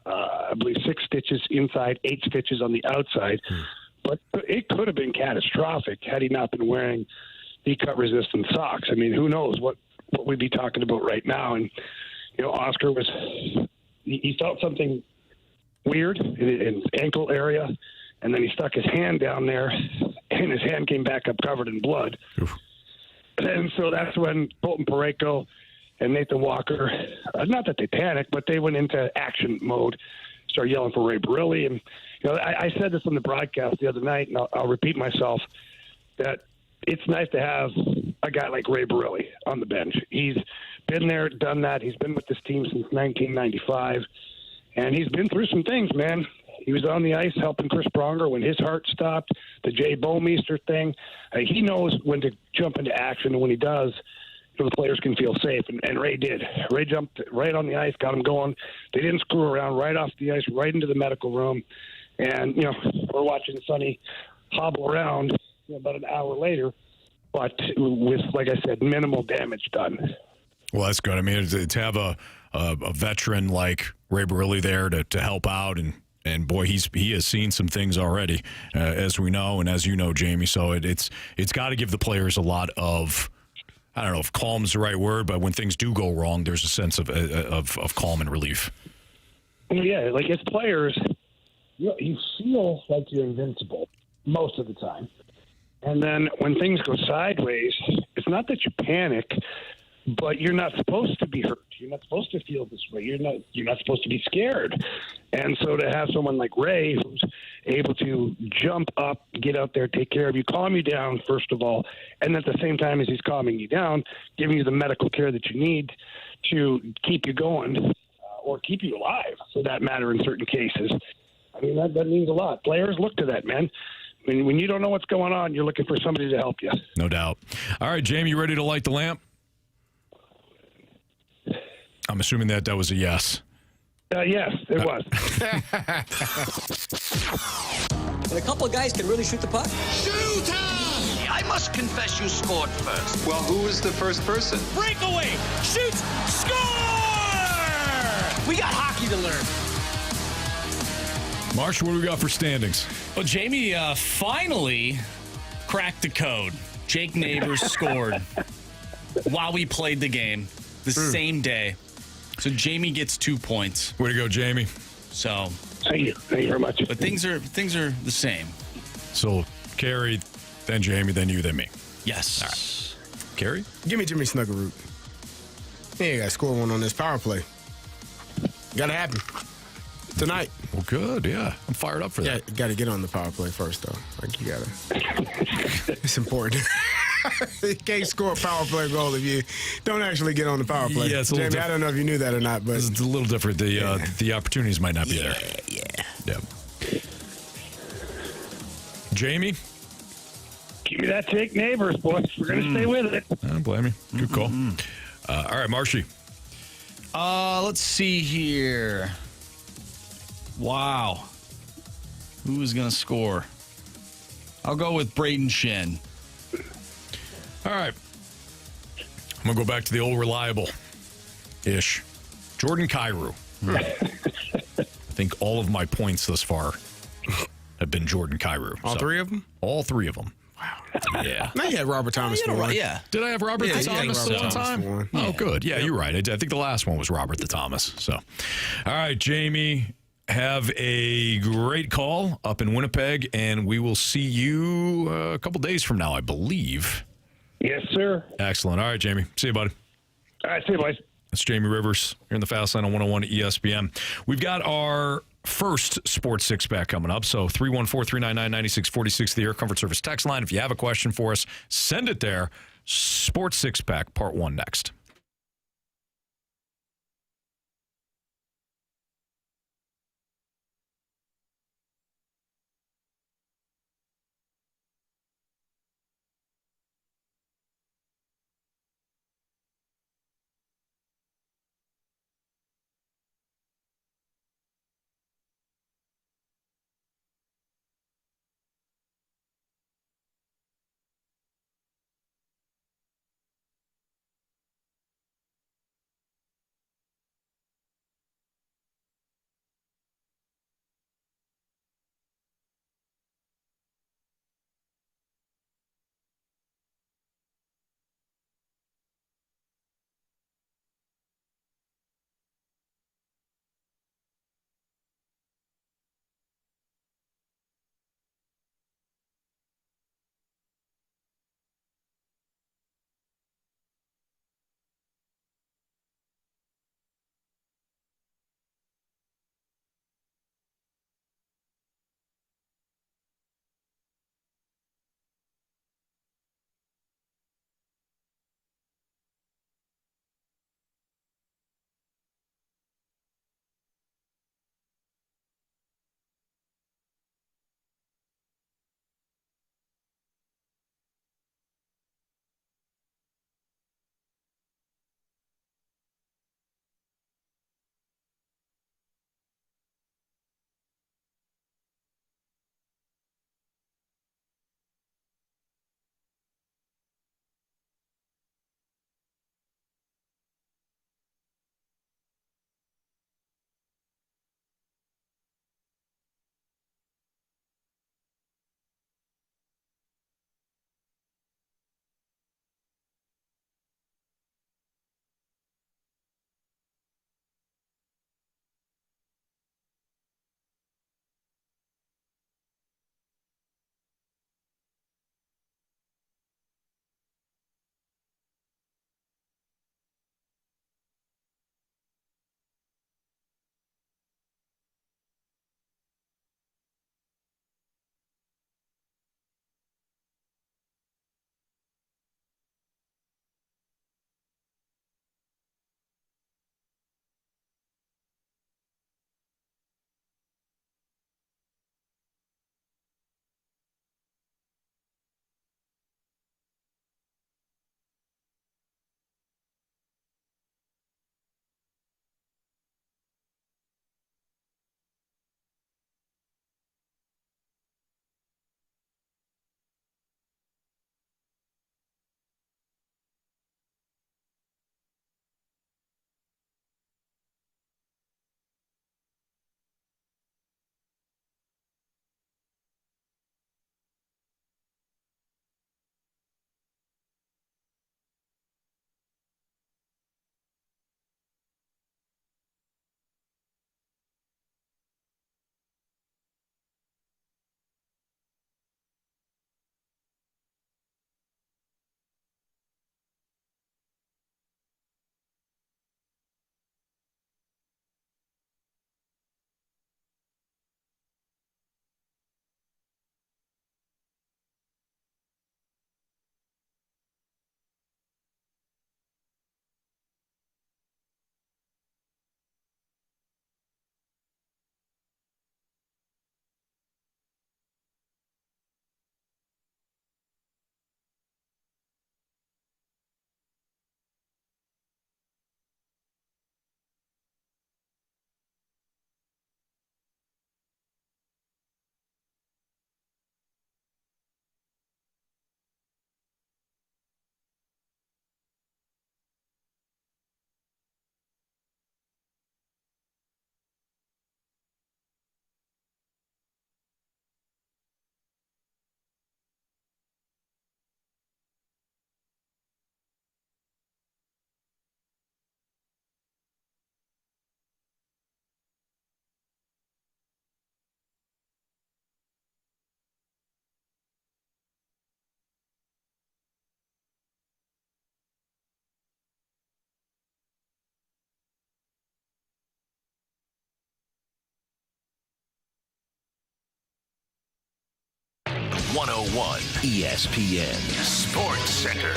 I believe 6 stitches inside, 8 stitches on the outside. But it could have been catastrophic had he not been wearing the cut-resistant socks. Who knows what we'd be talking about right now. And, Oscar he felt something weird in his ankle area, and then he stuck his hand down there, and his hand came back up covered in blood. Oof. And so that's when Colton Parayko and Nathan Walker, not that they panicked, but they went into action mode, started yelling for Ray Barilli. And, I said this on the broadcast the other night, and I'll repeat myself, that it's nice to have a guy like Ray Barilli on the bench. He's been there, done that. He's been with this team since 1995, and he's been through some things, man. He was on the ice helping Chris Pronger when his heart stopped, the Jay Bouwmeester thing. He knows when to jump into action, and when he does, the players can feel safe, and Ray did. Ray jumped right on the ice, got him going. They didn't screw around, right off the ice, right into the medical room. And, we're watching Sonny hobble around about an hour later, but with, like I said, minimal damage done. Well, that's good. To have a veteran like Ray Barilli there to help out, and boy, he has seen some things already, as we know, and as you know, Jamie. So it's got to give the players a lot of, I don't know if calm is the right word, but when things do go wrong, there's a sense of calm and relief. Yeah, like as players, you feel like you're invincible most of the time. And then when things go sideways, it's not that you panic, but you're not supposed to be hurt. You're not supposed to feel this way. You're not supposed to be scared. And so to have someone like Ray who's able to jump up, get out there, take care of you, calm you down, first of all, and at the same time as he's calming you down, giving you the medical care that you need to keep you going or keep you alive, for that matter, in certain cases. That means a lot. Players look to that, man. When you don't know what's going on, you're looking for somebody to help you. No doubt. All right, Jamie, you ready to light the lamp? I'm assuming that was a yes. Yes, it was. And a couple of guys can really shoot the puck. Shooter! I must confess you scored first. Well, who was the first person? Breakaway! Shoots! Score! We got hockey to learn. Marsh, what do we got for standings? Well, Jamie finally cracked the code. Jake Neighbors scored while we played the game the same day. So Jamie gets 2 points. Way to go, Jamie. So thank you very much. But things are the same. So Carey, then Jamie, then you, then me. Yes. All right. Carey? Give me Jimmy Snuggerud. Yeah, you got to score one on this power play. Got to happen tonight. Well, good. Yeah, I'm fired up for that. Yeah, got to get on the power play first, though. Like, you got to. It's important. You can't score a power play goal if you don't actually get on the power play. Yeah, it's a Jamie, little I don't know if you knew that or not, but it's a little different. The opportunities might not be there. Yeah. Yeah. Jamie? Give me that take Neighbors, boys. We're going to stay with it. I don't blame you. Good call. All right, Marshy. Let's see here. Wow. Who is going to score? I'll go with Braden Shen. All right. I'm going to go back to the old reliable-ish. Jordan Kyrou. I think all of my points thus far have been Jordan Kyrou. All three of them? All three of them. Wow. Yeah. Now you had Robert Thomas for one. Yeah. Did I have Robert the Thomas the one Thomas time? for one. Oh, good. Yeah, you're right. I think the last one was Robert the Thomas. So, all right, Jamie, have a great call up in Winnipeg, and we will see you a couple days from now, I believe. Yes, sir. Excellent. All right, Jamie. See you, buddy. All right, see you, boys. That's Jamie Rivers here in the Fast Line on 101 ESPN. We've got our first Sports Six Pack coming up. So 314-399-9646, the Air Comfort Service text line. If you have a question for us, send it there. Sports Six Pack, Part 1 next. 101 ESPN Sports Center.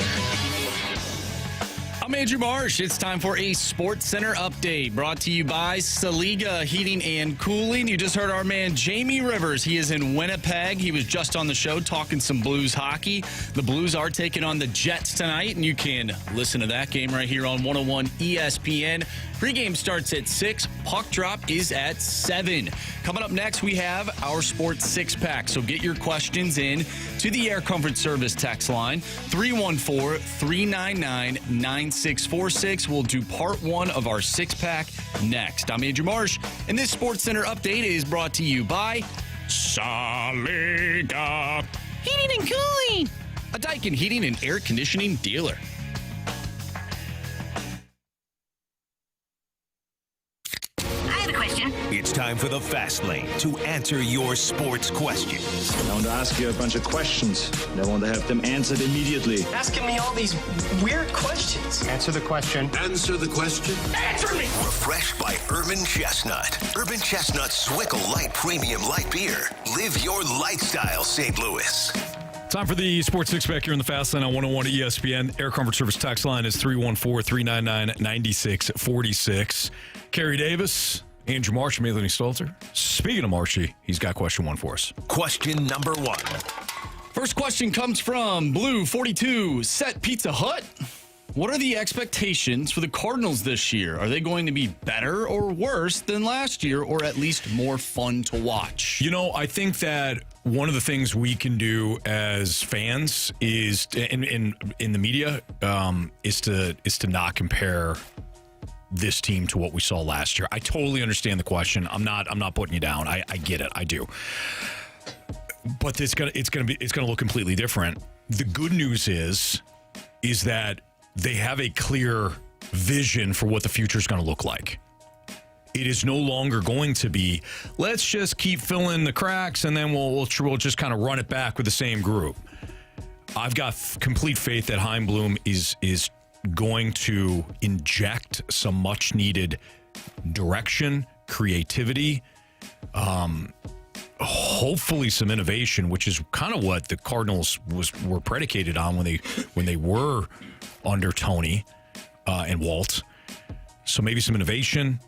I'm Andrew Marsh. It's time for a Sports Center update brought to you by Saliga Heating and Cooling. You just heard our man Jamie Rivers. He is in Winnipeg. He was just on the show talking some Blues hockey. The Blues are taking on the Jets tonight, and you can listen to that game right here on 101 ESPN. Pregame starts at 6. Puck drop is at 7. Coming up next, we have our Sports Six-Pack. So get your questions in to the Air Comfort Service text line, 314-399-9646. We'll do part 1 of our six-pack next. I'm Andrew Marsh, and this Sports Center update is brought to you by Saliga Heating and Cooling, a Daikin heating and air conditioning dealer. It's time for the Fast Lane to answer your sports questions. I want to ask you a bunch of questions. I want to have them answered immediately. Asking me all these weird questions. Answer the question. Answer the question. Answer me! Refreshed by Urban Chestnut. Urban Chestnut Swickle Light Premium Light Beer. Live your lifestyle, St. Louis. Time for the Sports Six-Pack here in the Fast Lane on 101 ESPN. Air Comfort Service text line is 314-399-9646. Carey Davis, Andrew Marsh, Anthony Stalter. Speaking of Marshy, he's got question 1 for us. Question number 1. First question comes from Blue 42, Set Pizza Hut. What are the expectations for the Cardinals this year? Are they going to be better or worse than last year, or at least more fun to watch? You know, I think that one of the things we can do as fans is, in the media, is to not compare this team to what we saw last year. I totally understand the question. I'm not putting you down. I get it. I do. But it's gonna look completely different. The good news is that they have a clear vision for what the future is going to look like. It is no longer going to be, let's just keep filling the cracks and then we'll just kind of run it back with the same group. I've got complete faith that Chaim Bloom is going to inject some much needed direction, creativity, hopefully some innovation, which is kind of what the Cardinals were predicated on when they were under Tony and Walt. So maybe some innovation,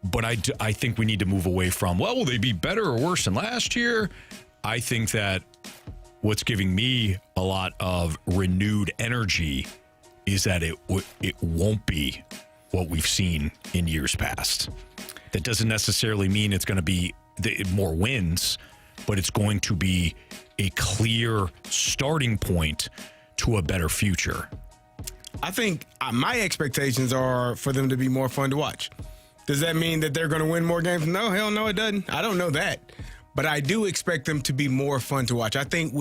but I think we need to move away from, well, will they be better or worse than last year? I think that what's giving me a lot of renewed energy is that it won't be what we've seen in years past. That doesn't necessarily mean it's going to be more wins, but it's going to be a clear starting point to a better future. I think my expectations are for them to be more fun to watch. Does that mean that they're going to win more games? No, hell no, it doesn't. I don't know that. But I do expect them to be more fun to watch. I think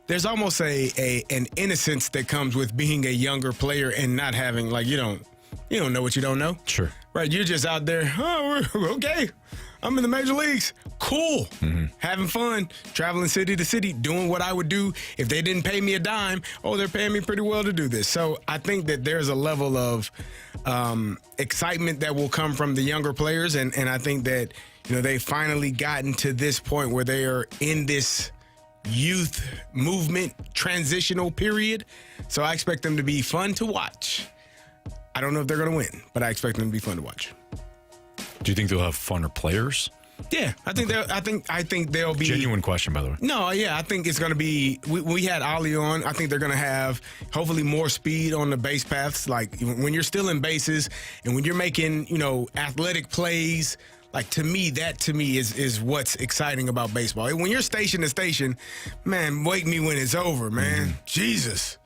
there's almost an innocence that comes with being a younger player and not having, like, you don't know what you don't know. Sure. Right, you're just out there, okay, I'm in the major leagues. Cool. Mm-hmm. Having fun, traveling city to city, doing what I would do if they didn't pay me a dime. Oh, they're paying me pretty well to do this. So I think that there's a level of excitement that will come from the younger players. And I think that, they've finally gotten to this point where they are in this youth movement transitional period. So I expect them to be fun to watch. I don't know if they're going to win, but I expect them to be fun to watch. Do you think they'll have funner players? Yeah, I think they'll be. Genuine question, by the way. No, yeah, I think it's going to be. We had Ollie on. I think they're going to have hopefully more speed on the base paths. Like when you're stealing bases and when you're making athletic plays. Like, to me is what's exciting about baseball. When you're station to station, man, wake me when it's over, man. Mm-hmm. Jesus,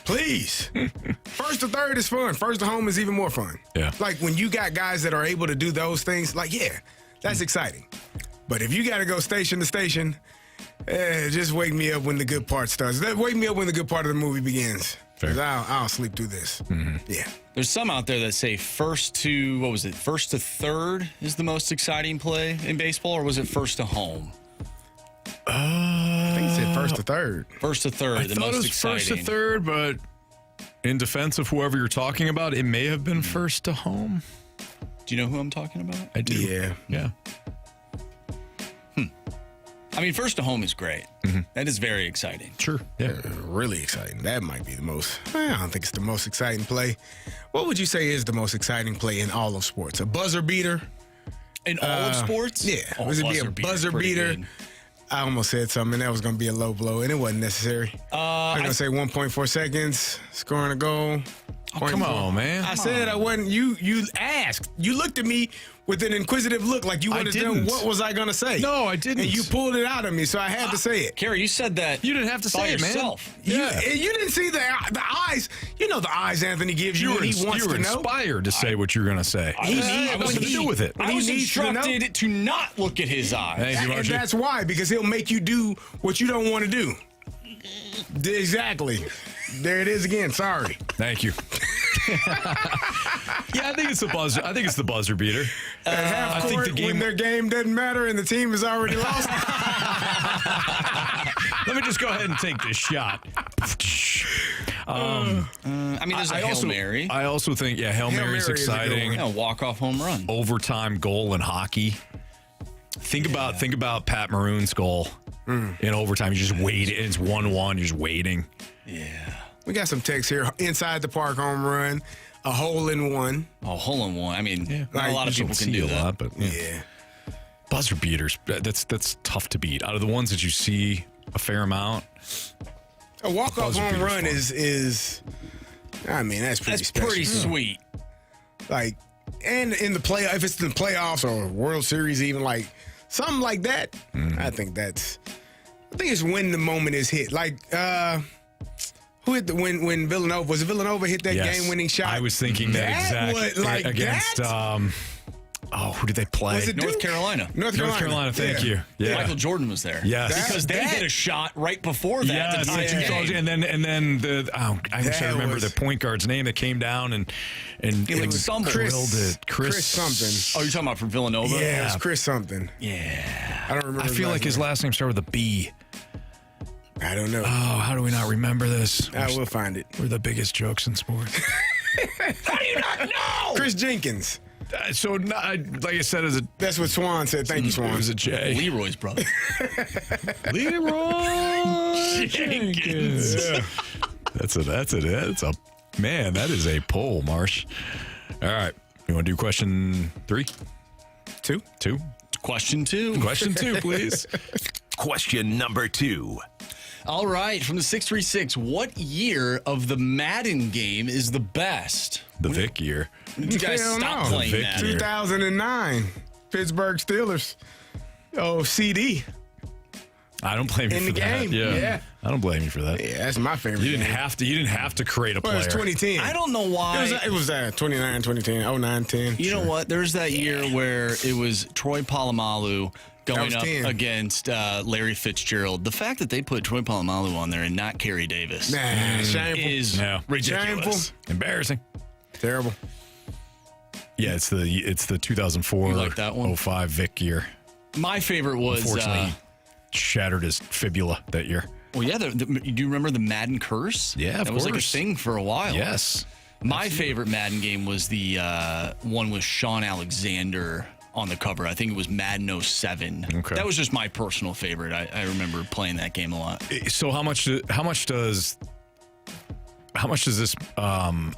please. First to third is fun. First to home is even more fun. Yeah. Like, when you got guys that are able to do those things, like, yeah, that's exciting. But if you got to go station to station, just wake me up when the good part starts. Wake me up when the good part of the movie begins. Fair. I'll sleep through this. Mm-hmm. Yeah. There's some out there that say first to third is the most exciting play in baseball, or was it first to home? I think it said first to third. First to third, I thought it was exciting. First to third, but in defense of whoever you're talking about, it may have been first to home. Do you know who I'm talking about? I do. Yeah. I mean, first to home is great. Mm-hmm. That is very exciting. Sure. Yeah. Really exciting. That might be the most. I don't think it's the most exciting play. What would you say is the most exciting play in all of sports? A buzzer beater? In all of sports? Yeah. Was it be a buzzer beater? Good. I almost said something that was going to be a low blow, and it wasn't necessary. I'm going to say 1.4 seconds, scoring a goal. Oh, come on, man. I said I wasn't. You asked. You looked at me with an inquisitive look like you wanted to know what was I going to say. No, I didn't. And you pulled it out of me, so I had to say it. Carey, you said that. You didn't have to say it, yourself. Man. Yeah. You didn't see the eyes. You know the eyes Anthony gives you when he wants to know. You were inspired to say what you're going to say. He needs nothing to do with it. I was instructed to not look at his eyes. And that's why, because he'll make you do what you don't want to do. Exactly. There it is again. Sorry. Thank you. Yeah, I think it's the buzzer. I think it's the buzzer beater. Half court, when their game doesn't matter and the team has already lost. Let me just go ahead and take this shot. I mean, there's a Hail Mary. I also think, Hail Mary's exciting. Walk-off home run. Overtime goal in hockey. Think about Pat Maroon's goal in overtime. You just wait. It's 1-1. You're just waiting. Yeah. We got some text here. Inside the park home run. A hole in one. A hole in one. I mean, not a lot of people can do that. Lot, but buzzer beaters. That's tough to beat. Out of the ones that you see a fair amount, a walk-off home run is. I mean, that's pretty special. Pretty sweet. Like, and in the play, if it's in the playoffs or World Series, even like something like that, I think it's when the moment is hit. Like, who hit when Villanova? Was it Villanova hit that game-winning shot? I was thinking that against. Who did they play? Was it North Carolina. North Carolina. Thank you. Yeah. Michael Jordan was there. Yes. Because they hit a shot right before that. And then I wish I remember the point guard's name that came down and it was Chris something. Oh, you're talking about from Villanova? Yeah, it was Chris something. Yeah. I don't remember. I feel like his last name started with a B. I don't know. Oh, how do we not remember this? I will find it. We're the biggest jokes in sports. How do you not know? Chris Jenkins. Like I said, that's what Swan said. Thank you, Swan. It was a J. Leroy's brother. Leroy Jenkins. Yeah. That's a man. That is a poll, Marsh. All right, you want to do question 3? 2. Question 2. Question 2, please. Question number 2. All right, from the 636, what year of the Madden game is the best? The Vic year. You guys stop playing Madden. 2009, Pittsburgh Steelers. Oh, CD. I don't blame you for that. Yeah. I don't blame you for that. Yeah, that's my favorite. You didn't have to create a player. It was 2010. I don't know why. It was 29, 2010, 09, 10. You know what? There's that year where it was Troy Polamalu going up against Larry Fitzgerald. The fact that they put Troy Polamalu on there and not Carey Davis is ridiculous. Shameful. Embarrassing. Terrible. Yeah, it's the 2004 you like that one? 05 Vic year. My favorite was unfortunately he shattered his fibula that year. Well, yeah. Do you remember the Madden curse? Yeah, that was like a thing for a while. Yes. My favorite Madden game was the one with Sean Alexander on the cover. I think it was Madden 07. Okay. That was just my personal favorite. I remember playing that game a lot. So how much does this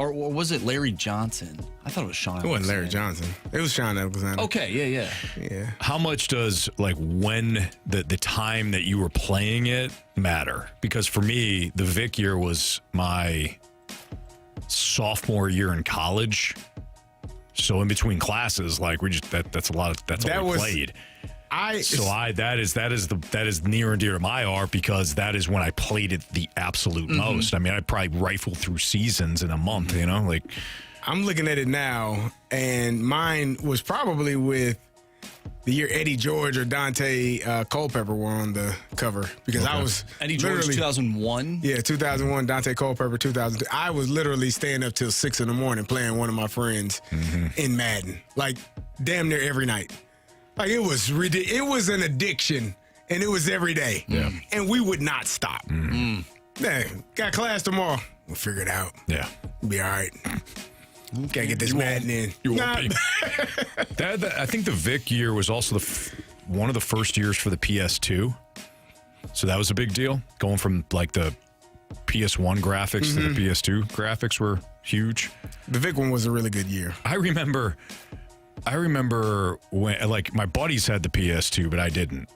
or was it Larry Johnson? I thought it was Sean Alexander. It wasn't Larry Johnson. It was Sean Alexander. Okay, yeah. How much does when the time that you were playing it matter? Because for me, the Vic year was my sophomore year in college. So in between classes, like that's a lot of that's all we played. That is near and dear to my heart because that is when I played it the absolute most. I mean, I probably rifled through seasons in a month, like. I'm looking at it now, and mine was probably with the year Eddie George or Dante Culpepper were on the cover because I was Eddie George 2001. Yeah, 2001. Dante Culpepper 2002. I was literally staying up till 6 a.m. playing one of my friends in Madden, like damn near every night. Like it was ridiculous. It was an addiction, and it was every day. Yeah, and we would not stop. Hey, got class tomorrow. We'll figure it out. Yeah, be all right. Gotta get this Madden in. You won't be. I think the Vic year was also one of the first years for the PS2. So that was a big deal. Going from like the PS1 graphics to the PS2 graphics were huge. The Vic one was a really good year. I remember when like my buddies had the PS2, but I didn't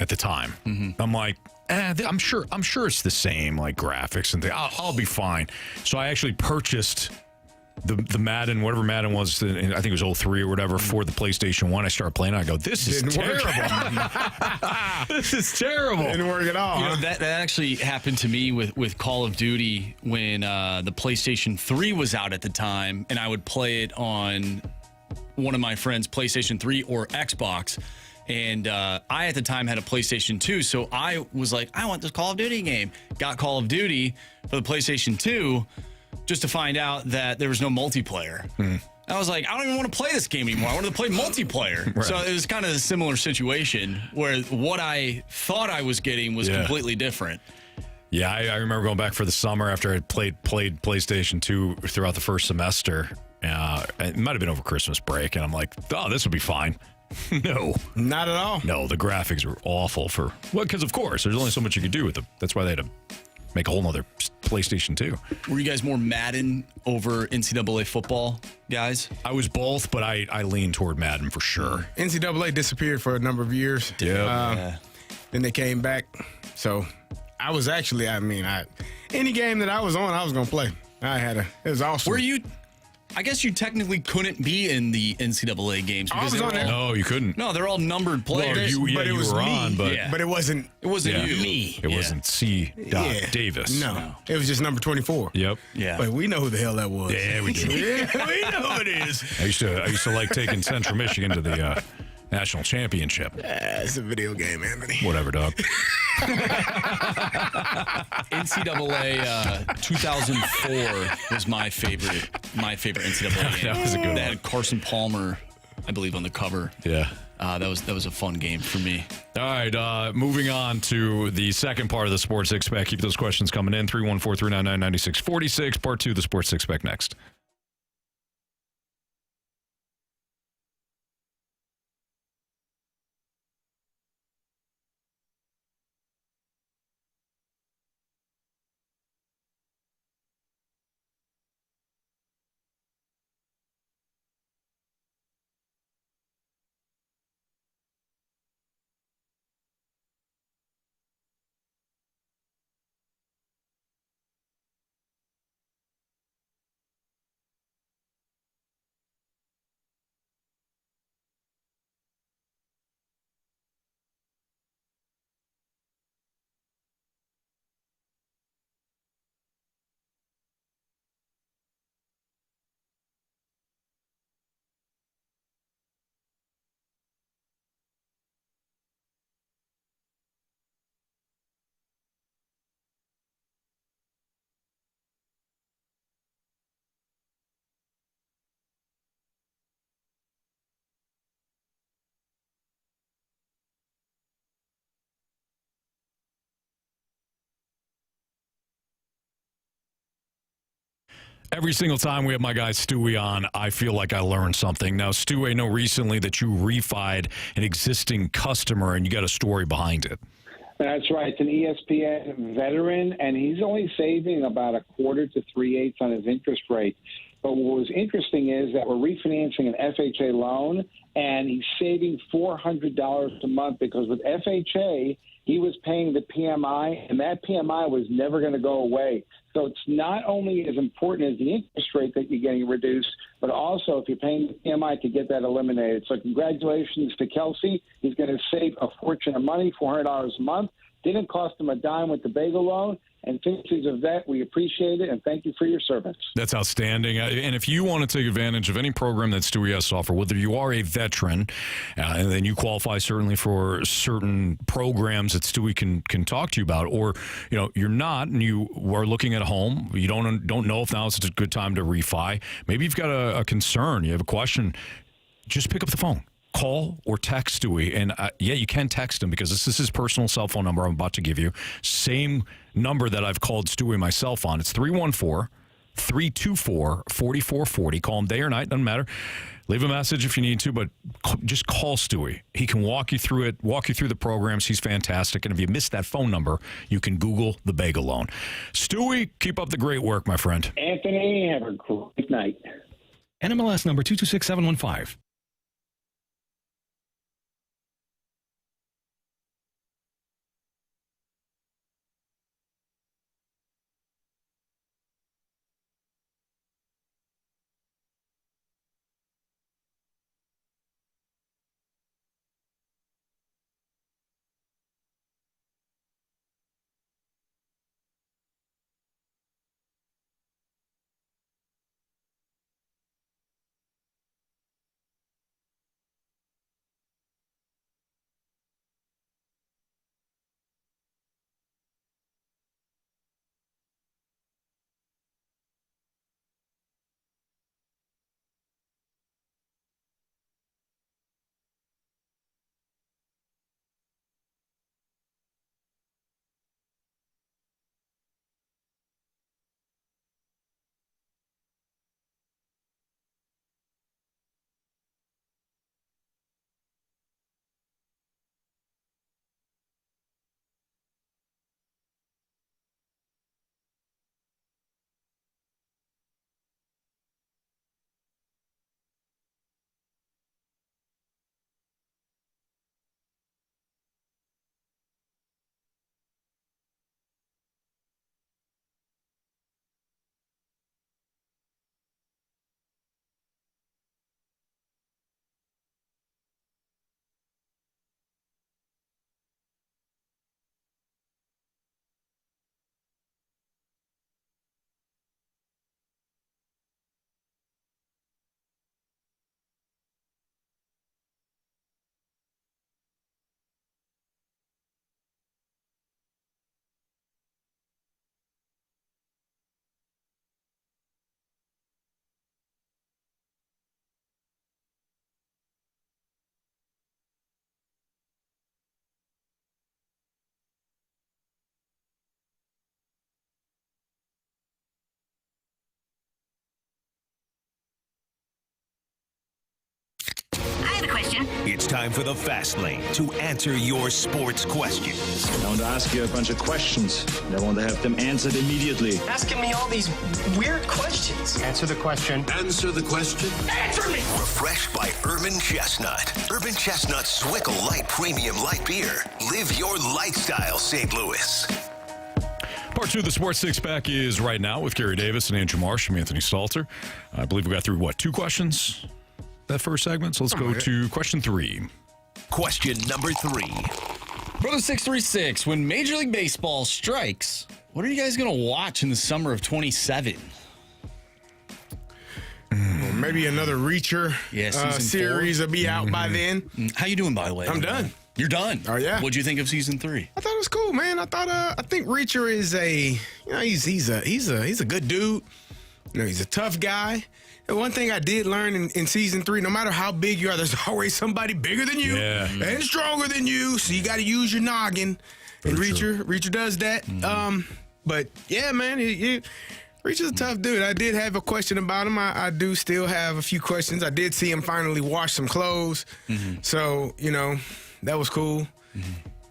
at the time. I'm like, I'm sure it's the same like graphics and things. I'll be fine. So I actually purchased the Madden, whatever Madden was, I think it was 03 or whatever, for the PlayStation 1. I started playing it. I go, this is terrible. This is terrible. Didn't work at all. You know, that actually happened to me with Call of Duty when the PlayStation 3 was out at the time, and I would play it on one of my friends' PlayStation 3 or Xbox. And I, at the time, had a PlayStation 2, so I was like, I want this Call of Duty game. Got Call of Duty for the PlayStation 2, just to find out that there was no multiplayer. I was like, I don't even want to play this game anymore. I wanted to play multiplayer. Right. So it was kind of a similar situation where what I thought I was getting was completely different. Yeah, I remember going back for the summer after I played PlayStation 2 throughout the first semester. It might have been over Christmas break, and I'm like, oh, this will be fine. No. Not at all. No, the graphics were awful because of course, there's only so much you could do with them. That's why they had to make a whole nother PlayStation 2. Were you guys more Madden over NCAA football guys? I was both, but I lean toward Madden for sure. NCAA disappeared for a number of years. Yeah. Then they came back. So I was actually, any game that I was on, I was going to play. It was awesome. Were you? I guess you technically couldn't be in the NCAA games because I was on there. No, you couldn't. No, they're all numbered players. Well, but it was were me. on, but it wasn't. It wasn't you. Me. It wasn't C. Davis. No, it was just number 24. Yep. Yeah. But we know who the hell that was. Yeah, we do. Yeah, we know who it is. I used to like taking Central Michigan to the national championship. It's a video game, Anthony. Whatever, dog. NCAA 2004 was my favorite NCAA game. That was a good one. That had Carson Palmer, I believe, on the cover. Yeah. That was a fun game for me. All right, moving on to the second part of the Sports Six Pack. Keep those questions coming in. 314-399-9646. Part 2 of the Sports Six Pack next. Every single time we have my guy Stewie on, I feel like I learned something. Now, Stewie, I know recently that you refied an existing customer and you got a story behind it. That's right. It's an ESPN veteran, and he's only saving about a quarter to 3/8 on his interest rate. But what was interesting is that we're refinancing an FHA loan, and he's saving $400 a month because with FHA, he was paying the PMI, and that PMI was never going to go away. So it's not only as important as the interest rate that you're getting reduced, but also if you're paying the PMI to get that eliminated. So congratulations to Kelsey. He's going to save a fortune of money, $400 a month. Didn't cost him a dime with the bagel loan. And since he's a vet, we appreciate it, and thank you for your service. That's outstanding. And if you want to take advantage of any program that Stewie has to offer, whether you are a veteran, and then you qualify certainly for certain programs that Stewie can talk to you about, or you're not and you are looking at a home, you don't know if now is a good time to refi. Maybe you've got a concern, you have a question, just pick up the phone. Call or text Stewie, and you can text him because this is his personal cell phone number I'm about to give you. Same number that I've called Stewie myself on. It's 314-324-4440. Call him day or night, doesn't matter. Leave a message if you need to, but just call Stewie. He can walk you through it, walk you through the programs. He's fantastic. And if you missed that phone number, you can Google the Bagel Loan. Stewie, keep up the great work, my friend. Anthony, have a great night. NMLS number 226715. It's time for the Fast Lane to answer your sports questions. I want to ask you a bunch of questions. I want to have them answered immediately. Asking me all these weird questions. Answer the question. Answer the question. Answer me! Refreshed by Urban Chestnut. Urban Chestnut Swickle Light Premium Light Beer. Live your lifestyle, St. Louis. Part 2 of the Sports Six Pack is right now with Carey Davis and Andrew Marsh. I'm Anthony Stalter. I believe we got through, 2 questions that first segment? So let's go to question 3. Question number 3. Brother 636, when Major League Baseball strikes, what are you guys going to watch in the summer of 27? Well, maybe another Reacher series will be out by then. How you doing, by the way? I'm done. You're done? Oh, yeah. What'd you think of season 3? I thought it was cool, man. I think Reacher is he's a good dude. He's a tough guy. And one thing I did learn in season 3, no matter how big you are, there's always somebody bigger than you and stronger than you. So you got to use your noggin. And Reacher does that. But yeah, man, Reacher's a tough dude. I did have a question about him. I do still have a few questions. I did see him finally wash some clothes. So, that was cool.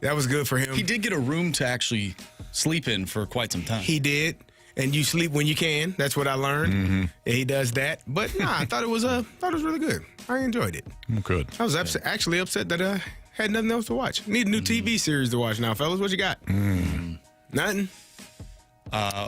That was good for him. He did get a room to actually sleep in for quite some time. He did. And you sleep when you can. That's what I learned. Yeah, he does that. But I thought it was really good. I enjoyed it. Good. I was actually upset that I had nothing else to watch. Need a new TV series to watch now, fellas. What you got? Nothing.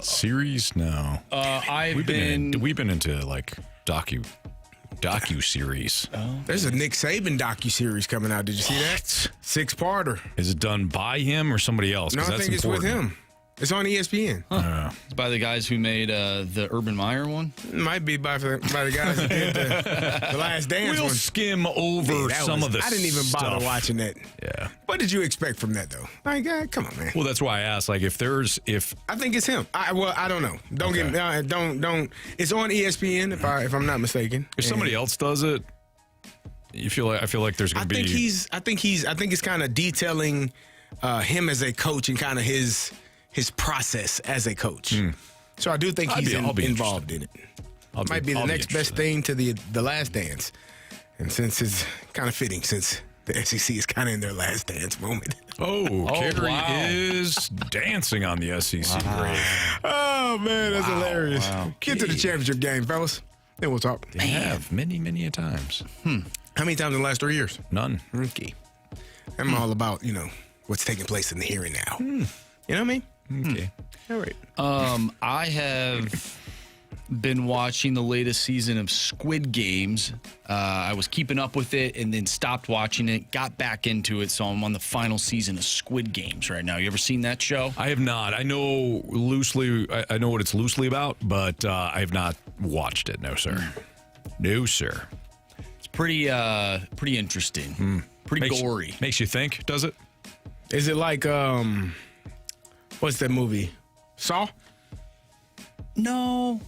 Series? No. We've been into like docu-series. There's a Nick Saban docu-series coming out. Did you see that? 6-parter. Is it done by him or somebody else? No, I think it's with him. It's on ESPN. It's by the guys who made the Urban Meyer one? It might be by the guys who did the Last Dance We'll one. skim over some of the I didn't even bother stuff. watching that. Yeah. What did you expect from that, though? Like, come on, man. Well, that's why I asked. Like, if I think it's him. I don't know. Don't get me. Don't. It's on ESPN if I'm not mistaken. If somebody else does it, I feel like there's going to be. I think it's kind of detailing him as a coach and kind of his process as a coach. So I do think he's involved in it. Might be the next best thing to the Last Dance. And since it's kind of fitting, since the SEC is kind of in their last dance moment. Carey is dancing on the SEC grade. Oh, man, that's hilarious. Wow. Get to the championship game, fellas. Then we'll talk. They have many a times. How many times in the last 3 years? None. Okay. I'm all about, what's taking place in the here and now. You know what I mean? Okay. All right. I have been watching the latest season of Squid Games. I was keeping up with it and then stopped watching it, got back into it, so I'm on the final season of Squid Games right now. You ever seen that show? I have not. I know loosely. I know what it's loosely about, but I have not watched it. No, sir. No, sir. It's pretty interesting. Pretty gory. Makes you think, does it? Is it like, what's that movie? Saw? No,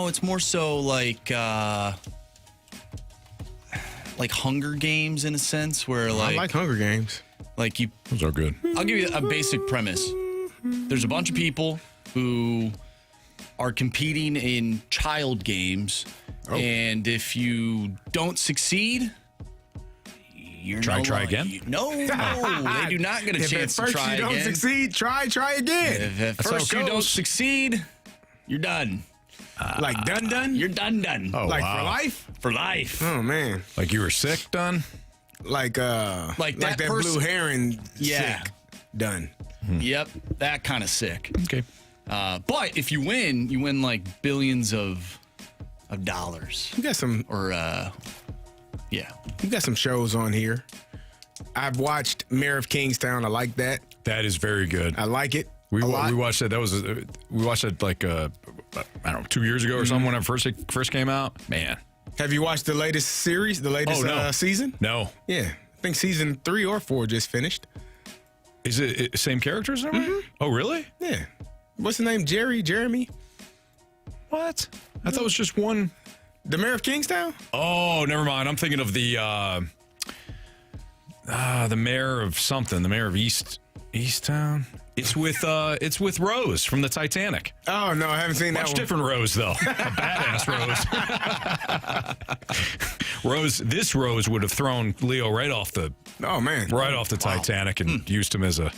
it's more so like Hunger Games in a sense, where I like Hunger Games. Those are good. I'll give you a basic premise. There's a bunch of people who are competing in child games, and if you don't succeed, you're try again? No, they do not get a chance to try again. If at first you don't succeed, try again. If at first you don't succeed, you're done. Like done? You're done. Oh, like wow. for life? For life. Oh, man. Like you were sick, done? Like that blue heron sick, done. Yep, that kind of sick. Okay. But if you win like billions of dollars. You got some... Yeah. You got some shows on here. I've watched Mayor of Kingstown. I like that. That is very good. I like it. We watched that. We watched it like I don't know, 2 years ago or something when it first came out. Man, have you watched the latest series? The latest season? No. Yeah, I think season 3 or 4 just finished. Is it same characters? Oh, really? Yeah. What's the name? Jeremy? What? I thought it was just one. The Mayor of Kingstown? Oh, never mind. I'm thinking of the mayor of something. The mayor of Easttown. It's with Rose from the Titanic. Oh no, I haven't seen that one. Much different Rose though. A badass Rose. Rose. This Rose would have thrown Leo right off the Titanic and used him as a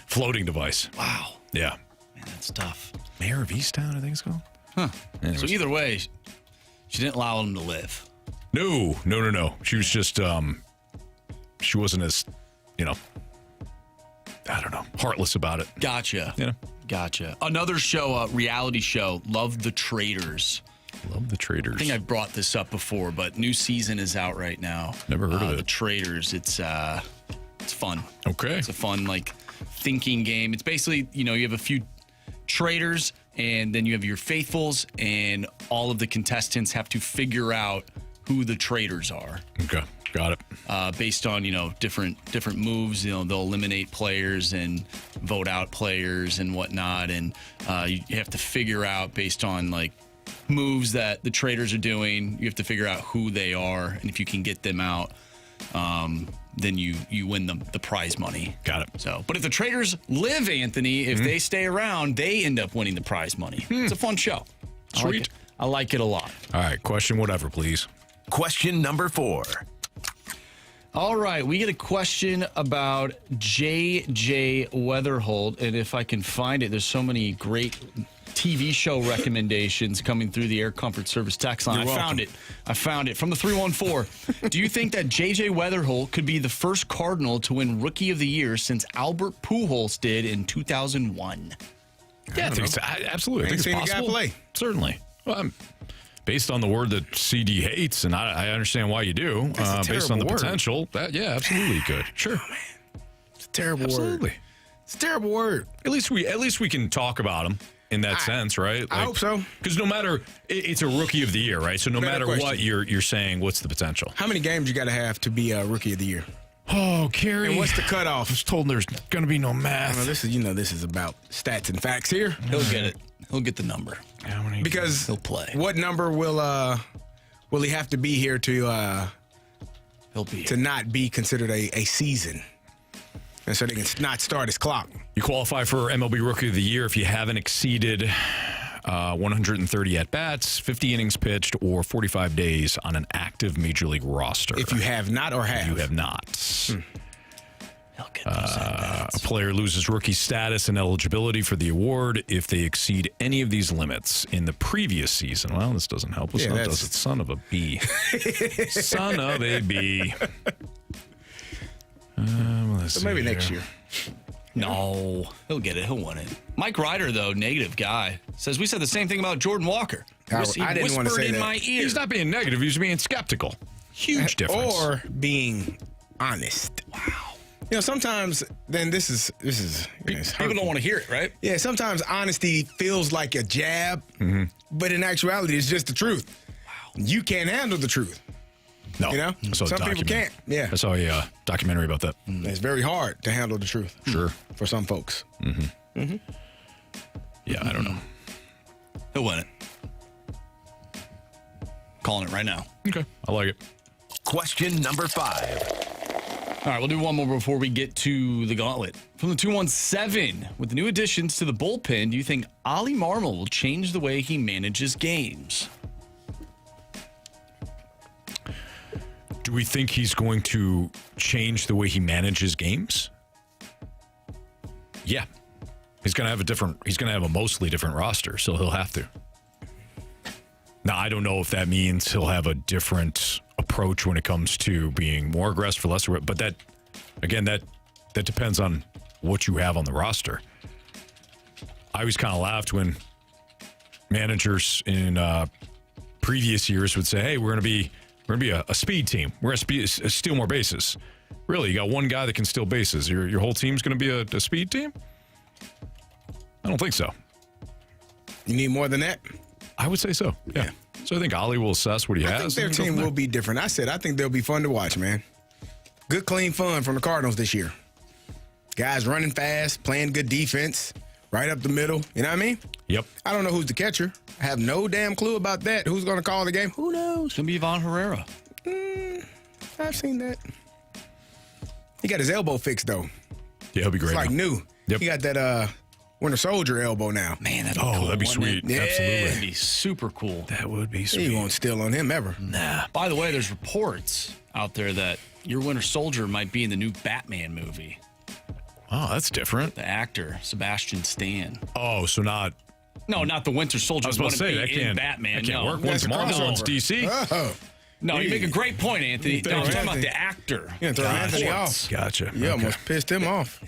floating device. Wow. Yeah. Man, that's tough. Mayor of Easttown, I think it's called. Huh. So either way, she didn't allow him to live. No. She was just, she wasn't as, I don't know, heartless about it. Gotcha. Gotcha. Another show, reality show, Love the Traitors. Love the Traitors. I think I've brought this up before, but new season is out right now. Never heard of it. The Traitors. It's fun. Okay. It's a fun, thinking game. It's basically, you have a few traitors, and then you have your faithfuls, and all of the contestants have to figure out who the traitors are. Okay, got it. Based on different moves, they'll eliminate players and vote out players and whatnot, and you have to figure out based on moves that the traitors are doing. You have to figure out who they are, and if you can get them out, then you win the prize money. Got it. So, but if the traitors live, Anthony, if they stay around, they end up winning the prize money. It's a fun show. Sweet. I like it a lot. All right, question whatever, please. Question number 4. All right, we get a question about J.J. Weatherholt, and if I can find it, there's so many great TV show recommendations coming through the Air Comfort Service text line. I found it from the 314. Do you think that J.J. Weatherholt could be the first Cardinal to win Rookie of the Year since Albert Pujols did in 2001? Yeah, I think so. Absolutely. I think it's possible. Play. Certainly. Well, based on the word that CD hates, and I understand why you do, based on the potential, absolutely good. Sure. Oh, man. It's a terrible absolutely. word. It's a terrible word. At least we can talk about him in that sense, right? I hope so. Because no matter, it's a Rookie of the Year, right? So no matter what you're saying, what's the potential? How many games you got to have to be a Rookie of the Year? Oh, Carey. And what's the cutoff? I was told there's going to be no math. This is about stats and facts here. He'll get it. He'll get the number. How many? Because he'll play. What number will he have to be here to not be considered a season? And so they can not start his clock. You qualify for MLB Rookie of the Year if you haven't exceeded 130 at-bats, 50 innings pitched, or 45 days on an active Major League roster. If you have not or have. You have not. A player loses rookie status and eligibility for the award if they exceed any of these limits in the previous season. Well, this doesn't help us, does it? Son of a bee. Son of a bee. So maybe next year. No, he'll get it. He'll win it. Mike Ryder, though, negative guy, says we said the same thing about Jordan Walker. I didn't want to say that. My ear. He's not being negative. He's being skeptical. Huge difference. Or being honest. Wow. Sometimes then this is people don't want to hear it, right? Yeah, sometimes honesty feels like a jab, but in actuality, it's just the truth. Wow. You can't handle the truth. No. Some people can't. Yeah. I saw a documentary about that. It's very hard to handle the truth. Sure. For some folks. Yeah, I don't know. He'll win it. Calling it right now. Okay. I like it. Question number 5. All right, we'll do one more before we get to the gauntlet. From the 217, with the new additions to the bullpen, do you think Ollie Marmol will change the way he manages games? Do we think he's going to change the way he manages games? Yeah. He's going to have a mostly different roster, so he'll have to. Now, I don't know if that means he'll have a different approach when it comes to being more aggressive or less, but that depends on what you have on the roster. I always kind of laughed when managers in previous years would say, "Hey, we're going to be a speed team. We're going to steal more bases." Really, you got one guy that can steal bases. Your whole team's going to be a speed team? I don't think so. You need more than that? I would say so. Yeah. So I think Ollie will assess what he has. I think their team will be different. I think they'll be fun to watch, man. Good, clean fun from the Cardinals this year. Guys running fast, playing good defense, right up the middle. You know what I mean? Yep. I don't know who's the catcher. I have no damn clue about that. Who's going to call the game? Who knows? It's going to be Ivan Herrera. I've seen that. He got his elbow fixed, though. Yeah, he'll be great. It's like new. Yep. He got that Winter Soldier elbow now. Man, that'd be cool. That'd be sweet. Yeah. Absolutely. That'd be super cool. That would be sweet. He won't steal on him ever. Nah. By the way, there's reports out there that your Winter Soldier might be in the new Batman movie. Oh, that's different. The actor, Sebastian Stan. Oh, so not... No, not the Winter Soldier. I was about to say, that in can't, Batman. that can't No. work. One's Marvel, one's DC. Oh. No, you make a great point, Anthony. No, I'm talking about the actor. Yeah, throw Anthony off. Gotcha. You almost pissed him off.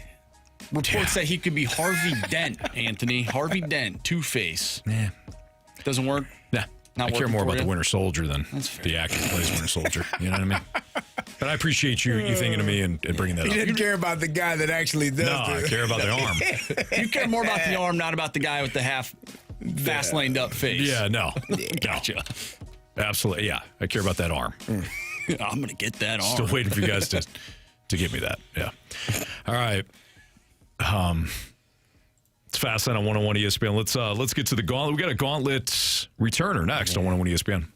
Reports that he could be Harvey Dent, Anthony. Harvey Dent, Two-Face. Yeah. Doesn't work? Nah. Not I care more about you? the Winter Soldier than the actor who plays Winter Soldier. You know what I mean? But I appreciate you thinking of me and bringing that He up. didn't care about the guy that actually does No, I care about the arm. You care more about the arm, not about the guy with the half fast-laned up face. Yeah, no. Gotcha. Absolutely, yeah. I care about that arm. I'm going to get that arm. Still waiting for you guys to give me that. Yeah. All right. It's Fastlane on 101 ESPN. Let's get to the gauntlet. We got a gauntlet returner next on 101 ESPN.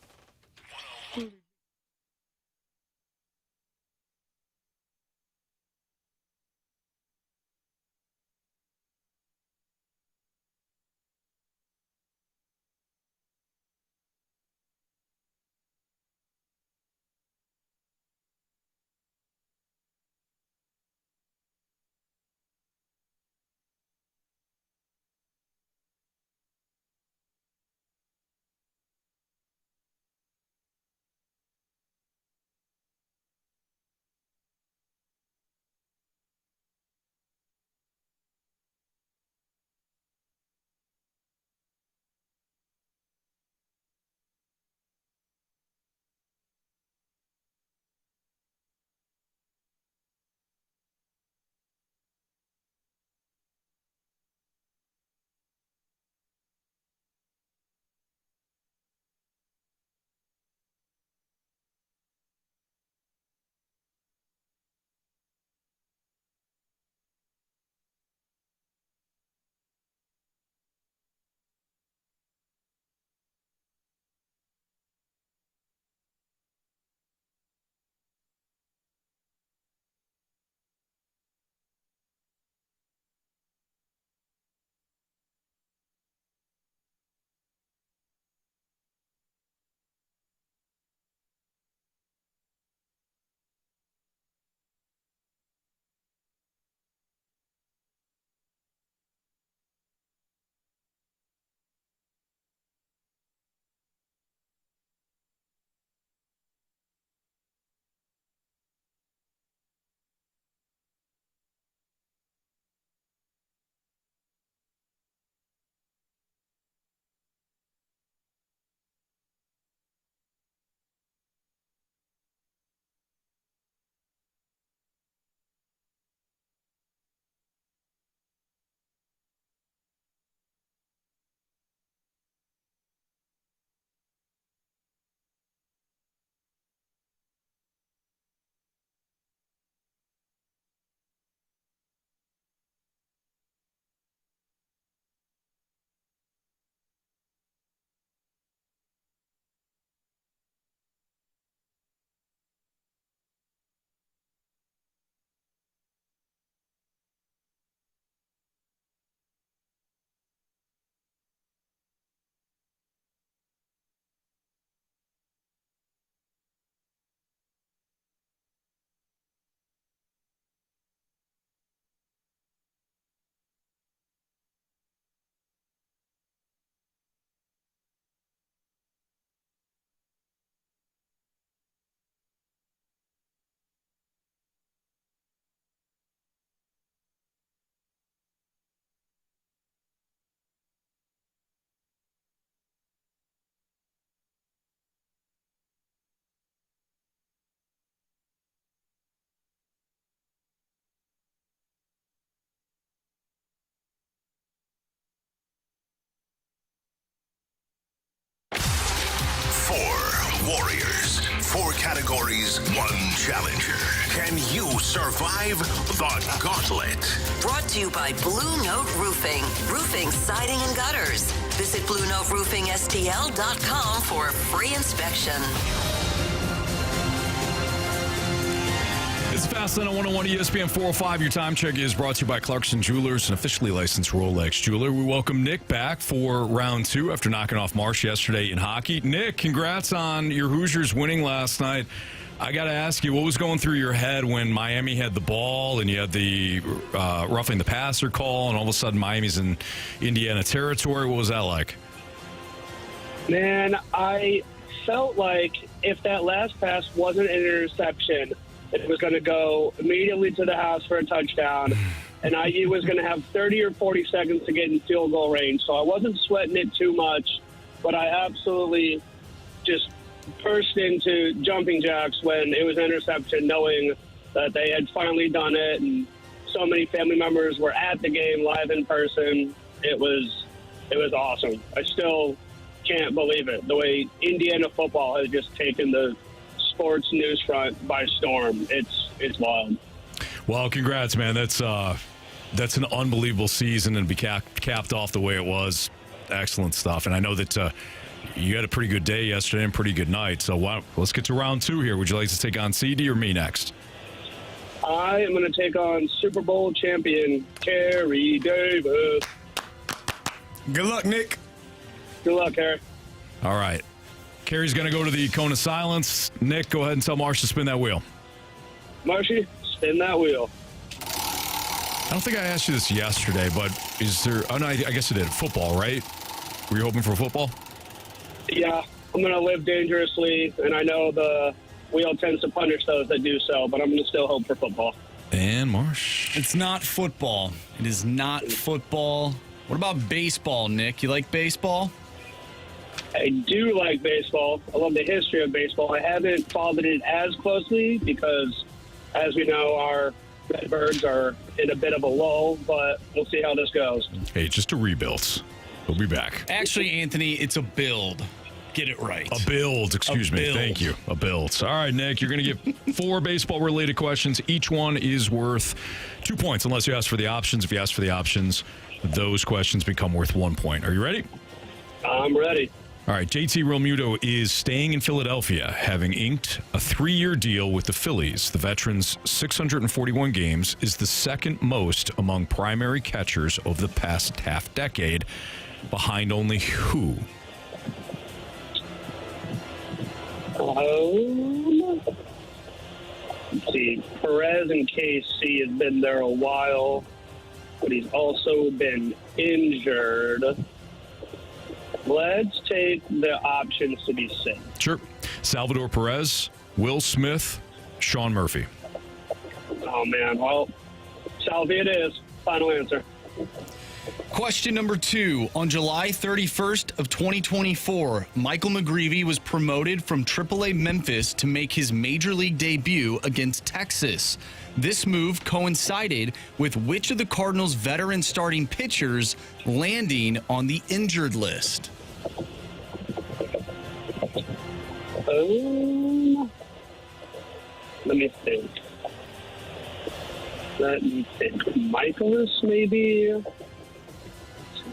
answers, one challenger. Can you survive the gauntlet? Brought to you by Blue Note Roofing. Roofing, siding, and gutters. Visit BlueNoteRoofingSTL.com for a free inspection. It's Fast Lane on 101 ESPN 405. Your time check is brought to you by Clarkson Jewelers, an officially licensed Rolex jeweler. We welcome Nick back for round 2 after knocking off Marsh yesterday in hockey. Nick, congrats on your Hoosiers winning last night. I got to ask you, what was going through your head when Miami had the ball and you had the roughing the passer call, and all of a sudden Miami's in Indiana territory? What was that like? Man, I felt like if that last pass wasn't an interception, it was going to go immediately to the house for a touchdown, and IU was going to have 30 or 40 seconds to get in field goal range. So I wasn't sweating it too much, but I absolutely just burst into jumping jacks when it was an interception, knowing that they had finally done it, and so many family members were at the game live in person. It was awesome. I still can't believe it, the way Indiana football has just taken the sports news front by storm. It's wild. Well, congrats, man. That's an unbelievable season, and be capped off the way it was. Excellent stuff. And I know that you had a pretty good day yesterday and pretty good night. So let's get to round 2 here. Would you like to take on CD or me next? I am going to take on Super Bowl champion Carey Davis. Good luck, Nick. Good luck, Carey. All right. Carey's going to go to the cone of silence. Nick, go ahead and tell Marsh to spin that wheel. Marshy, spin that wheel. I don't think I asked you this yesterday, but is there... Oh, no, I guess you did. Football, right? Were you hoping for football? Yeah, I'm going to live dangerously, and I know the wheel tends to punish those that do so, but I'm going to still hope for football. And Marsh? It's not football. It is not football. What about baseball, Nick? You like baseball? I do like baseball. I love the history of baseball. I haven't followed it as closely because, as we know, our Redbirds are in a bit of a lull, but we'll see how this goes. Hey, just a rebuild. We'll be back. Actually, Anthony, it's a build. Get it right. A build, excuse me. Thank you. A build. All right, Nick, you're going to get 4 baseball-related questions. Each one is worth 2 points unless you ask for the options. If you ask for the options, those questions become worth 1 point. Are you ready? I'm ready. All right, JT Realmuto is staying in Philadelphia, having inked a 3-year deal with the Phillies. The veteran's 641 games is the second most among primary catchers of the past half-decade, behind only who? Let's see. Perez and KC has been there a while, but he's also been injured. Let's take the options to be safe. Sure. Salvador Perez, Will Smith, Sean Murphy. Oh, man. Well, Salvi it is. Final answer. Question number 2. On July 31st of 2024, Michael McGreevy was promoted from AAA Memphis to make his major league debut against Texas. This move coincided with which of the Cardinals' veteran starting pitchers landing on the injured list? Let me think. Michaelis, maybe?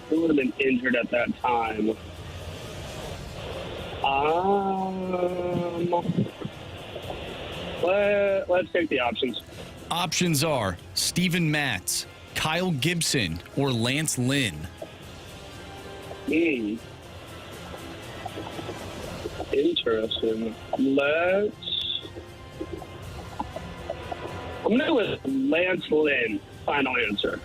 Who would have been injured at that time? Let's take the options. Options are Steven Matz, Kyle Gibson, or Lance Lynn. Interesting. I'm going to go with Lance Lynn. Final answer.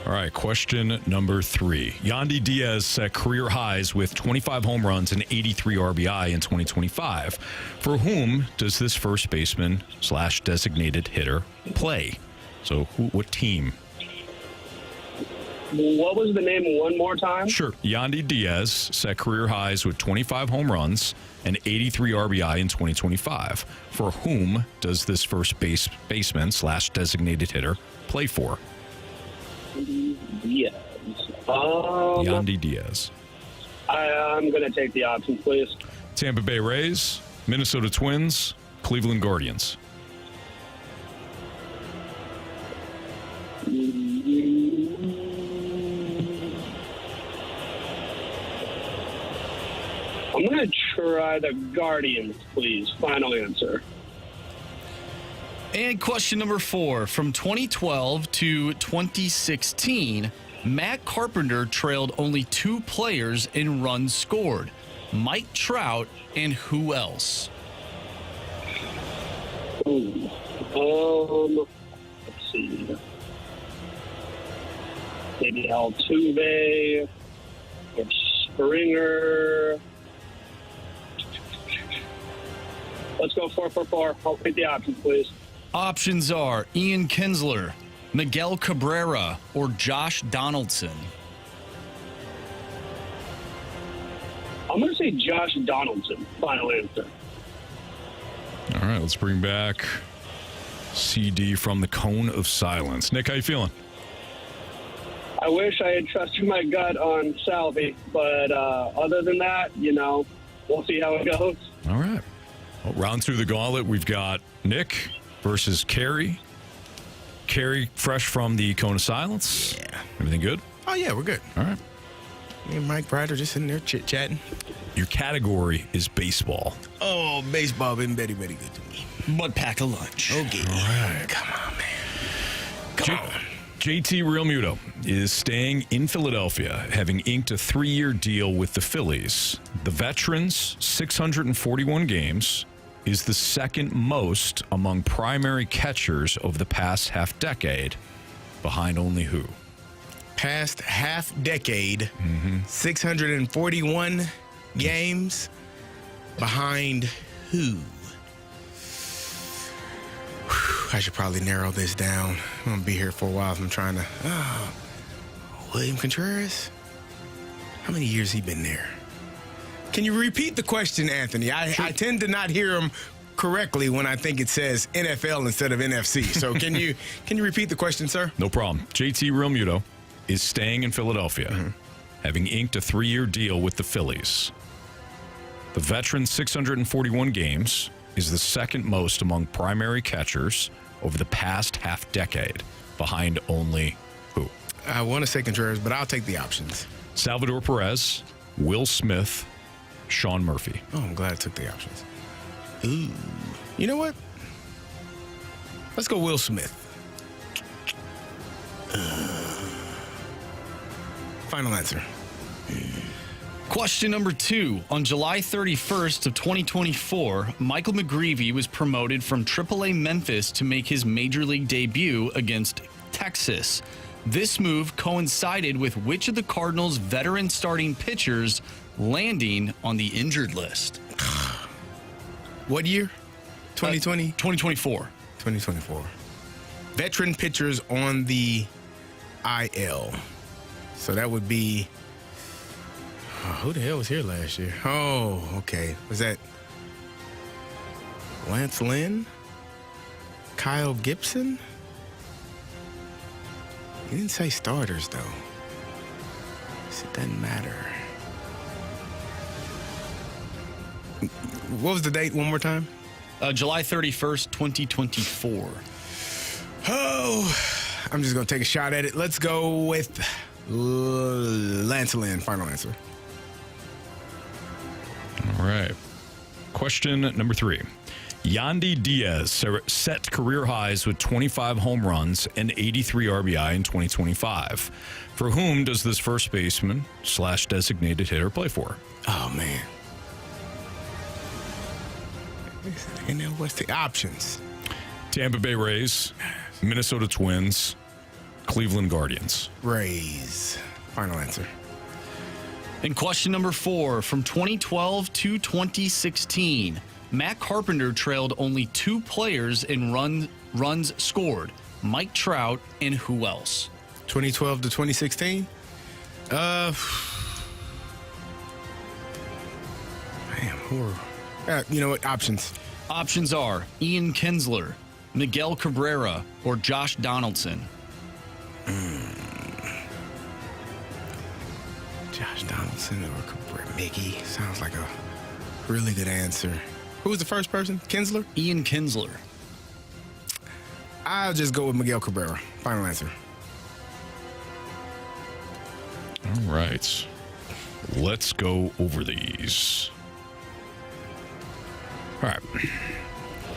All right, question number 3. Yandy Diaz set career highs with 25 home runs and 83 RBI in 2025. For whom does this first baseman / designated hitter play? So what team? What was the name one more time? Sure. Yandy Diaz set career highs with 25 home runs and 83 RBI in 2025. For whom does this first baseman / designated hitter play for? Diaz. Yandy Diaz. I'm going to take the options, please. Tampa Bay Rays, Minnesota Twins, Cleveland Guardians. I'm going to try the Guardians, please. Final answer. And question number 4. From 2012 to 2016, Matt Carpenter trailed only 2 players in runs scored. Mike Trout and who else? Ooh. Let's see. Maybe Altuve or Springer. Let's go 4-4-4. I'll pick the options, please. Options are Ian Kinsler, Miguel Cabrera, or Josh Donaldson. I'm going to say Josh Donaldson. Final answer. All right, let's bring back CD from the Cone of Silence. Nick, how you feeling? I wish I had trusted my gut on Salvi, but other than that, we'll see how it goes. All right. Well, round through the gauntlet, we've got Nick versus Carey. Carey, fresh from the Cone of Silence. Yeah. Everything good? Oh, yeah, we're good. All right. Me and Mike Ryder just sitting there chit-chatting. Your category is baseball. Oh, baseball been very, very good to me. But pack a lunch. Okay. All right. Come on, man. Come on. JT Realmuto is staying in Philadelphia, having inked a 3-year deal with the Phillies. The veteran's 641 games is the second most among primary catchers of the past half-decade, behind only who? Past half-decade, 641 games, behind who? I should probably narrow this down. I'm going to be here for a while if I'm trying to... William Contreras? How many years he been there? Can you repeat the question, Anthony? I tend to not hear him correctly when I think it says NFL instead of NFC. So can you repeat the question, sir? No problem. JT Realmuto is staying in Philadelphia, having inked a 3-year deal with the Phillies. The veteran's 641 games is the second most among primary catchers over the past half-decade, behind only who? I want to say Contreras, but I'll take the options. Salvador Perez, Will Smith, Sean Murphy. Oh, I'm glad I took the options. Ooh. You know what? Let's go Will Smith. Final answer. Question number 2. On July 31st of 2024, Michael McGreevy was promoted from AAA Memphis to make his major league debut against Texas. This move coincided with which of the Cardinals' veteran starting pitchers landing on the injured list? What year? 2020? 2024. 2024. Veteran pitchers on the IL. So that would be... who the hell was here last year? Oh, okay. Was that Lance Lynn? Kyle Gibson? He didn't say starters, though. So it doesn't matter. What was the date one more time? July 31st, 2024. Oh, I'm just going to take a shot at it. Let's go with Lance Lynn. Final answer. All right. Question number 3. Yandy Diaz set career highs with 25 home runs and 83 RBI in 2025. For whom does this first baseman / designated hitter play for? Oh, man. And then what's the options? Tampa Bay Rays, Minnesota Twins, Cleveland Guardians. Rays. Final answer. And question number 4, from 2012 to 2016, Matt Carpenter trailed only 2 players in runs scored, Mike Trout and who else? 2012 to 2016? Man, who are... you know what? Options. Options are Ian Kinsler, Miguel Cabrera, or Josh Donaldson. Josh Donaldson or Cabrera. Mickey. Sounds like a really good answer. Who was the first person? Kinsler? Ian Kinsler. I'll just go with Miguel Cabrera. Final answer. All right. Let's go over these. All right.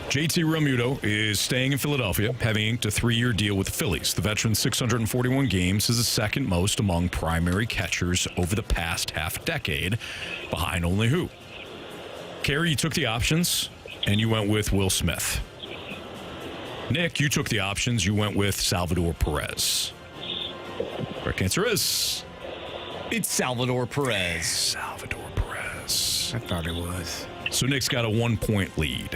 JT Realmuto is staying in Philadelphia, having inked a 3-year deal with the Phillies. The veteran's 641 games is the second most among primary catchers over the past half-decade, behind only who? Carey, you took the options, and you went with Will Smith. Nick, you took the options. You went with Salvador Perez. Correct answer is... It's Salvador Perez. Salvador Perez. I thought it was. So Nick's got a 1-point lead.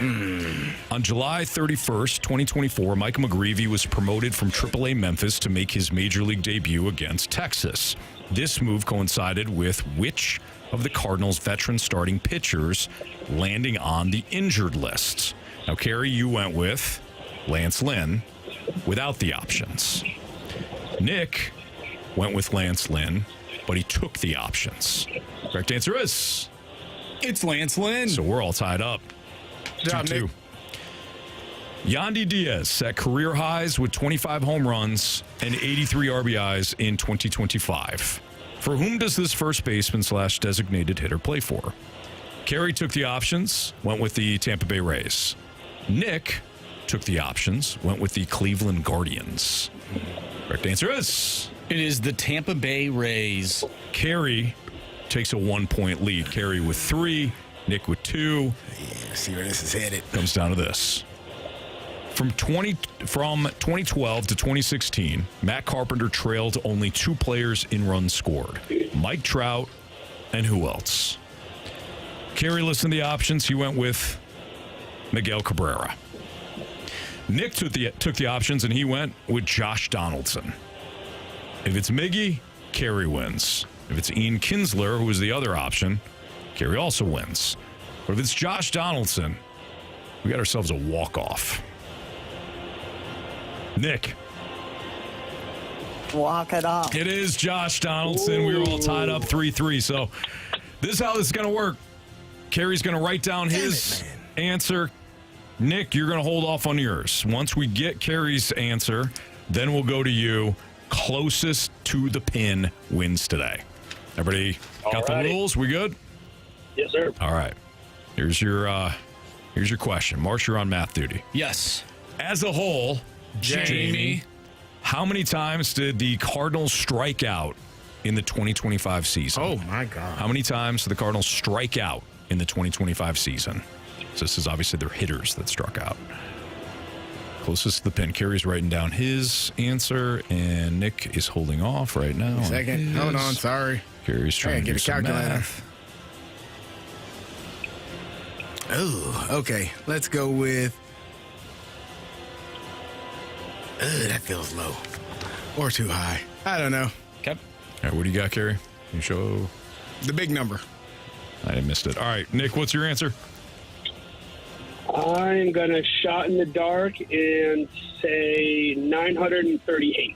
On July 31st, 2024, Mike McGreevy was promoted from AAA Memphis to make his major league debut against Texas. This move coincided with which of the Cardinals' veteran starting pitchers landing on the injured list? Now, Carey, you went with Lance Lynn without the options. Nick went with Lance Lynn, but he took the options. Correct answer is... It's Lance Lynn. So we're all tied up. Good job, 2-2. Nick. Yandy Diaz set career highs with 25 home runs and 83 RBIs in 2025. For whom does this first baseman / designated hitter play for? Carey took the options, went with the Tampa Bay Rays. Nick took the options, went with the Cleveland Guardians. Correct answer is... It is the Tampa Bay Rays. Carey takes a 1-point lead. Carey with 3, Nick with 2. Yeah, see where this is headed. Comes down to this. From 2012 to 2016, Matt Carpenter trailed only 2 players in runs scored. Mike Trout and who else? Carey listened to the options. He went with Miguel Cabrera. Nick took the options, and he went with Josh Donaldson. If it's Miggy, Carey wins. If it's Ian Kinsler, who was the other option, Carey also wins. But if it's Josh Donaldson, we got ourselves a walk-off. Nick. Walk it off. It is Josh Donaldson. We were all tied up 3-3. So this is how this is going to work. Carey's going to write down his answer. Nick, you're going to hold off on yours. Once we get Carey's answer, then we'll go to you. Closest to the pin wins today. Everybody got the rules? We good? Yes, sir. All right. Here's your question. Marsh, you're on math duty. Yes. As a whole, Jamie, how many times did the Cardinals strike out in the 2025 season? Oh, my God. How many times did the Cardinals strike out in the 2025 season? So this is obviously their hitters that struck out. Closest to the pin. Carey's writing down his answer, and Nick is holding off right now. Second. Hold on. Sorry. Carey's trying to do some math. Oh, okay. Let's go with... that feels low. Or too high. I don't know. Okay. All right, what do you got, Carey? Can you show... The big number. I missed it. All right, Nick, what's your answer? I'm going to shot in the dark and say 938.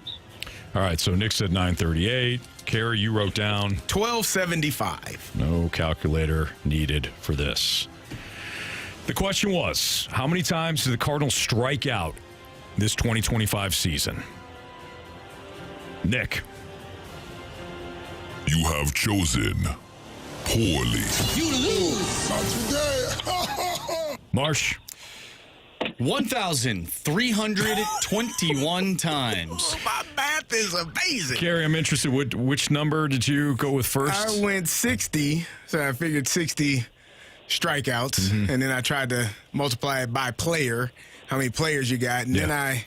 All right, so Nick said 938. Carey, you wrote down 1275. No calculator needed for this. The question was, how many times did the Cardinals strike out this 2025 season? Nick. You have chosen poorly. You lose. Not today. Marsh. 1,321 times. My math is amazing. Carey, I'm interested. Which number did you go with first? I went 60, so I figured 60 strikeouts, and then I tried to multiply it by player, how many players you got, and then I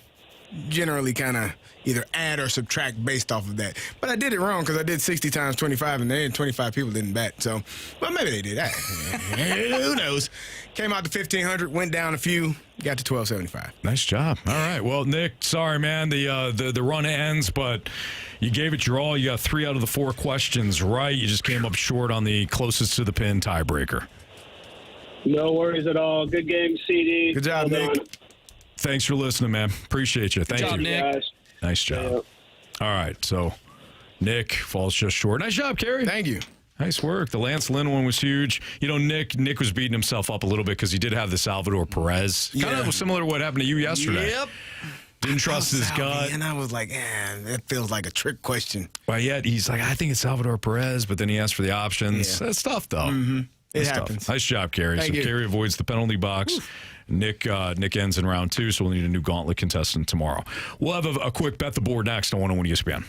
generally kind of either add or subtract based off of that. But I did it wrong because I did 60 times 25, and then 25 people didn't bet. So, well, maybe they did that. Who knows? Came out to 1,500, went down a few, got to 1,275. Nice job. All right. Well, Nick, sorry, man. The run ends, but you gave it your all. You got 3 out of the 4 questions right. You just came up short on the closest to the pin tiebreaker. No worries at all. Good game, CD. Good job, Nick. Thanks for listening, man. Appreciate you. Thank you. Good job, Nick. Nice job. All right. So, Nick falls just short. Nice job, Carey. Thank you. Nice work. The Lance Lynn one was huge. You know, Nick was beating himself up a little bit because he did have the Salvador Perez. Kind of similar to what happened to you yesterday. Yep. Didn't trust his gut. And I was like, that feels like a trick question. But yet he's like, I think it's Salvador Perez, but then he asked for the options. Yeah. That's tough, though. Mm-hmm. It Tough. happens. Nice job, Carey. Thank you. Carey avoids the penalty box. Nick ends in round 2, so we'll need a new Gauntlet contestant tomorrow. We'll have a quick Bet the Board next on 101 ESPN.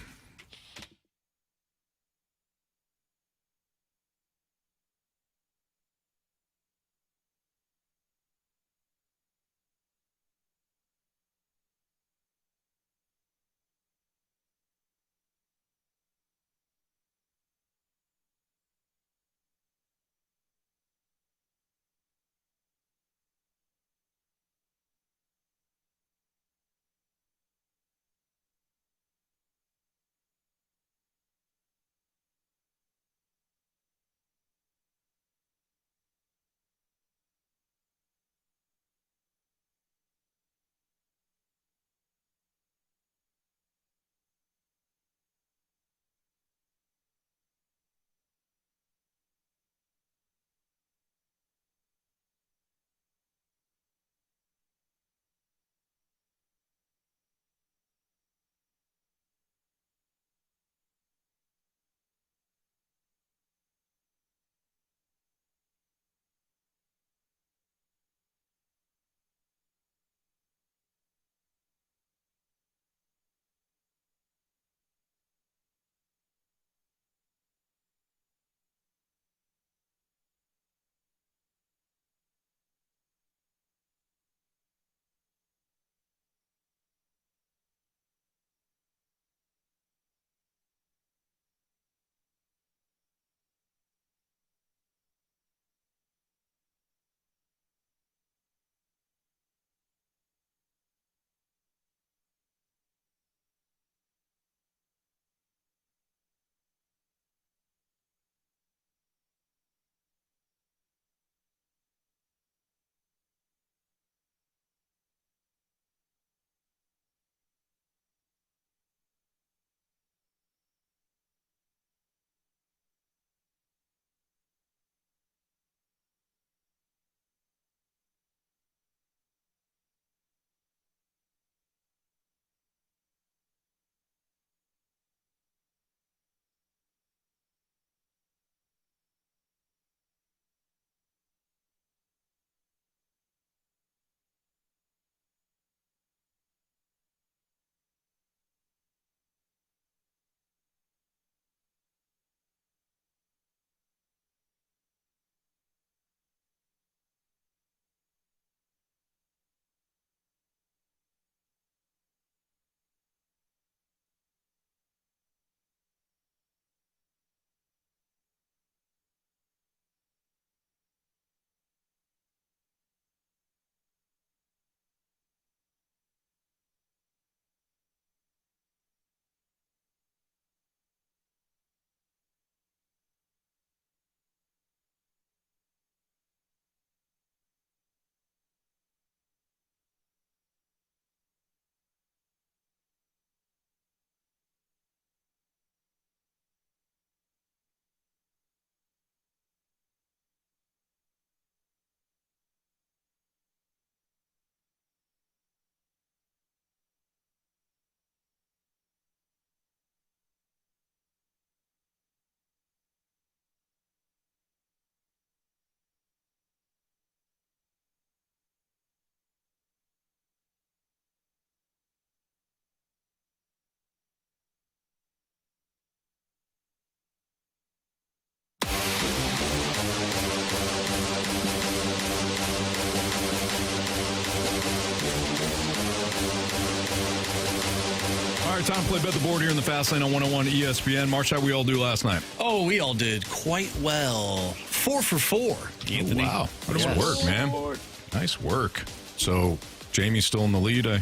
All right, time to play Bet the Board here in the Fast Lane on 101 ESPN. March, how we all do last night? Oh, we all did quite well. 4 for 4, Anthony. Oh, wow. Nice work, man. Nice work. So, Jamie's still in the lead, I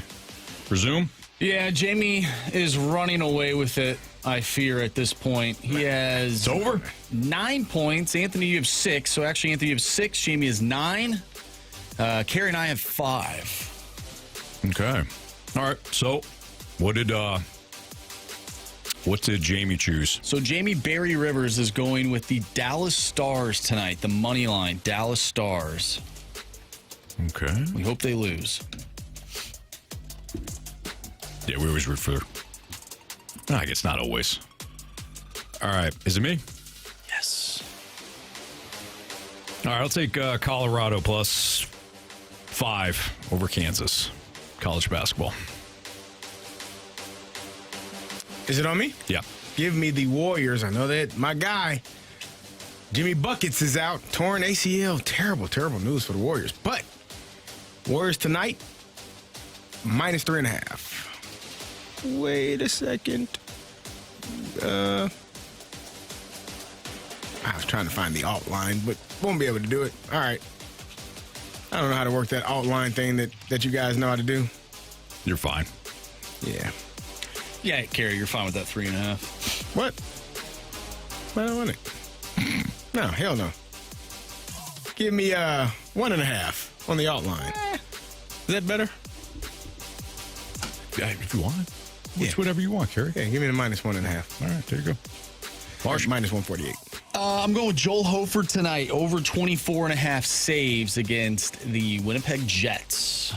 presume? Yeah, Jamie is running away with it, I fear, at this point. He has... It's over? 9 points. Anthony, you have 6. So, actually, Anthony, you have 6. Jamie has 9. Carey and I have 5. Okay. All right, so... What did What did Jamie choose? So Jamie Barry Rivers is going with the Dallas Stars tonight. The money line, Dallas Stars. Okay. We hope they lose. Yeah, we always root for. I guess not always. All right. Is it me? Yes. All right. I'll take Colorado plus 5 over Kansas. College basketball. Is it on me? Yeah. Give me the Warriors. I know that my guy, Jimmy Buckets, is out. Torn ACL. Terrible, terrible news for the Warriors. But Warriors tonight, minus 3.5. Wait a second. I was trying to find the alt line, but won't be able to do it. All right. I don't know how to work that alt line thing that you guys know how to do. You're fine. Yeah. Yeah, Carey, you're fine with that 3.5. What? I don't want it. No, hell no. Give me 1.5 on the alt line. Is that better? Yeah, if you want. It's whatever you want, Carey. Yeah, give me the minus 1.5. All right, there you go. Marsh minus 148. I'm going with Joel Hofer tonight. Over 24.5 saves against the Winnipeg Jets.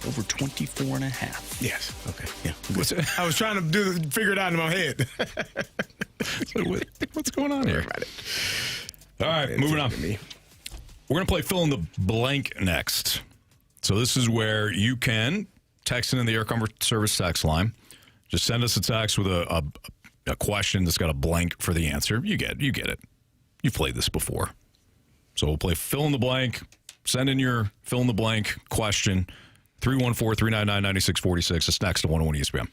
Over 24.5. Yes. Okay. Yeah. I was trying to figure it out in my head. What's going on here? All right, moving on. We're going to play fill in the blank next. So this is where you can text in the Air Comfort Service text line. Just send us a text with a question that's got a blank for the answer. You get it. You've played this before. So we'll play fill in the blank. Send in your fill in the blank question. 314-399-9646. It's next to 101 ESPN.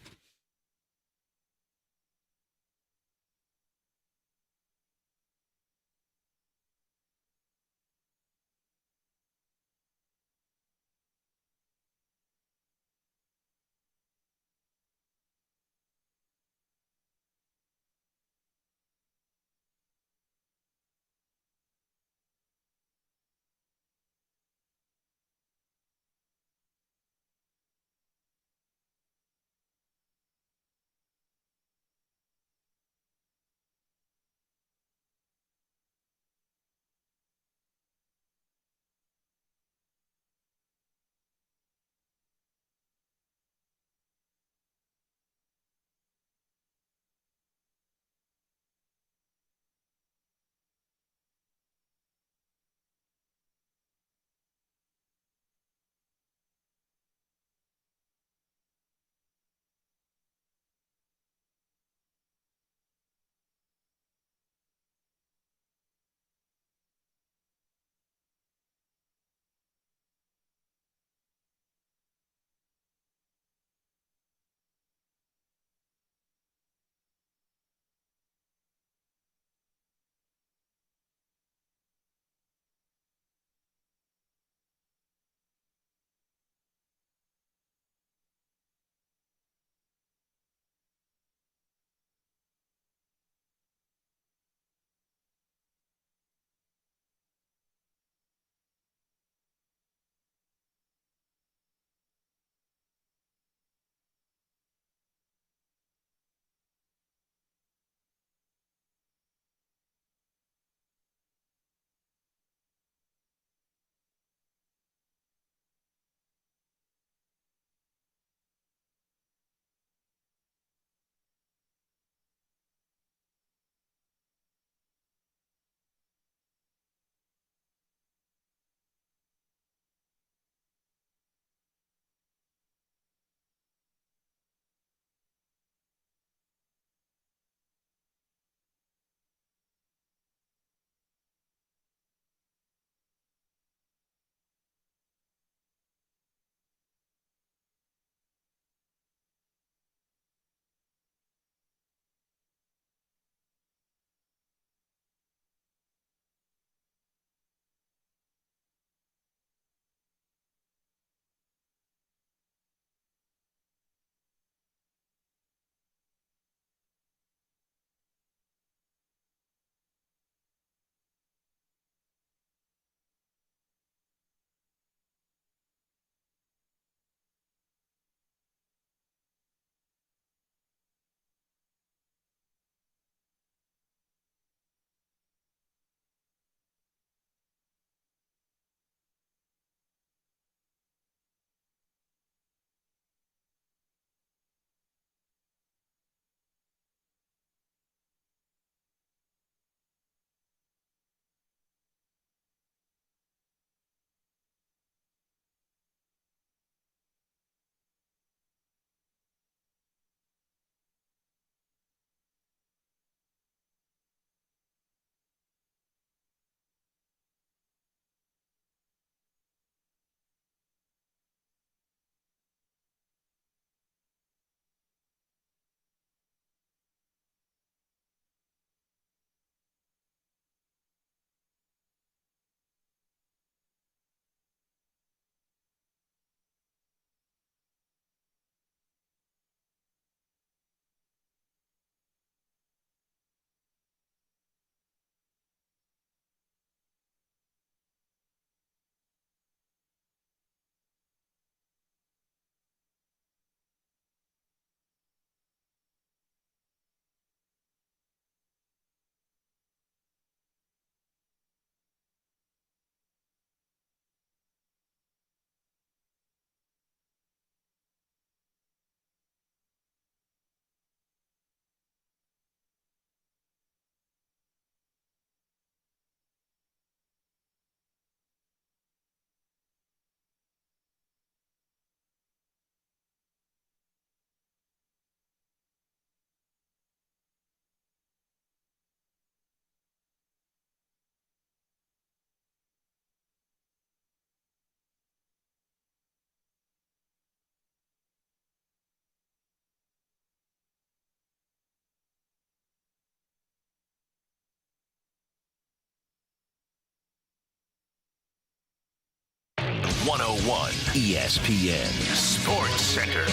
101 ESPN Sports Center.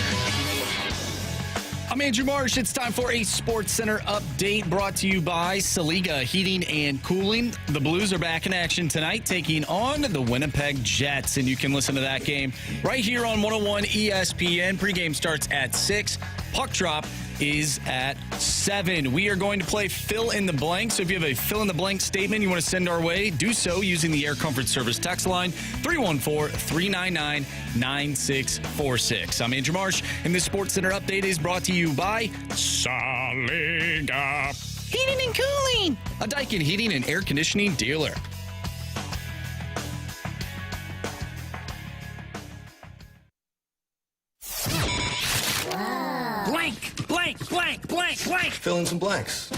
I'm Andrew Marsh. It's time for a Sports Center update brought to you by Saliga Heating and Cooling. The Blues are back in action tonight, taking on the Winnipeg Jets, and you can listen to that game right here on 101 ESPN. Pregame starts at 6. Puck drop is at 7. We are going to play fill in the blank. So if you have a fill in the blank statement you want to send our way, do so using the Air Comfort Service text line 314-399-9646. I'm Andrew Marsh, and this Sports Center update is brought to you by Saliga Heating and Cooling, a Daikin heating and air conditioning dealer. Blank, blank, blank, blank, blank. Fill in some blanks. All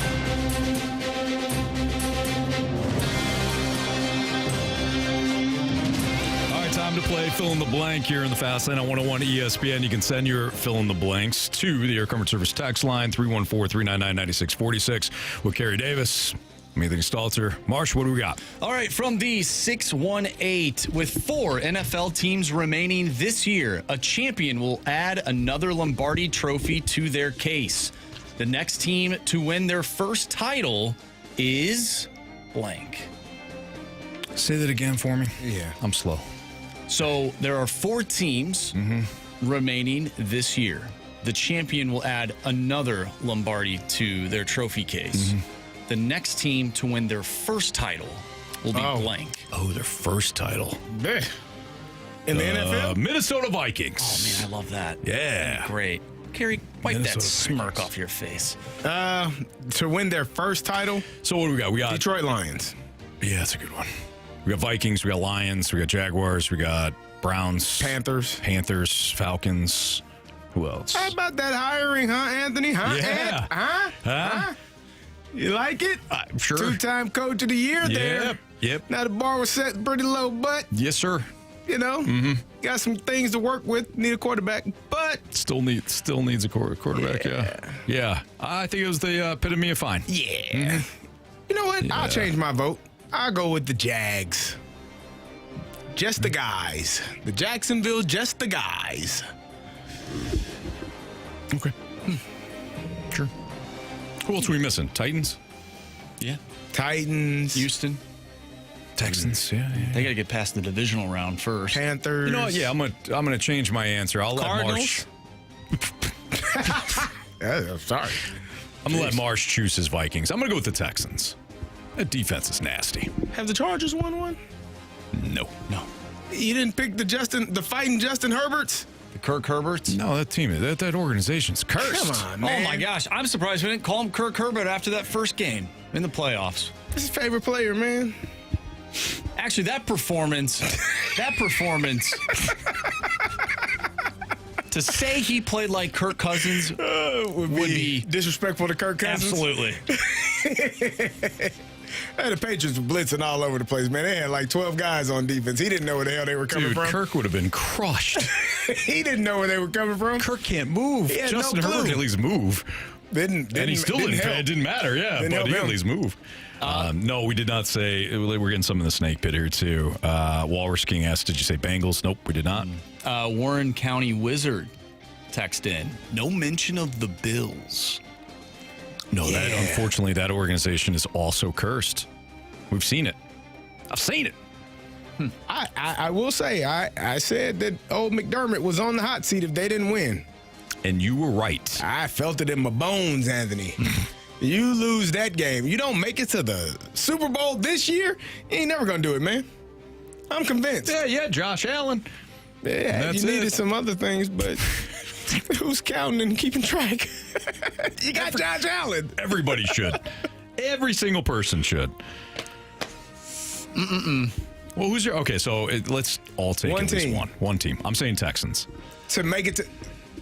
right, time to play fill in the blank here in the Fast Lane on 101 ESPN. You can send your fill in the blanks to the Air Comfort Service text line 314-399-9646 with Carey Davis. I'm Anthony Stalter. Marsh, what do we got? All right, from the 618, with 4 NFL teams remaining this year, a champion will add another Lombardi trophy to their case. The next team to win their first title is blank. Say that again for me. Yeah. I'm slow. So there are 4 teams remaining this year. The champion will add another Lombardi to their trophy case. The next team to win their first title will be blank. Oh, their first title. In the NFL? Minnesota Vikings. Oh, man, I love that. Yeah. Great. Carey, wipe Minnesota that smirk Vikings. off your face. To win their first title, So what do we got? We got Detroit Lions. Yeah, that's a good one. We got Vikings, we got Lions, we got Jaguars, we got Browns, Panthers, Falcons. Who else? How about that hiring, huh, Anthony? Huh? Yeah. Ed? Huh? You like it? Sure. 2-time coach of the year there. Yep. Now the bar was set pretty low, but, Yes, sir. you know, got some things to work with. Need a quarterback, but Still needs a quarterback. Yeah. I think it was the epitome of fine. yeah. You know what? I'll change my vote. I'll go with the Jags. Just the guys. The Jacksonville, just the guys. Okay. Sure. Who else are we missing? Titans? Yeah. Titans, Houston. Texans. Yeah. They got to get past the divisional round first. Panthers. You know what? Yeah, I'm gonna change my answer. I'll Cardinals? let Marsh. Sorry. I'm gonna let Marsh choose his Vikings. I'm gonna go with the Texans. That defense is nasty. Have the Chargers won one? No. You didn't pick the fighting Justin Herberts? The Kirk Herberts? No, that team, that organization's cursed. Come on, man. Oh, my gosh. I'm surprised we didn't call him Kirk Herbert after that first game in the playoffs. That's his favorite player, man. Actually, that performance, to say he played like Kirk Cousins would be disrespectful to Kirk Cousins. Absolutely. The Patriots were blitzing all over the place, man. They had like 12 guys on defense. He didn't know where the hell they were coming from. Kirk would have been crushed. He didn't know where they were coming from. Kirk can't move. He had Justin no clue. Herbert can at least move. And he still didn't help. It didn't matter, yeah, Didn't but help he at him. least move. No, we did not say. We're getting some in the snake pit here, too. Walrus King asked, did you say Bengals? Nope, we did not. Warren County Wizard text in. No mention of the Bills. No, that unfortunately, that organization is also cursed. We've seen it. I've seen it. I will say, I said that old McDermott was on the hot seat if they didn't win. And you were right. I felt it in my bones, Anthony. You lose that game. You don't make it to the Super Bowl this year, you ain't never going to do it, man. I'm convinced. Yeah, Josh Allen. Yeah, you needed some other things, but who's counting and keeping track? You got Josh Allen. Everybody should. Every single person should. Well, who's your... Okay, so let's all take One at least team. one team. I'm saying Texans. To make it to...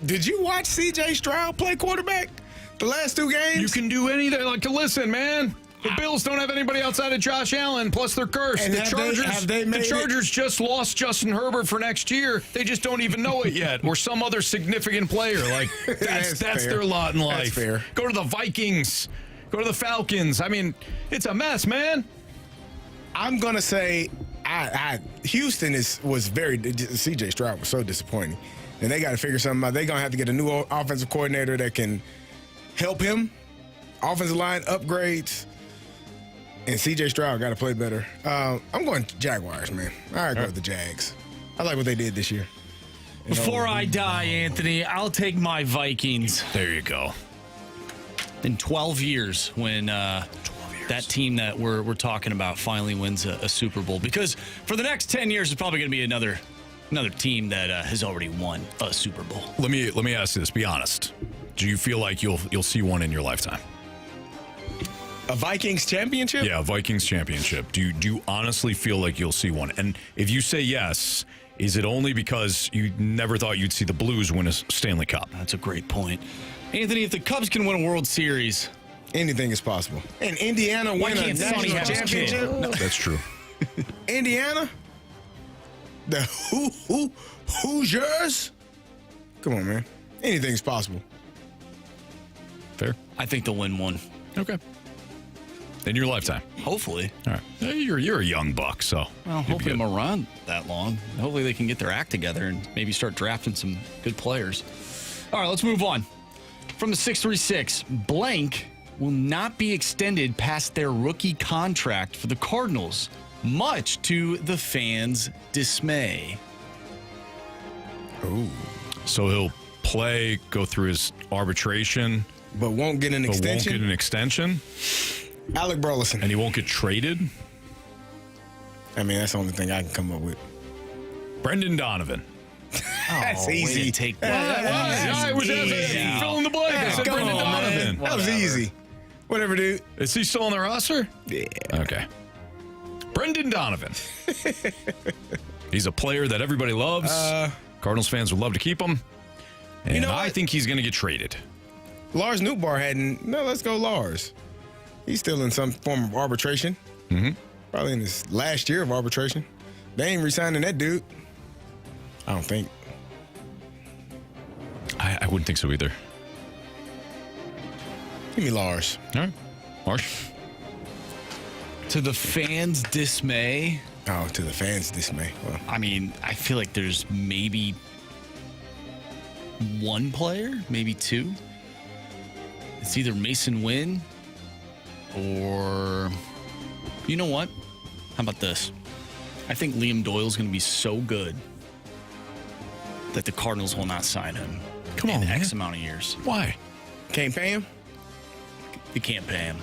Did you watch C.J. Stroud play quarterback the last 2 games? You can do anything. Like, listen, man. The Bills don't have anybody outside of Josh Allen, plus they're cursed. And The Chargers just lost Justin Herbert for next year. They just don't even know it yet. Or some other significant player. Like, that's their lot in life. That's fair. Go to the Vikings. Go to the Falcons. I mean, it's a mess, man. I'm going to say Houston was very. C.J. Stroud was so disappointing, and they got to figure something out. They're gonna have to get a new offensive coordinator that can help him. Offensive line upgrades, and C.J. Stroud got to play better. I'm going Jaguars, man. I go with the Jags. I like what they did this year. Before I die, Anthony, I'll take my Vikings. There you go. In 12 years, when that team that we're talking about finally wins a Super Bowl. Because for the next 10 years, it's probably going to be another team that has already won a Super Bowl. Let me ask you this. Be honest. Do you feel like you'll see one in your lifetime? A Vikings championship? Yeah, a Vikings championship. Do you honestly feel like you'll see one? And if you say yes, is it only because you never thought you'd see the Blues win a Stanley Cup? That's a great point. Anthony, if the Cubs can win a World Series, anything is possible. And Indiana win a national championship? No, that's true. Indiana? The Hoosiers? Come on, man. Anything's possible. Fair. I think they'll win one. Okay. In your lifetime? Hopefully. All right. You're a young buck, so. Well, hopefully I'm around that long. Hopefully they can get their act together and maybe start drafting some good players. All right, let's move on. From the 636, blank will not be extended past their rookie contract for the Cardinals, much to the fans' dismay. Ooh. So he'll play, go through his arbitration. But won't get an extension? Alec Burleson. And he won't get traded? I mean, that's the only thing I can come up with. Brendan Donovan. That's easy. Take that. It was easy. Fill in the blank. I said Brendan Donovan. That was easy. Whatever, dude. Is he still on the roster? Yeah. Okay. Brendan Donovan. He's a player that everybody loves. Cardinals fans would love to keep him. And I think he's going to get traded. Lars Nootbaar hadn't. No, let's go Lars. He's still in some form of arbitration. Mm-hmm. Probably in his last year of arbitration. They ain't re-signing that dude. I don't think. I wouldn't think so either. Give me Lars. All right. Marsh. To the fans' dismay. Oh, to the fans' dismay. Well, I mean, I feel like there's maybe one player, maybe two. It's either Mason Wynn or, you know what? How about this? I think Liam Doyle's going to be so good that the Cardinals will not sign him in X amount of years. Why? Can't pay him? They can't pay him.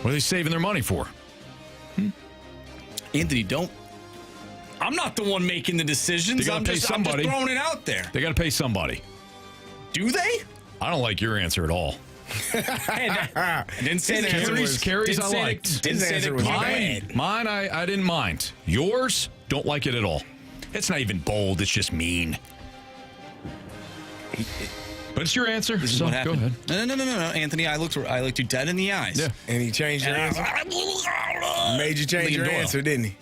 What are they saving their money for? Anthony, I'm not the one making the decisions. I'm just throwing it out there. They got to pay somebody. Do they? I don't like your answer at all. I didn't say that. Carey's I liked. Didn't say that. Mine, I didn't mind. Yours, don't like it at all. It's not even bold. It's just mean. But it's your answer. This is what happened. Go ahead. No, Anthony. I looked you dead in the eyes. Yeah. And he changed your answer. Made you change your answer, didn't he?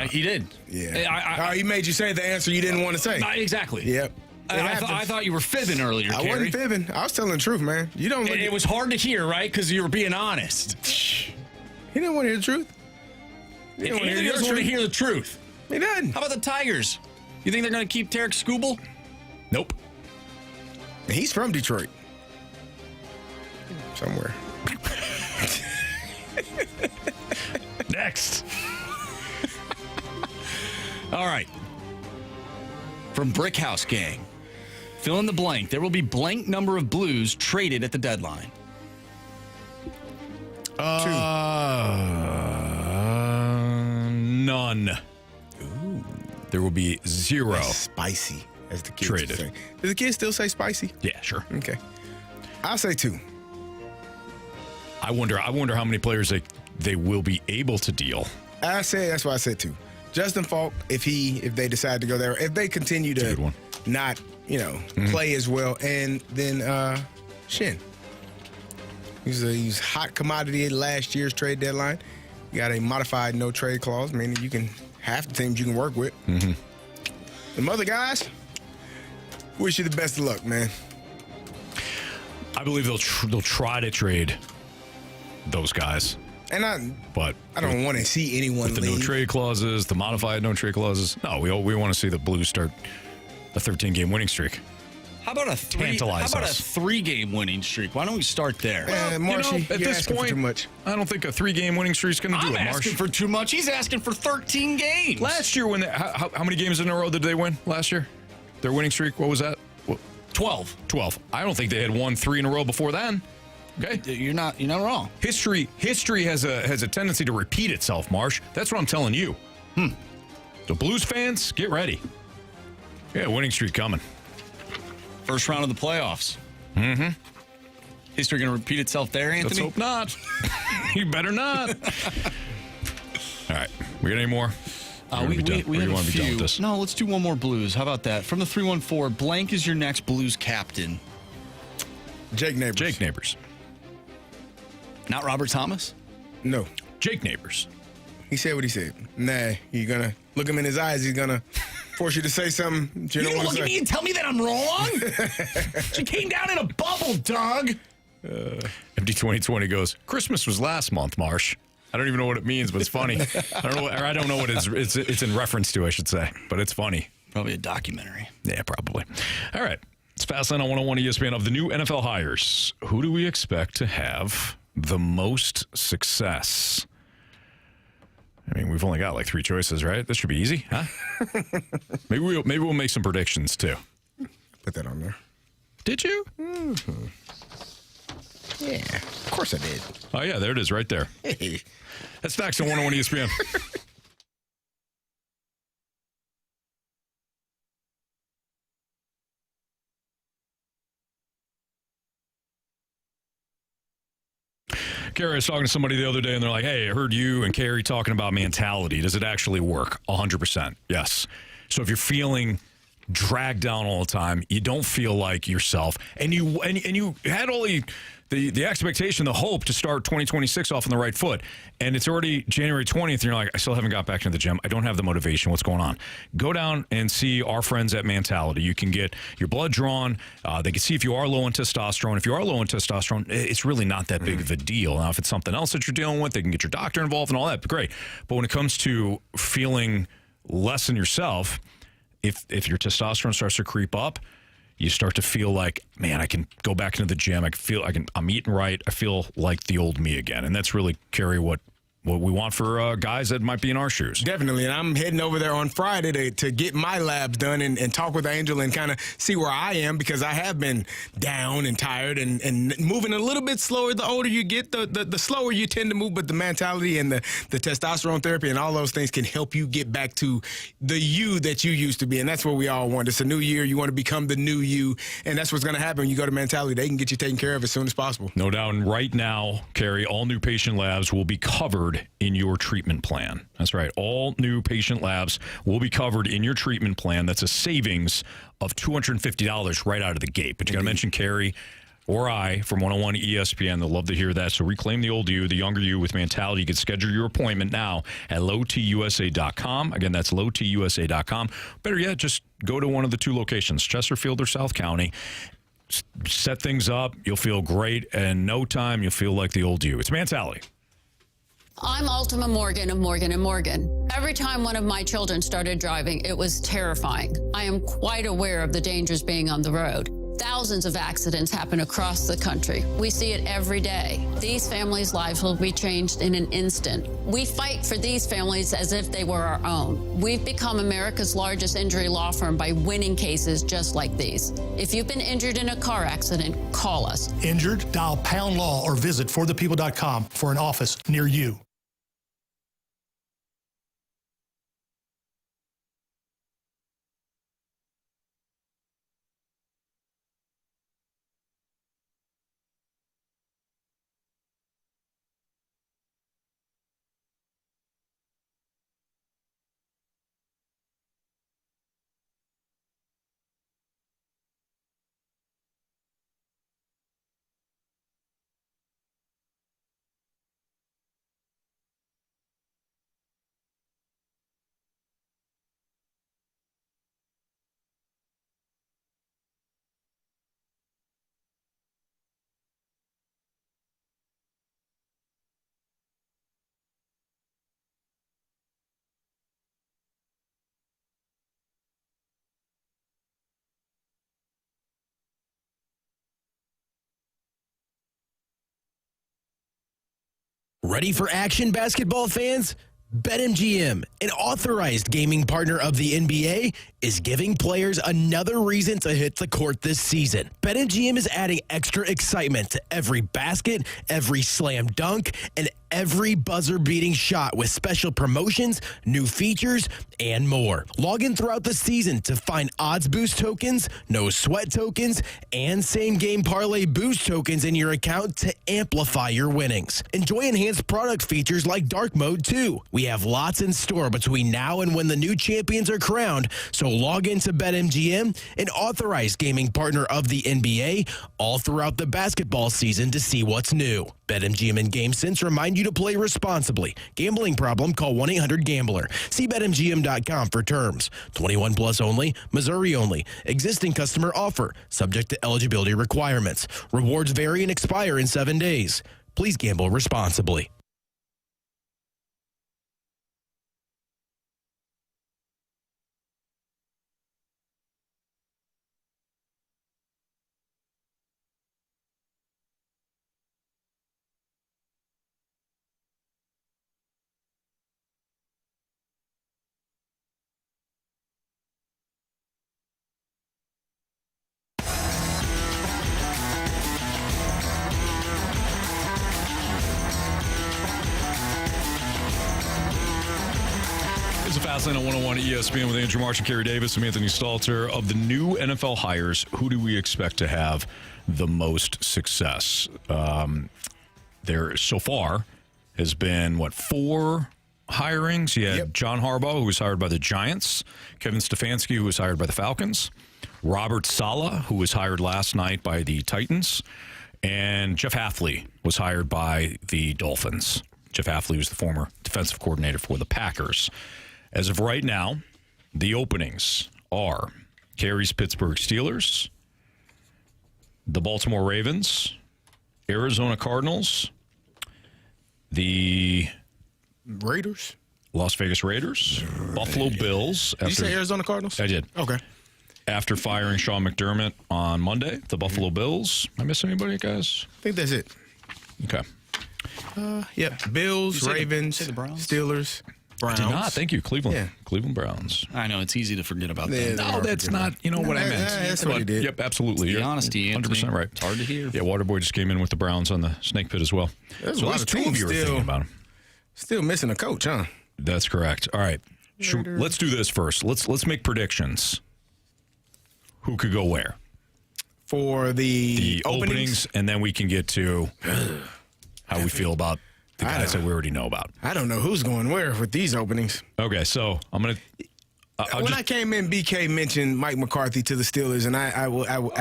He did. Yeah. He made you say the answer you didn't want to say. Exactly. Yep. I thought you were fibbing earlier, I Carey. wasn't fibbing. I was telling the truth, man. You don't. It was hard to hear, right? Because you were being honest. He didn't want to hear the truth. He doesn't want to hear the truth. He doesn't. How about the Tigers? You think they're going to keep Tarek Skubal? Nope. He's from Detroit. Somewhere. Next. All right. From Brickhouse Gang. Fill in the blank. There will be blank number of Blues traded at the deadline. 2. None. Ooh. There will be 0. That's spicy, as the kids traded. say. Does the kids still say spicy? Yeah, sure. Okay. I'll say 2. I wonder how many players they will be able to deal. That's why I said 2. Justin Falk, if they decide to go there, if they continue to not, play as well, and then Shin. He's hot commodity at last year's trade deadline. You got a modified no trade clause, meaning you can half the teams you can work with. Mm-hmm. Them other guys, wish you the best of luck, man. I believe they'll try to trade those guys. And I don't want to see anyone with the leave. no trade clauses, the modified no trade clauses. No, we want to see the Blues start a 13-game winning streak. How about a 3-game winning streak? Why don't we start there? Marshy, at this point, too much. I don't think a 3-game winning streak is going to do it. I'm asking for too much. He's asking for 13 games. Last year, how many games in a row did they win last year? Their winning streak, what was that? 12. 12. I don't think they had won 3 in a row before then. Okay, you're not wrong. History has a tendency to repeat itself, Marsh. That's what I'm telling you. The Blues fans, get ready. Yeah, winning streak coming. First round of the playoffs. Mm-hmm. History going to repeat itself there, Anthony? Let's hope not. You better not. All right. We got any more? We have a few. This? No, let's do one more Blues. How about that? From the 314, blank is your next Blues captain. Jake Neighbors. Not Robert Thomas? No. Jake Neighbors. He said what he said. Nah, you're going to look him in his eyes. He's going to force you to say something you don't want to say. Look at me and tell me that I'm wrong? She came down in a bubble, Doug. Empty 2020 goes, Christmas was last month, Marsh. I don't even know what it means, but it's funny. I don't know what it's in reference to, I should say, but it's funny. Probably a documentary. Yeah, probably. All right. It's Fastlane on 101 ESPN. Of the new NFL hires, who do we expect to have the most success? I mean, we've only got like 3 choices, right? This should be easy, huh? Maybe we'll make some predictions too. Put that on there. Did you? Mm-hmm. Yeah, of course I did. Oh yeah, there it is, right there. Hey, that's next on 101 ESPN. Carey, I was talking to somebody the other day, and they're like, hey, I heard you and Carey talking about mentality. Does it actually work? 100%. Yes. So if you're feeling dragged down all the time, you don't feel like yourself, and you had all the expectation, the hope to start 2026 off on the right foot, and it's already January 20th, and you're like, I still haven't got back into the gym. I don't have the motivation. What's going on? Go down and see our friends at Mentality. You can get your blood drawn. They can see if you are low in testosterone. If you are low in testosterone, it's really not that big of a deal. Now, if it's something else that you're dealing with, they can get your doctor involved and all that. Great. But when it comes to feeling less than yourself, if your testosterone starts to creep up, you start to feel like, man, I can go back into the gym. I'm eating right. I feel like the old me again. And that's really, Carey, what we want for guys that might be in our shoes. Definitely. And I'm heading over there on Friday to get my labs done and talk with Angel and kind of see where I am, because I have been down and tired and moving a little bit slower. The older you get, the slower you tend to move. But the mentality and the testosterone therapy and all those things can help you get back to the you that you used to be. And that's what we all want. It's a new year. You want to become the new you. And that's what's going to happen when you go to Mentality. They can get you taken care of as soon as possible. No doubt. And right now, Carey, all new patient labs will be covered in your treatment plan. That's right. All new patient labs will be covered in your treatment plan. That's a savings of $250 right out of the gate. But you got to mention Carey or I from 101 ESPN. They'll love to hear that. So reclaim the old you, the younger you with Mentality. You can schedule your appointment now at lowtusa.com. Again, that's lowtusa.com. Better yet, just go to one of the 2 locations, Chesterfield or South County. Set things up. You'll feel great. And no time, you'll feel like the old you. It's Mentality. I'm Ultima Morgan of Morgan & Morgan. Every time one of my children started driving, it was terrifying. I am quite aware of the dangers being on the road. Thousands of accidents happen across the country. We see it every day. These families' lives will be changed in an instant. We fight for these families as if they were our own. We've become America's largest injury law firm by winning cases just like these. If you've been injured in a car accident, call us. Injured? Dial pound law or visit forthepeople.com for an office near you. Ready for action, basketball fans? BetMGM, an authorized gaming partner of the NBA, is giving players another reason to hit the court this season. BetMGM is adding extra excitement to every basket, every slam dunk, and every buzzer-beating shot with special promotions, new features, and more. Log in throughout the season to find odds boost tokens, no sweat tokens, and same-game parlay boost tokens in your account to amplify your winnings. Enjoy enhanced product features like dark mode, too. We have lots in store between now and when the new champions are crowned, so log into BetMGM, an authorized gaming partner of the NBA, all throughout the basketball season to see what's new. BetMGM and GameSense remind you to play responsibly. Gambling problem? Call 1-800-GAMBLER. See BetMGM.com for terms. 21 plus only. Missouri only. Existing customer offer. Subject to eligibility requirements. Rewards vary and expire in 7 days. Please gamble responsibly. It's a Fastlane on 101 ESPN with Andrew Marsh and Carey Davis. I'm Anthony Stalter. Of the new NFL hires, who do we expect to have the most success? There so far has been, 4 hirings? You had John Harbaugh, who was hired by the Giants, Kevin Stefanski, who was hired by the Falcons, Robert Saleh, who was hired last night by the Titans, and Jeff Hafley was hired by the Dolphins. Jeff Hafley was the former defensive coordinator for the Packers. As of right now, the openings are Carey's Pittsburgh Steelers, the Baltimore Ravens, Arizona Cardinals, the Raiders, Las Vegas Raiders, Buffalo Bills. Did you say Arizona Cardinals? I did. Okay. After firing Sean McDermott on Monday, the Buffalo Bills. Am I missing anybody, guys? I think that's it. Okay. Bills, Ravens, Steelers, Browns. I did not. Thank you, Cleveland. Yeah. Cleveland Browns. I know, it's easy to forget about that. No, that's not, what I meant. That's what he did. Yep, absolutely. The honesty, 100% right. It's hard to hear. Yeah, Waterboy just came in with the Browns on the snake pit as well. There's so a lot of two of teams you are still thinking about him. Still missing a coach, huh? That's correct. All right. Let's do this first. Let's make predictions. Who could go where? For the openings, and then we can get to how we feel about the guys that we already know about. I don't know who's going where with these openings. Okay, so I'm going to... I came in, BK mentioned Mike McCarthy to the Steelers, and I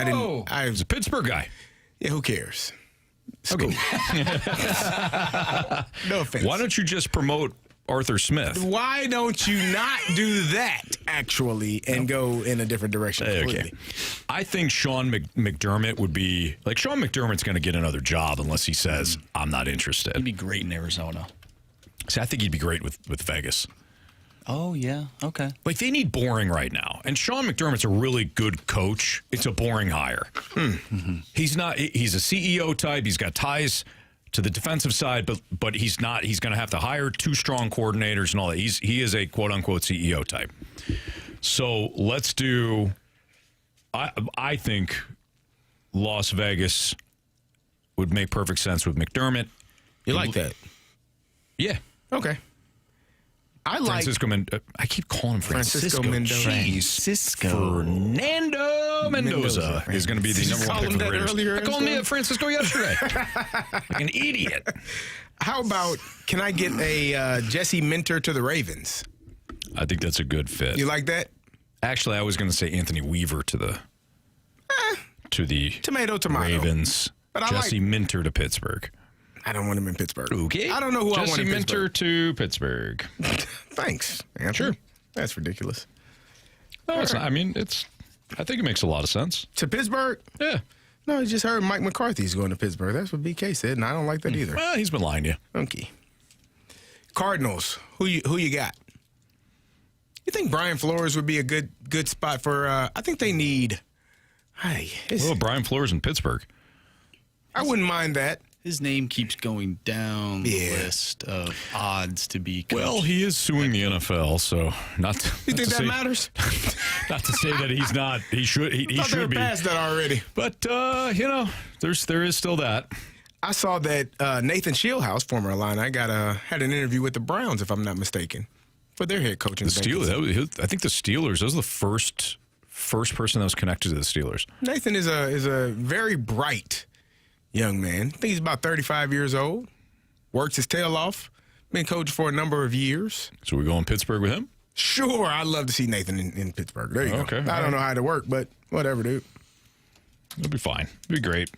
didn't... I was a Pittsburgh guy. Yeah, who cares? Okay. No offense. Why don't you just promote Arthur Smith? Why don't you not do that, actually, and go in a different direction completely? Okay. I think Sean McDermott would be... Sean McDermott's going to get another job unless he says, I'm not interested. He'd be great in Arizona. See, I think he'd be great with Vegas. Oh, yeah. Okay. They need boring right now. And Sean McDermott's a really good coach. It's a boring hire. Mm-hmm. He's not... He's a CEO type. He's got ties to the defensive side, but he's not. He's going to have to hire 2 strong coordinators and all that. He is a quote-unquote CEO type. So let's do... I think Las Vegas would make perfect sense with McDermott. You like that? Yeah. Okay. I like Francisco I keep calling him Francisco Mendoza. Fernando Mendoza is going to be the number 1 pick for the Raiders. I called him Francisco yesterday. Like an idiot. How about, can I get a Jesse Minter to the Ravens? I think that's a good fit. You like that? Actually, I was going to say Anthony Weaver to the tomato Ravens. But Jesse Minter to Pittsburgh. I don't want him in Pittsburgh. Okay. I don't know who I want in Jesse Minter Pittsburgh. to Pittsburgh. Thanks, Anthony. Sure. That's ridiculous. No, it's not. I mean, I think it makes a lot of sense. To Pittsburgh? Yeah. No, I just heard Mike McCarthy's going to Pittsburgh. That's what BK said, and I don't like that either. Well, he's been lying to you. Okay. Cardinals. Who you got? You think Brian Flores would be a good spot for? I think they need. Brian Flores in Pittsburgh. I wouldn't mind that. His name keeps going down the list of odds to be coached. Well, he is suing the NFL, so not to, You think that matters? Not to say that he's not. He should. He should be. Past that already. But there is still that. I saw that Nathan Shieldhouse, former Illini, had an interview with the Browns, if I'm not mistaken, for their head coaching. The Steelers. I think the Steelers. That was the first person that was connected to the Steelers. Nathan is a very bright young man. I think he's about 35 years old. Works his tail off. Been coaching for a number of years. So we go in Pittsburgh with him? Sure. I'd love to see Nathan in Pittsburgh. There you go. Okay. I don't know how to work, but whatever, dude. It'll be fine. It'll be great.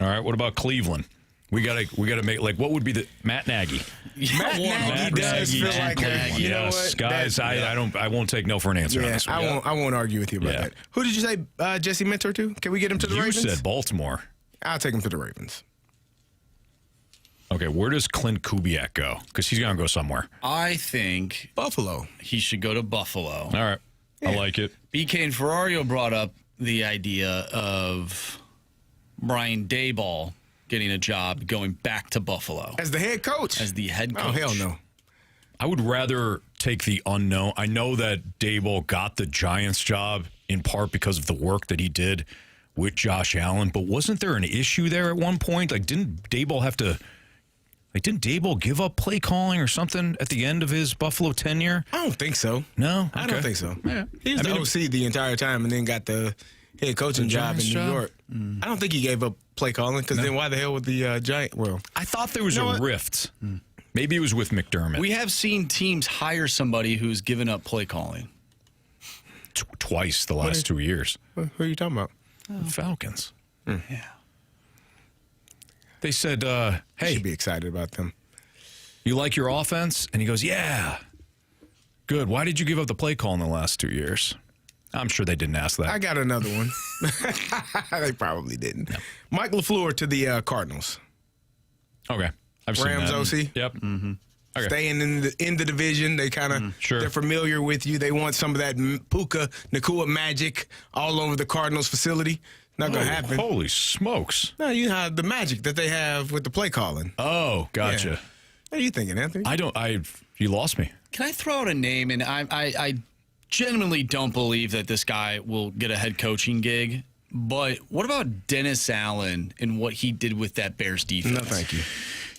All right. What about Cleveland? We gotta make what would be the Matt Nagy? Matt Nagy does feel like you know what, guys. I won't take no for an answer on this one. I won't argue with you about that. Who did you say Jesse Mentor to? Can we get him to the Ravens? You said Baltimore. I'll take him to the Ravens. Okay, where does Clint Kubiak go? Because he's gonna go somewhere. I think Buffalo. He should go to Buffalo. All right, I like it. BK and Ferrario brought up the idea of Brian Daboll getting a job, going back to Buffalo. As the head coach? As the head coach. Oh, hell no. I would rather take the unknown. I know that Daboll got the Giants job in part because of the work that he did with Josh Allen, but wasn't there an issue there at one point? Didn't Daboll give up play calling or something at the end of his Buffalo tenure? I don't think so. No? Okay. I don't think so. Yeah. He was the OC the entire time and then got the head coaching job in New York. I don't think he gave up play calling because then why the hell would the Giant? Well, I thought there was a rift. Maybe it was with McDermott. We have seen teams hire somebody who's given up play calling. Twice the last 2 years. Who are you talking about? The Falcons. Yeah. They said, hey. You should be excited about them. You like your offense? And he goes, yeah. Good. Why did you give up the play call in the last 2 years? I'm sure they didn't ask that. I got another one. They probably didn't. No. Mike LaFleur to the Cardinals. Okay. I've seen Rams that. OC. Yep. Mm-hmm. Okay. Staying in the division. They kind of, they're familiar with you. They want some of that Puka Nacua magic all over the Cardinals facility. Not going to happen. Holy smokes. No, you have the magic that they have with the play calling. Oh, gotcha. Yeah. What are you thinking, Anthony? You lost me. Can I throw out a name? And I genuinely don't believe that this guy will get a head coaching gig. But what about Dennis Allen and what he did with that Bears defense? No, thank you.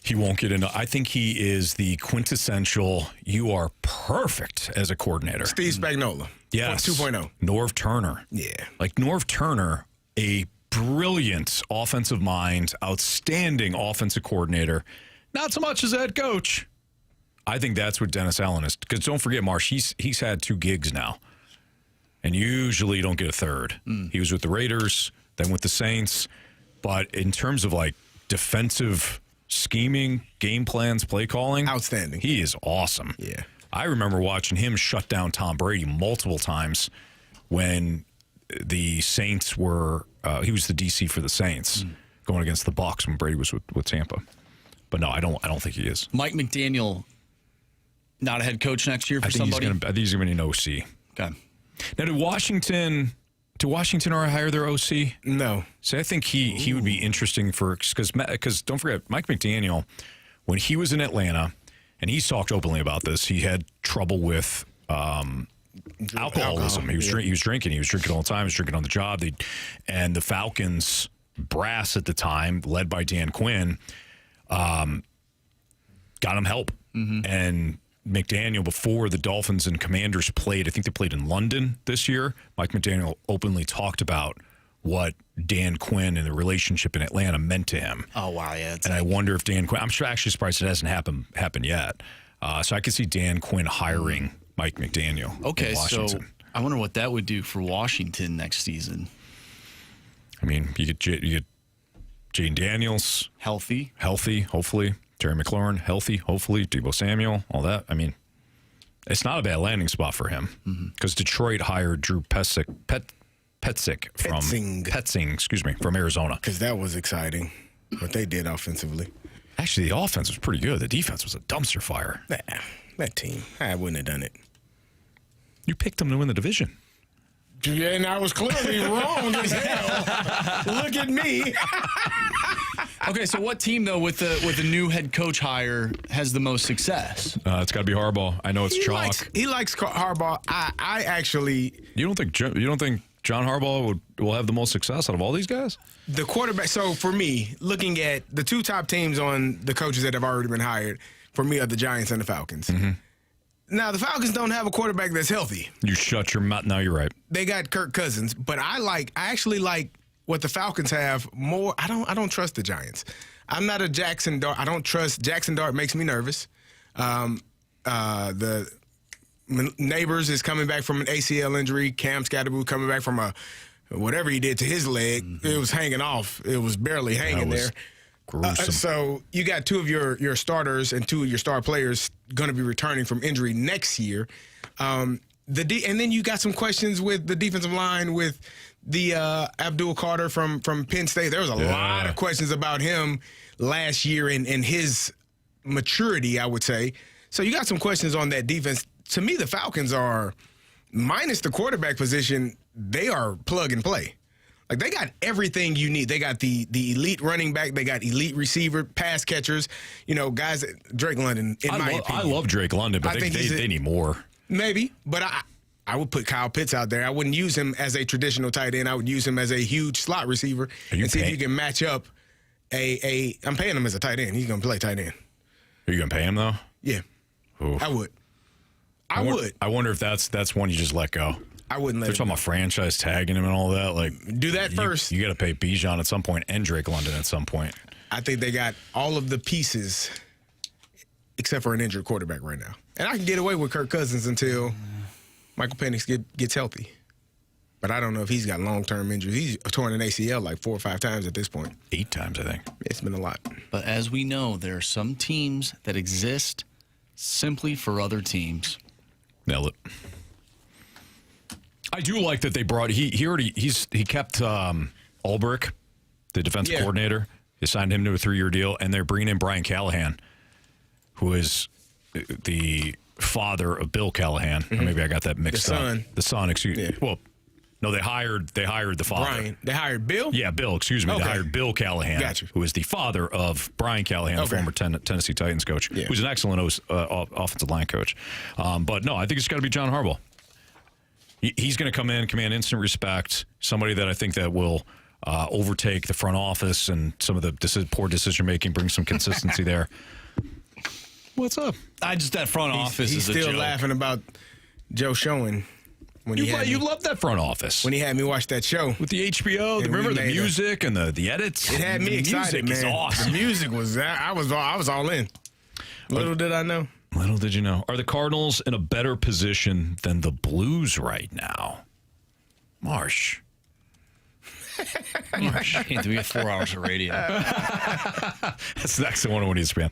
He won't get into. I think he is the quintessential. You are perfect as a coordinator. Steve Spagnuolo. Yes. 2.0. Norv Turner. Yeah. Like Norv Turner, a brilliant offensive mind, outstanding offensive coordinator. Not so much as a head coach. I think that's what Dennis Allen is. Because don't forget, Marsh, he's had 2 gigs now. And usually you don't get a third. He was with the Raiders, then with the Saints. But in terms of defensive scheming, game plans, play calling. Outstanding. He is awesome. Yeah. I remember watching him shut down Tom Brady multiple times when the Saints were, he was the DC for the Saints going against the Bucs when Brady was with Tampa. But no, I don't think he is. Mike McDaniel, not a head coach next year for somebody? I think he's going to be an OC. Okay. Now, did Washington already hire their OC? No. So I think he would be interesting because don't forget, Mike McDaniel, when he was in Atlanta, and he's talked openly about this, he had trouble with alcoholism. He was drinking. He was drinking all the time. He was drinking on the job. And the Falcons brass at the time, led by Dan Quinn, got him help. And McDaniel, before the Dolphins and Commanders played, I think they played in London this year, Mike McDaniel openly talked about what Dan Quinn and the relationship in Atlanta meant to him. Oh, wow, yeah. And I wonder if Dan Quinn, I'm actually surprised it hasn't happened yet. So I could see Dan Quinn hiring Mike McDaniel. Okay, so I wonder what that would do for Washington next season. I mean, you get Jane Daniels. Healthy, hopefully. Terry McLaurin, healthy, hopefully. Deebo Samuel, all that. I mean, it's not a bad landing spot for him because Detroit hired Drew Petzing from Arizona. Because that was exciting, what they did offensively. Actually, the offense was pretty good. The defense was a dumpster fire. Nah, that team, I wouldn't have done it. You picked them to win the division. Yeah, and I was clearly wrong as hell. Look at me. Okay, so what team though with the new head coach hire has the most success? It's got to be Harbaugh. I know it's chalk. He likes Harbaugh. I actually. You don't think John Harbaugh will have the most success out of all these guys? The quarterback. So for me, looking at the two top teams on the coaches that have already been hired, for me are the Giants and the Falcons. Mm-hmm. Now the Falcons don't have a quarterback that's healthy. You shut your mouth. No, you're right. They got Kirk Cousins, but I actually like what the Falcons have more. I don't trust the Giants. I'm not a Jackson Dart. I don't trust Jackson Dart. Makes me nervous. The Neighbors is coming back from an ACL injury. Cam Scatterboot coming back from whatever he did to his leg. Mm-hmm. It was hanging off. It was barely hanging there. So you got two of your starters and two of your star players going to be returning from injury next year. And then you got some questions with the defensive line with the Abdul Carter from Penn State. There was a lot of questions about him last year and his maturity, I would say. So you got some questions on that defense. To me, the Falcons are, minus the quarterback position, they are plug and play. Like, they got everything you need. They got the elite running back. They got elite receiver, pass catchers. Guys, Drake London, my opinion. I love Drake London, but they need more. Maybe, but I would put Kyle Pitts out there. I wouldn't use him as a traditional tight end. I would use him as a huge slot receiver and see if you can match up I'm paying him as a tight end. He's going to play tight end. Are you going to pay him, though? Yeah. Oof. I would. I would. I wonder if that's one you just let go. I wouldn't let They're talking about franchise tagging him and all that. Like, do that first. You got to pay Bijan at some point and Drake London at some point. I think they got all of the pieces except for an injured quarterback right now. And I can get away with Kirk Cousins until Michael Penix gets healthy. But I don't know if he's got long-term injuries. He's torn an ACL like 4 or 5 times at this point. 8 times, I think. It's been a lot. But as we know, there are some teams that exist simply for other teams. Nailed it. I do like that they brought he kept Ulbrich, the defense coordinator. He signed him to a 3-year deal, and they're bringing in Brian Callahan, who is the father of Bill Callahan. Or maybe I got that mixed up. The son, excuse me. Yeah. Well, no, they hired the father. Brian. They hired Bill? Yeah, Bill, excuse me. Okay. They hired Bill Callahan, who is the father of Brian Callahan, the former Tennessee Titans coach, who's an excellent offensive line coach. But no, I think it's got to be John Harbaugh. He's going to come in, command instant respect, somebody that I think that will overtake the front office and some of the poor decision-making, bring some consistency there. What's up? That front office he's is a joke. He's still laughing about Joe Schoen. You love that front office. When he had me watch that show. With the HBO, remember the music and the edits? It had me excited, man. Is awesome. The music was, I was all in. Little did I know. Little did you know. Are the Cardinals in a better position than the Blues right now? Marsh. We have 4 hours of radio. That's next to 101 ESPN.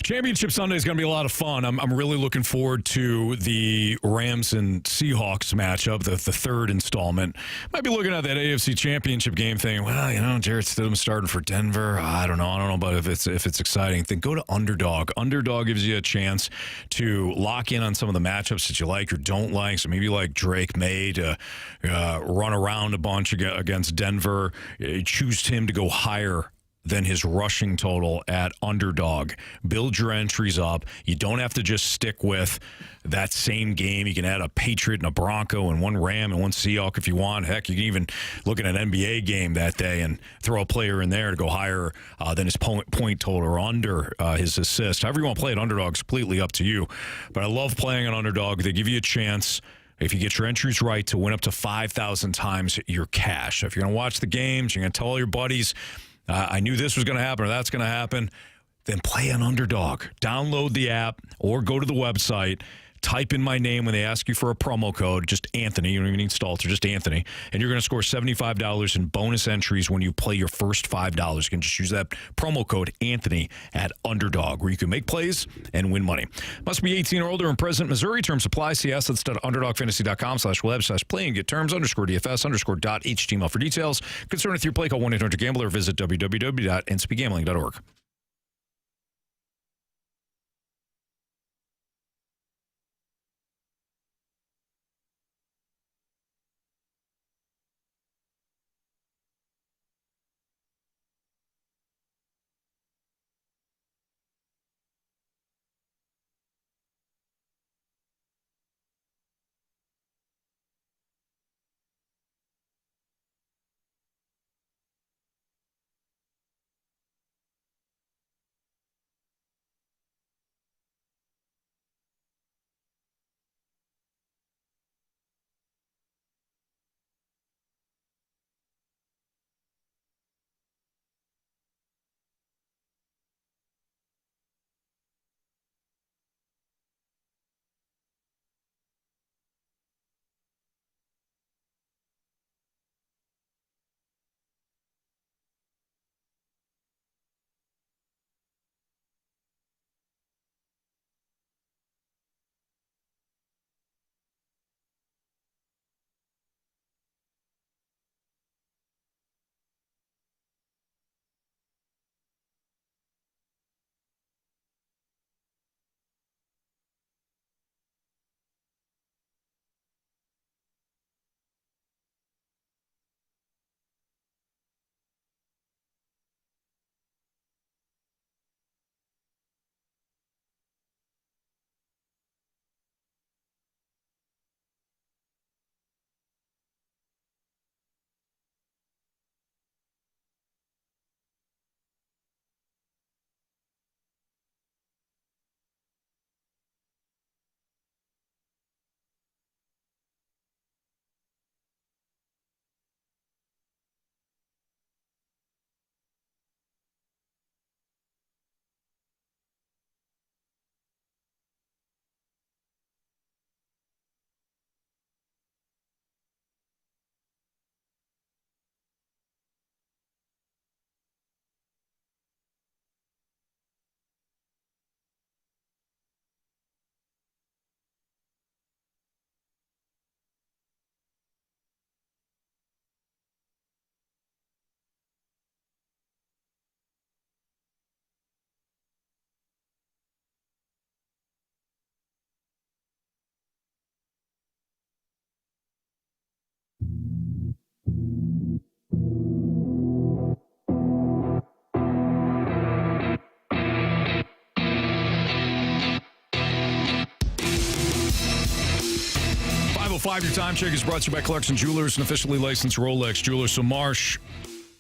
Championship Sunday is going to be a lot of fun. I'm really looking forward to the Rams and Seahawks matchup, the third installment. Might be looking at that AFC Championship game thing. Well, Jarrett Stidham starting for Denver. I don't know about if it's exciting. Then go to Underdog. Underdog gives you a chance to lock in on some of the matchups that you like or don't like. So maybe you like Drake May to run around a bunch against Denver. Choose him to go higher than his rushing total at Underdog. Build your entries up. You don't have to just stick with that same game. You can add a Patriot and a Bronco and one Ram and one Seahawk if you want. Heck, you can even look at an NBA game that day and throw a player in there to go higher than his point total or under his assist. However you want to play it, Underdog's completely up to you. But I love playing an Underdog. They give you a chance, if you get your entries right, to win up to 5,000 times your cash. If you're going to watch the games, you're going to tell all your buddies, I knew this was going to happen or that's going to happen, then play an Underdog. Download the app or go to the website. type in my name when they ask you for a promo code, just Anthony. You don't even need Stalter, just Anthony. And you're going to score $75 in bonus entries when you play your first $5. You can just use that promo code Anthony at Underdog, where you can make plays and win money. Must be 18 or older and present Missouri. Terms apply. See assets.underdogfantasy.com/web/play and get terms _DFS_.html for details. Concerned with your play, call 1-800-GAMBLER or visit www.ncbgambling.org. Your time check is brought to you by Clarkson Jewelers, an officially licensed Rolex jeweler. So, Marsh,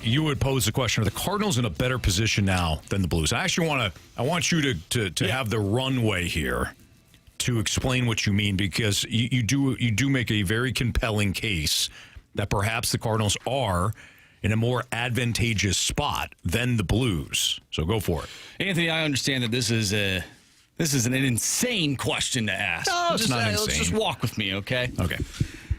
you would pose the question: are the Cardinals in a better position now than the Blues? I actually want you to have the runway here to explain what you mean, because you do make a very compelling case that perhaps the Cardinals are in a more advantageous spot than the Blues. So go for it, Anthony. I understand that this is an insane question to ask. No, it's not insane. Let's just walk with me, okay? Okay.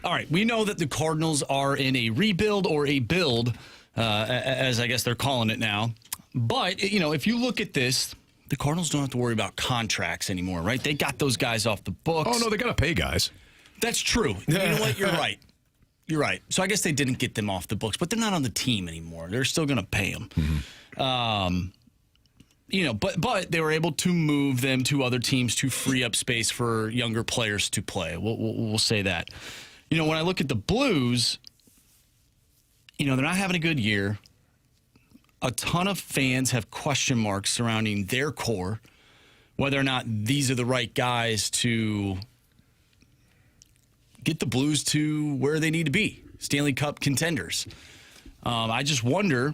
All right. We know that the Cardinals are in a rebuild or a build, as I guess they're calling it now. But, if you look at this, the Cardinals don't have to worry about contracts anymore, right? They got those guys off the books. Oh, no, they got to pay guys. That's true. You know what? You're right. You're right. So I guess they didn't get them off the books, but they're not on the team anymore. They're still going to pay them. Mm-hmm. But they were able to move them to other teams to free up space for younger players to play. We'll say that. When I look at the Blues, they're not having a good year. A ton of fans have question marks surrounding their core, whether or not these are the right guys to get the Blues to where they need to be, Stanley Cup contenders. I just wonder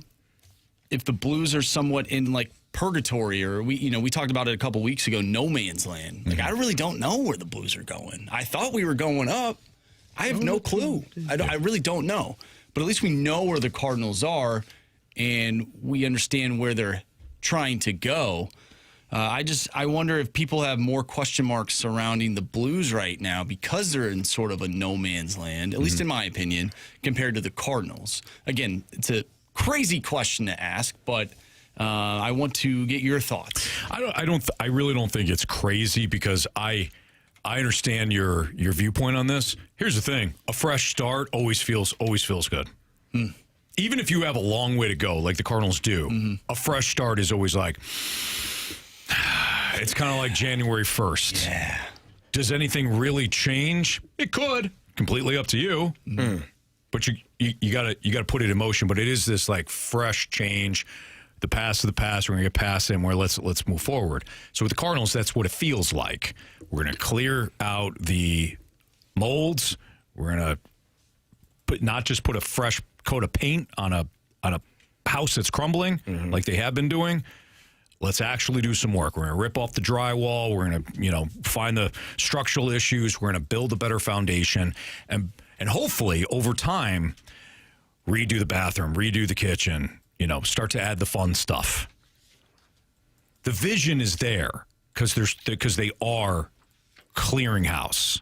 if the Blues are somewhat in purgatory, or we talked about it a couple weeks ago, no man's land. I really don't know where the Blues are going. I thought we were going up. I have no clue. I really don't know. But at least we know where the Cardinals are, and we understand where they're trying to go. I wonder if people have more question marks surrounding the Blues right now because they're in sort of a no man's land, at least in my opinion, compared to the Cardinals. Again, it's a crazy question to ask, but I want to get your thoughts. I really don't think it's crazy because I understand your viewpoint on this. Here's the thing: a fresh start always feels good. Even if you have a long way to go, like the Cardinals do, a fresh start is always like. It's kind of like January 1st. Yeah. Does anything really change? It could. Completely up to you. But you gotta put it in motion. But it is this like fresh change. The past is the past. We're gonna get past it and let's move forward. So with the Cardinals, that's what it feels like. We're gonna clear out the molds. We're gonna not just put a fresh coat of paint on a house that's crumbling like they have been doing. Let's actually do some work. We're going to rip off the drywall. We're going to, find the structural issues. We're going to build a better foundation. And hopefully, over time, redo the bathroom, redo the kitchen, start to add the fun stuff. The vision is there because they are clearing house.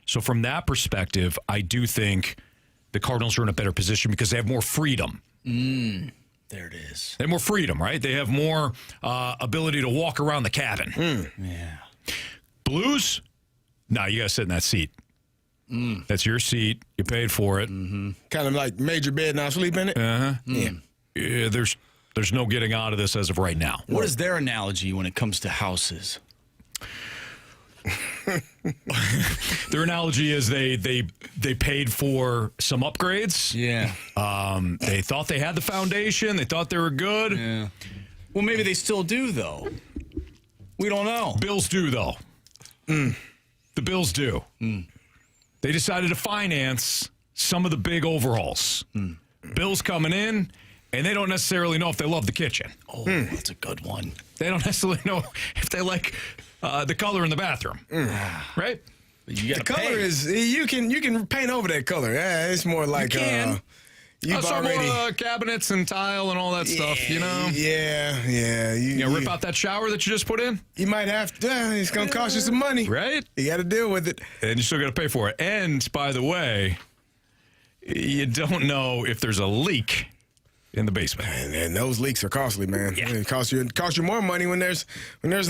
So from that perspective, I do think the Cardinals are in a better position because they have more freedom. There it is. They have more freedom, right? They have more ability to walk around the cabin. Yeah. Blues? No, you got to sit in that seat. That's your seat. You paid for it. Kind of like made your bed, now sleep in it. Yeah. There's no getting out of this as of right now. What is their analogy when it comes to houses? Their analogy is they paid for some upgrades. Yeah. They thought they had the foundation. They thought they were good. Yeah. Well, maybe they still do, though. We don't know. Bills do, though. The Bills do. They decided to finance some of the big overhauls. Bills coming in, and they don't necessarily know if they love the kitchen. Oh, that's a good one. They don't necessarily know if they like the color in the bathroom. Right? You the color is you can paint over that color. Yeah, it's more like you've already more cabinets and tile and all that stuff. Yeah. You rip out that shower that you just put in. You might have to. It's gonna cost you some money, right? You got to deal with it, and you still got to pay for it. And by the way, you don't know if there's a leak in the basement, and those leaks are costly, man. Yeah. It cost you more money when there's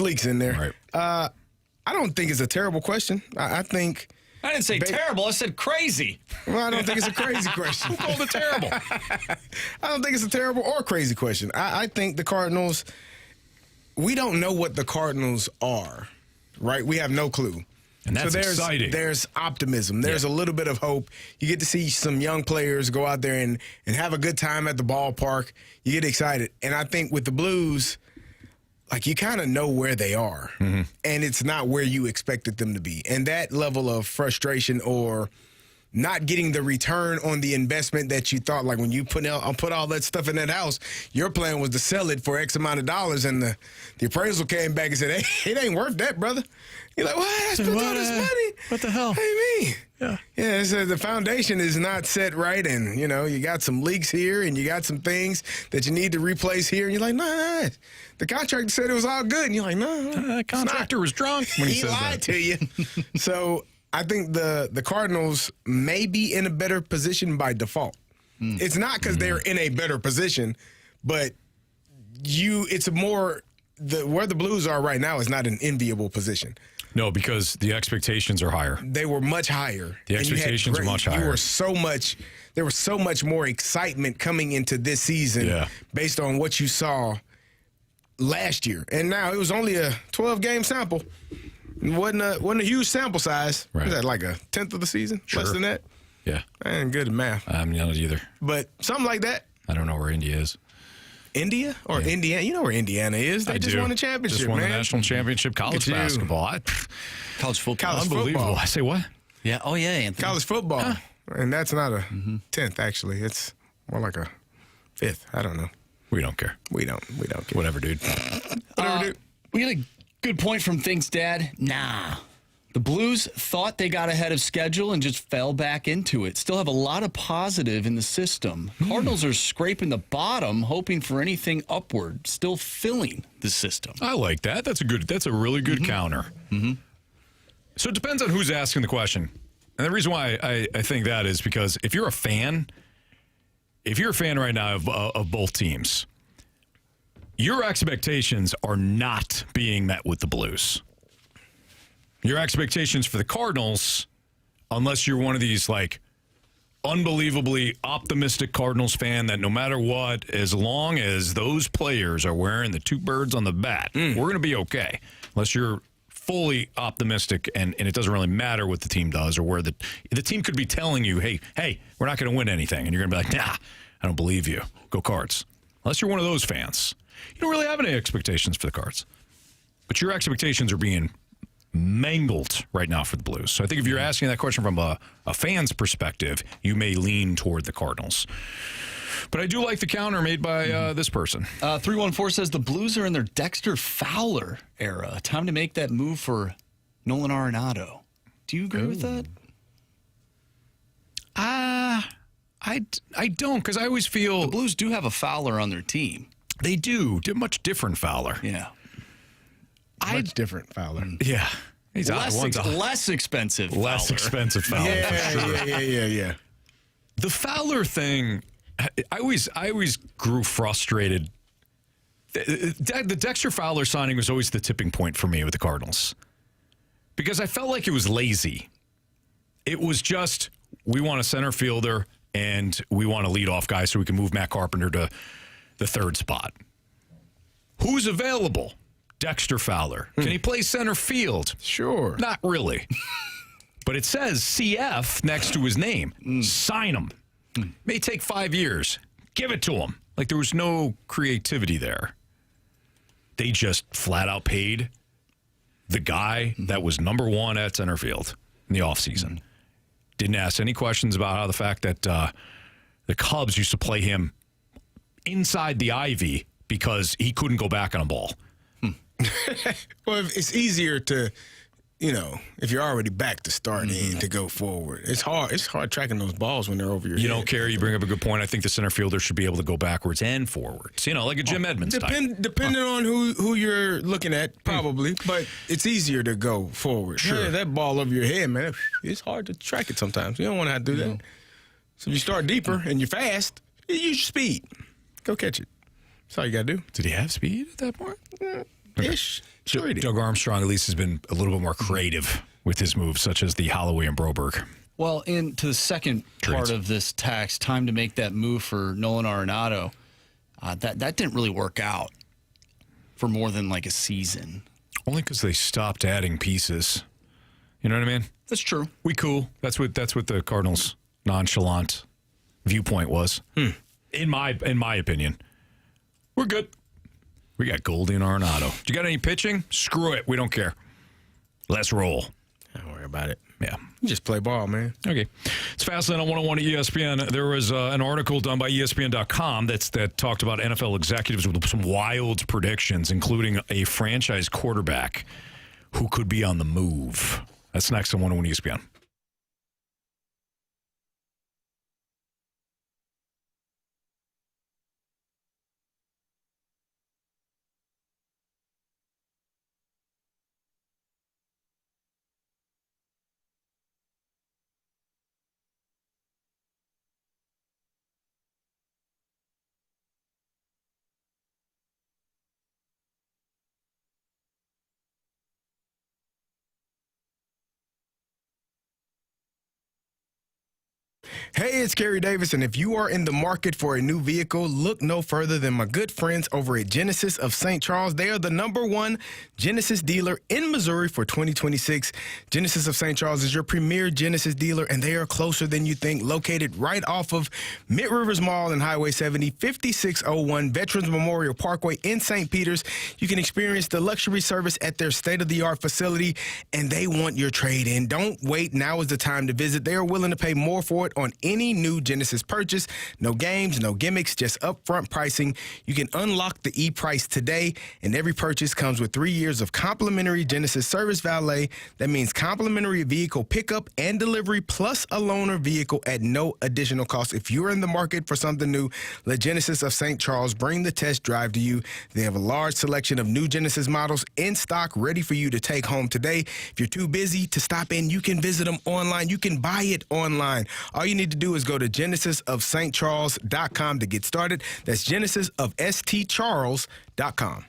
leaks in there. Right. I don't think it's a terrible question. I think. I didn't say terrible. I said crazy. Well, I don't think it's a crazy question. Who called it terrible? I don't think it's a terrible or crazy question. I think the Cardinals, we don't know what the Cardinals are, right? We have no clue. And that's exciting. There's optimism. There's a little bit of hope. You get to see some young players go out there and have a good time at the ballpark. You get excited. And I think with the Blues, like you kind of know where they are. And it's not where you expected them to be. And that level of frustration or not getting the return on the investment that you thought, like when you put all that stuff in that house, your plan was to sell it for X amount of dollars, and the appraisal came back and said, hey, it ain't worth that, brother. You're like, what? I spent all this money. What the hell? What do you mean? Yeah. Yeah, so the foundation is not set right, and, you got some leaks here, and you got some things that you need to replace here, and you're like, nah. The contractor said it was all good, and you're like, no. The contractor was drunk when he lied to you. So I think the Cardinals may be in a better position by default. It's not because they're in a better position, but it's more where the Blues are right now is not an enviable position. No, because the expectations are higher. They were much higher. The expectations are much higher. There was so much more excitement coming into this season based on what you saw last year. And now it was only a 12-game sample. It wasn't a huge sample size. Right. Was that like a 10th of the season? Sure. Less than that? Yeah. I ain't good at math. I'm not either. But something like that. I don't know where India is. India or Indiana? You know where Indiana is. They just won a championship, Just won the national championship. College basketball. College football. Unbelievable. Football. I say what? Yeah. Oh, yeah, Anthony. College football. Huh. And that's not a 10th, actually. It's more like a 5th. I don't know. We don't care. We don't care. Whatever, dude. We had a good point from Thinks Dad. Nah. The Blues thought they got ahead of schedule and just fell back into it. Still have a lot of positive in the system. Cardinals are scraping the bottom, hoping for anything upward, still filling the system. I like that. That's a really good counter. Mm-hmm. So it depends on who's asking the question. And the reason why I think that is because if you're a fan right now of both teams, your expectations are not being met with the Blues. Your expectations for the Cardinals, unless you're one of these like unbelievably optimistic Cardinals fan that no matter what, as long as those players are wearing the two birds on the bat, we're going to be okay. Unless you're fully optimistic and it doesn't really matter what the team does or where the team could be telling you, hey, we're not going to win anything. And you're going to be like, nah, I don't believe you. Go Cards. Unless you're one of those fans. You don't really have any expectations for the Cards. But your expectations are being mangled right now for the Blues. So I think if you're asking that question from a fan's perspective, you may lean toward the Cardinals. But I do like the counter made by this person. 314 says the Blues are in their Dexter Fowler era. Time to make that move for Nolan Arenado. Do you agree with that? I don't, because I always feel the Blues do have a Fowler on their team. They do. They're much different Fowler. Yeah. Much different Fowler. Yeah. He's less expensive Fowler. Less expensive Fowler. Yeah. The Fowler thing, I always grew frustrated. The Dexter Fowler signing was always the tipping point for me with the Cardinals. Because I felt like it was lazy. It was just, we want a center fielder and we want a leadoff guy so we can move Matt Carpenter to the third spot. Who's available? Dexter Fowler. Can he play center field? Sure. Not really. But it says CF next to his name. Sign him. May take 5 years. Give it to him. Like there was no creativity there. They just flat out paid the guy that was number one at center field in the offseason. Didn't ask any questions about how the fact that the Cubs used to play him inside the ivy because he couldn't go back on a ball. Well, it's easier to, if you're already back to start and to go forward. It's hard tracking those balls when they're over your head. Carey, you bring up a good point. I think the center fielder should be able to go backwards and forwards. Like a Jim Edmonds type. Depending on who you're looking at, probably. But it's easier to go forward. Sure. Yeah, that ball over your head, man, it's hard to track it sometimes. You don't want to have to do that. So if you start deeper and you're fast, use your speed. Go catch it. That's all you got to do. Did he have speed at that point? Ish. Sure he did. Doug Armstrong at least has been a little bit more creative with his moves, such as the Holloway and Broberg. Well, into the second part of this text, time to make that move for Nolan Arenado. That didn't really work out for more than like a season. Only because they stopped adding pieces. You know what I mean? That's true. We cool. That's what the Cardinals' nonchalant viewpoint was. In my opinion, we're good. We got Goldie and Arenado. You got any pitching? Screw it. We don't care. Let's roll. Don't worry about it. Yeah. You just play ball, man. Okay. It's Fastlane on 101 ESPN. There was an article done by ESPN.com that talked about NFL executives with some wild predictions, including a franchise quarterback who could be on the move. That's next on 101 ESPN. Hey, it's Carey Davis, and if you are in the market for a new vehicle, look no further than my good friends over at Genesis of St. Charles. They are the #1 Genesis dealer in Missouri for 2026. Genesis of St. Charles is your premier Genesis dealer, and they are closer than you think, located right off of Mid Rivers Mall and Highway 70, 5601 Veterans Memorial Parkway in St. Peters. You can experience the luxury service at their state-of-the-art facility, and they want your trade-in. Don't wait. Now is the time to visit. They are willing to pay more for it on any new Genesis purchase. No games, no gimmicks, just upfront pricing. You can unlock the e-price today, and every purchase comes with 3 years of complimentary Genesis service valet. That means complimentary vehicle pickup and delivery plus a loaner vehicle at no additional cost. If you're in the market for something new, let Genesis of St. Charles bring the test drive to you. They have a large selection of new Genesis models in stock ready for you to take home today. If you're too busy to stop in, you can visit them online. You can buy it online. All you need to do is go to genesisofstcharles.com to get started. That's genesisofstcharles.com.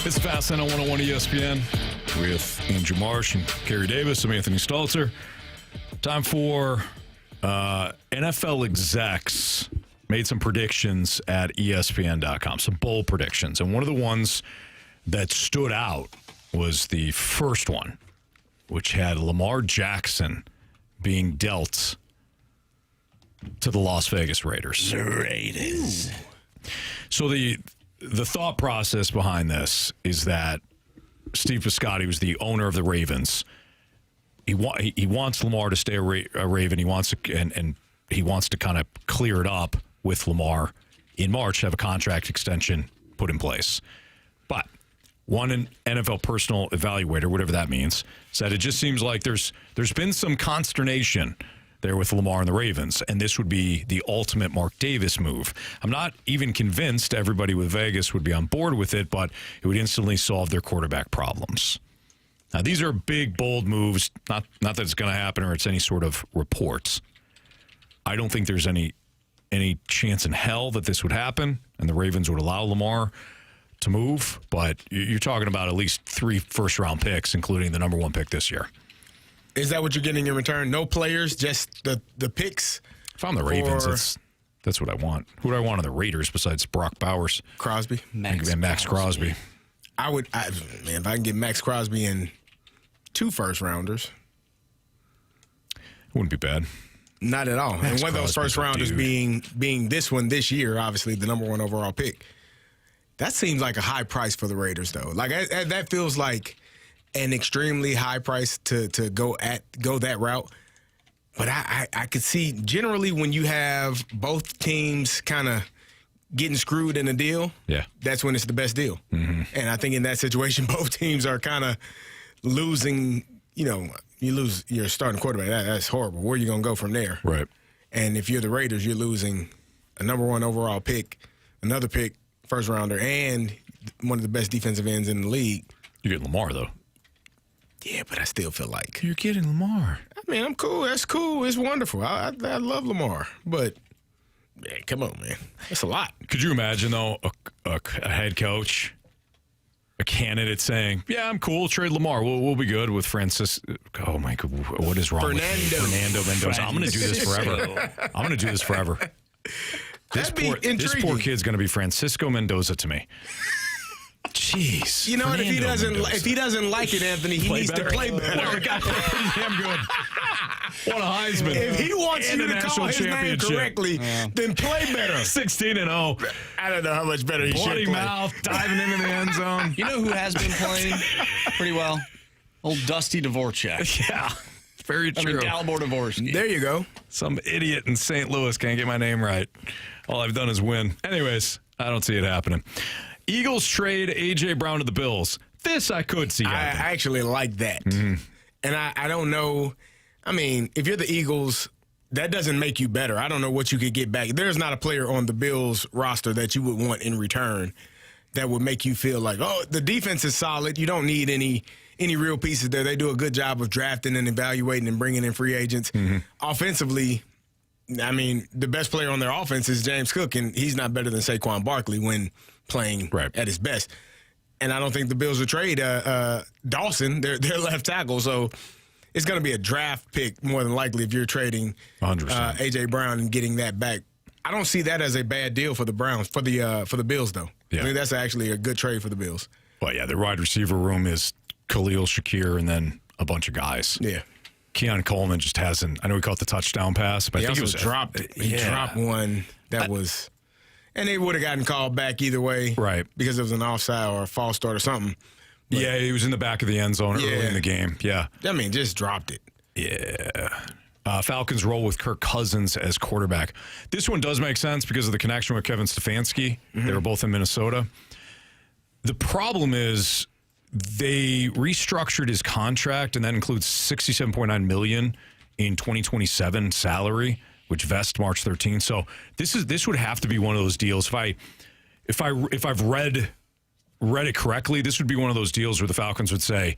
It's Fast Lane on 101 ESPN with Andrew Marsh and Carey Davis. I'm Anthony Stalter. Time for NFL execs made some predictions at ESPN.com, some bold predictions. And one of the ones that stood out was the first one, which had Lamar Jackson being dealt to the Las Vegas Raiders. The Raiders. So the thought process behind this is that Steve Piscotty was the owner of the Ravens. He wants Lamar to stay a Raven. He wants to, and he wants to kind of clear it up with Lamar in March, have a contract extension put in place. But one NFL personal evaluator, whatever that means, said it just seems like there's been some consternation there with Lamar and the Ravens, and this would be the ultimate Mark Davis move. I'm not even convinced everybody with Vegas would be on board with it, but it would instantly solve their quarterback problems. Now, these are big, bold moves, not that it's going to happen or it's any sort of reports. I don't think there's any chance in hell that this would happen and the Ravens would allow Lamar to move, but you're talking about at least 3 first-round picks, including the number 1 pick this year. Is that what you're getting in return? No players, just the picks? If I'm the Ravens, that's what I want. Who do I want on the Raiders besides Brock Bowers? Crosby? Max Crosby. If I can get Max Crosby and 2 first-rounders, Wouldn't be bad. Not at all. And one of those first rounders being this one this year, obviously the number 1 overall pick. That seems like a high price for the Raiders, though. Like that feels like an extremely high price to go that route. But I could see generally when you have both teams kind of getting screwed in a deal, that's when it's the best deal. Mm-hmm. And I think in that situation, both teams are kind of losing. You know, you lose your starting quarterback. That's horrible. Where are you going to go from there? Right. And if you're the Raiders, you're losing a number 1 overall pick, another pick, first rounder, and one of the best defensive ends in the league. You're getting Lamar, though. Yeah, but I still feel like you're getting Lamar. I mean, I'm cool. That's cool. It's wonderful. I love Lamar. But, man, come on, man. That's a lot. Could you imagine, though, a head coach, a candidate saying, yeah, I'm cool, trade Lamar. We'll be good with Francis. Oh, my God. What is wrong with me? Fernando Mendoza. I'm going to do this forever. I'm going to do this forever. This poor kid's going to be Francisco Mendoza to me. Jeez. You know what? If he doesn't like it, Anthony, he needs to play better. Oh, God, pretty damn good. What a Heisman. If he wants you to call his name correctly, then play better. 16-0. I don't know how much better he should play. Bloody mouth, diving into the end zone. You know who has been playing pretty well? Old Dusty Dvorak. Yeah. Very true. Dalibor Dvorsky. There you go. Some idiot in St. Louis can't get my name right. All I've done is win. Anyways, I don't see it happening. Eagles trade A.J. Brown to the Bills. This I could see happening. I actually like that. Mm-hmm. And I don't know. I mean, if you're the Eagles, that doesn't make you better. I don't know what you could get back. There's not a player on the Bills roster that you would want in return that would make you feel like, oh, the defense is solid. You don't need any real pieces there. They do a good job of drafting and evaluating and bringing in free agents. Mm-hmm. Offensively, I mean, the best player on their offense is James Cook, and he's not better than Saquon Barkley when playing at his best. And I don't think the Bills will trade Dawson, their left tackle. So it's going to be a draft pick more than likely if you're trading A.J. Brown and getting that back. I don't see that as a bad deal for the Browns, for the Bills, though. Yeah. I think that's actually a good trade for the Bills. Well, yeah, the wide receiver room is Khalil Shakir and then a bunch of guys. Yeah. Keon Coleman just hasn't. I know he caught the touchdown pass, but I think it was dropped. He dropped one that was. And they would have gotten called back either way. Right. Because it was an offside or a false start or something. But, yeah, he was in the back of the end zone early in the game. Yeah. I mean, just dropped it. Yeah. Falcons roll with Kirk Cousins as quarterback. This one does make sense because of the connection with Kevin Stefanski. Mm-hmm. They were both in Minnesota. The problem is they restructured his contract, and that includes $67.9 million in 2027 salary, which vests March 13th. So this would have to be one of those deals. If I've read it correctly, this would be one of those deals where the Falcons would say,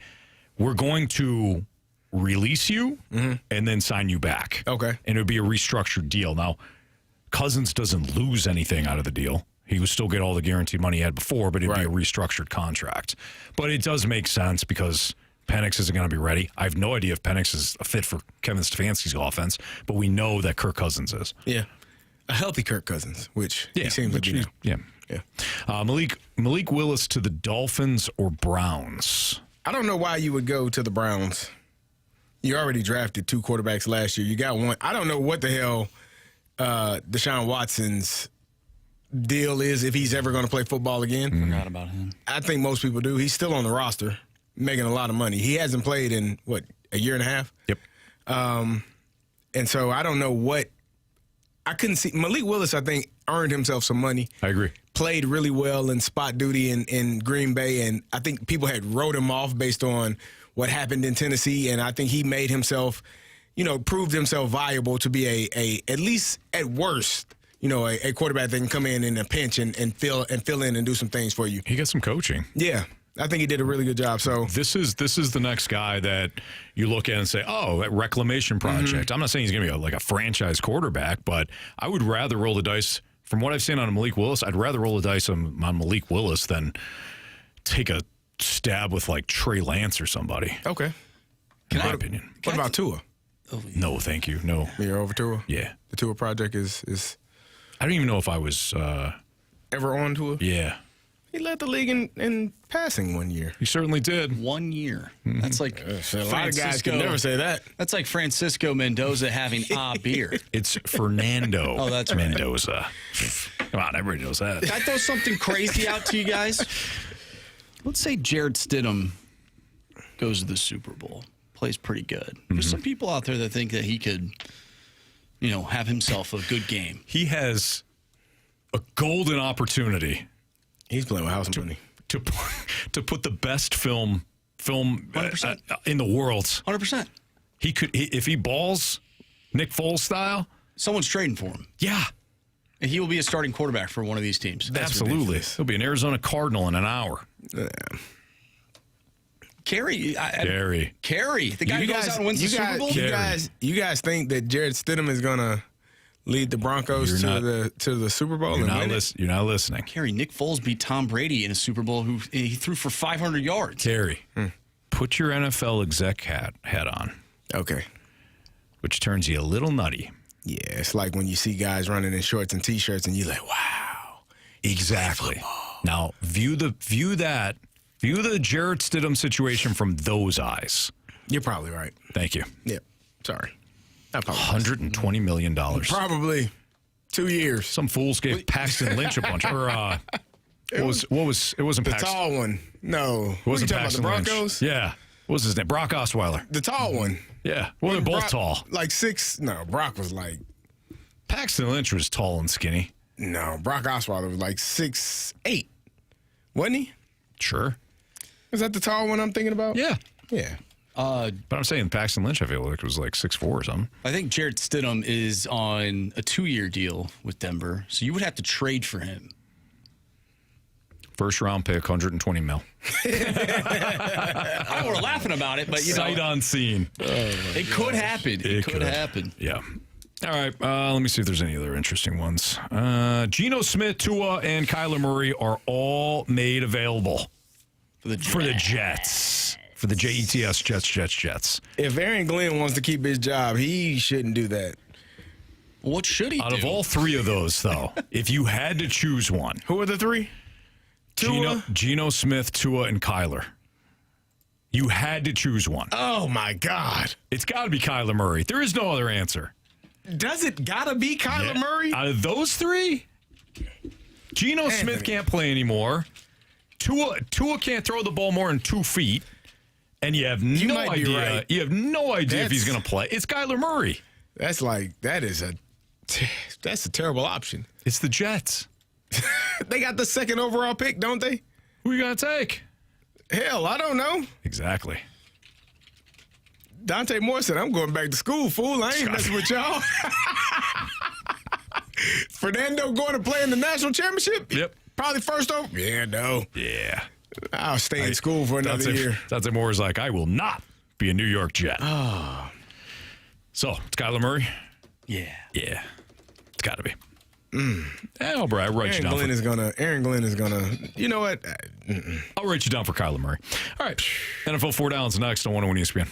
we're going to release you and then sign you back. Okay. And it would be a restructured deal. Now, Cousins doesn't lose anything out of the deal. He would still get all the guaranteed money he had before, but it'd be a restructured contract. But it does make sense because Penix isn't going to be ready. I have no idea if Penix is a fit for Kevin Stefanski's offense, but we know that Kirk Cousins is. Yeah. A healthy Kirk Cousins, which he seems to be. Yeah. Malik Willis to the Dolphins or Browns? I don't know why you would go to the Browns. You already drafted 2 quarterbacks last year. You got one. I don't know what the hell Deshaun Watson's deal is, if he's ever going to play football again. Forgot about him. I think most people do. He's still on the roster, making a lot of money. He hasn't played in, a year and a half? Yep. And so I don't know what – I couldn't see – Malik Willis, I think, earned himself some money. I agree. Played really well in spot duty in Green Bay, and I think people had wrote him off based on what happened in Tennessee, and I think he made himself – proved himself viable to be a at least at worst – a quarterback that can come in a pinch and fill in and do some things for you. He got some coaching. Yeah. I think he did a really good job. So this is the next guy that you look at and say, oh, that reclamation project. Mm-hmm. I'm not saying he's going to be like a franchise quarterback, but I would rather roll the dice. From what I've seen on Malik Willis, I'd rather roll the dice on Malik Willis than take a stab with like Trey Lance or somebody. Okay. In my opinion. What about Tua? No, thank you. No. You're over Tua? Yeah. The Tua project is I don't even know if I was ever on Tua. Yeah, He led the league in passing one year. He certainly did. 1 year. That's like a lot of guys can never say that. That's like Francisco Mendoza having a beer. It's Fernando that's right. Mendoza. Come on, everybody knows that. Can I throw something crazy out to you guys? Let's say Jared Stidham goes to the Super Bowl, plays pretty good. There's some people out there that think that he could, have himself a good game. He has a golden opportunity. He's playing with house money to put the best film in the world. 100%. He could if he balls Nick Foles style. Someone's trading for him. Yeah, and he will be a starting quarterback for one of these teams. Absolutely, ridiculous. He'll be an Arizona Cardinal in an hour. Carey, the guy who goes out and wins the Super Bowl. You guys think that Jared Stidham is gonna lead the Broncos to the Super Bowl? You're not listening. Carey, Nick Foles beat Tom Brady in a Super Bowl who he threw for 500 yards. Carey, put your NFL exec hat on. Okay. Which turns you a little nutty. Yeah, it's like when you see guys running in shorts and T-shirts and you're like, wow. Exactly. Now, view the Jared Stidham situation from those eyes. You're probably right. Thank you. Yep. Sorry. $120 million. Probably 2 years. Some fools gave Paxton Lynch a bunch. Or it wasn't the Paxton. tall one. No. It wasn't Paxton Paxton about the Broncos? Lynch. Yeah. What was his name? Brock Osweiler. The tall one. Yeah. Well, they're both tall. Like 6. No, Brock was like. Paxton Lynch was tall and skinny. No, Brock Osweiler was like 6'8". Wasn't he? Sure. Is that the tall one I'm thinking about? Yeah. Yeah. But I'm saying Paxton Lynch, I feel like it was like 6'4" or something. I think Jared Stidham is on a 2-year deal with Denver, so you would have to trade for him. First round pick, $120 million. I know we're laughing about it, but sight unseen. It could happen. It could happen. Yeah. All right. Let me see if there's any other interesting ones. Geno Smith, Tua, and Kyler Murray are all made available for the Jets. For the Jets, Jets. If Aaron Glenn wants to keep his job, he shouldn't do that. What should he do? Out of all three of those, though, if you had to choose one. Who are the three? Geno Smith, Tua, and Kyler. You had to choose one. Oh, my God. It's got to be Kyler Murray. There is no other answer. Does it got to be Kyler Murray? Out of those three, Geno Smith can't play anymore. Tua can't throw the ball more than 2 feet. And you have no idea. Right. You have no idea if he's going to play. It's Kyler Murray. That's a terrible option. It's the Jets. They got the 2nd overall pick, don't they? Who you going to take? Hell, I don't know. Exactly. Dante Moore said, I'm going back to school, fool. I ain't messing with y'all. Fernando going to play in the national championship? Yep. Probably first over? Yeah, no. Yeah. I'll stay in school for another year. Dante Moore is like, I will not be a New York Jet. Oh. So, it's Kyler Murray? Yeah. Yeah. It's got to be. I'll write you down. Aaron Glenn is gonna. You know what? I'll write you down for Kyler Murray. All right. NFL 4 Downs next on 101 ESPN.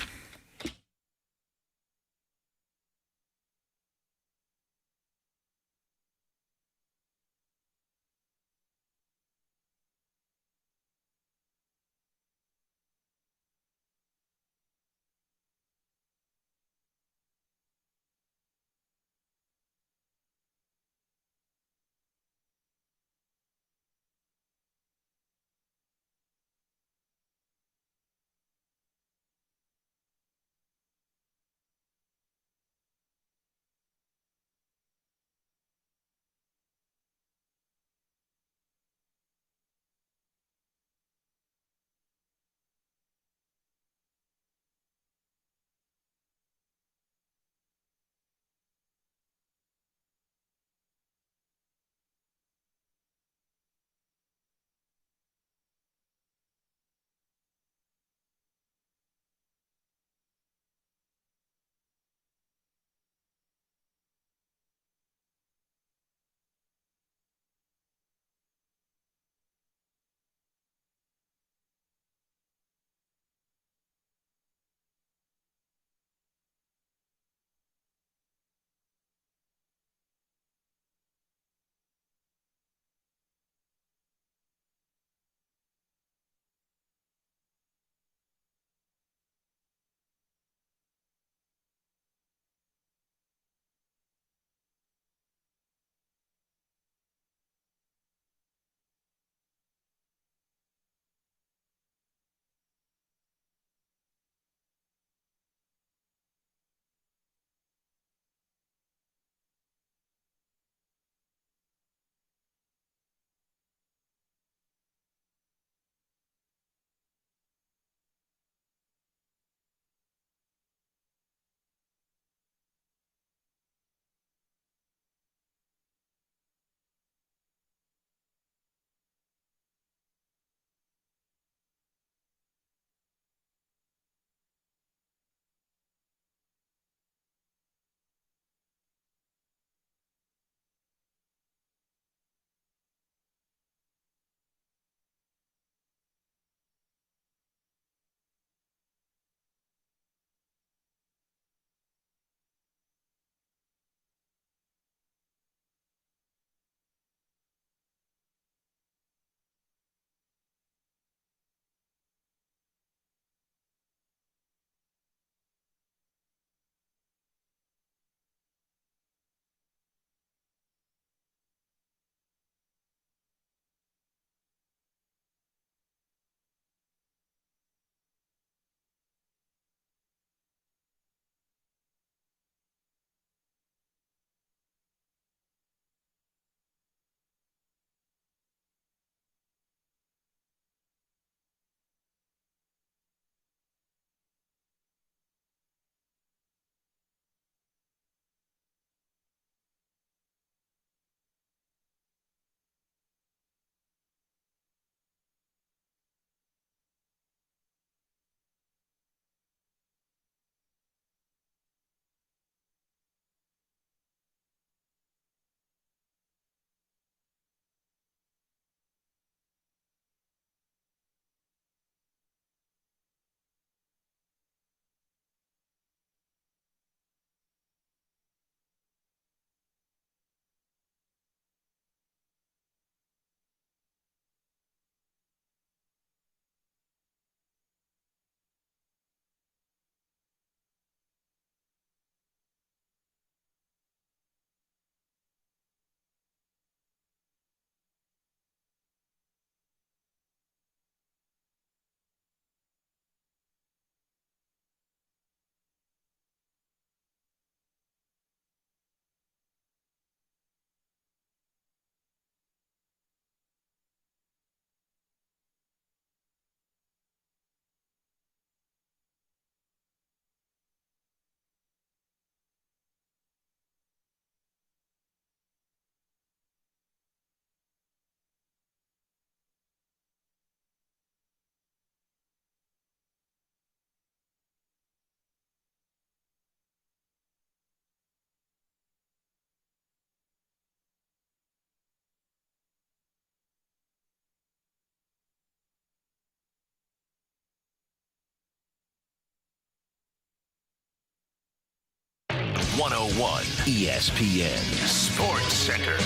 101 ESPN Sports Center.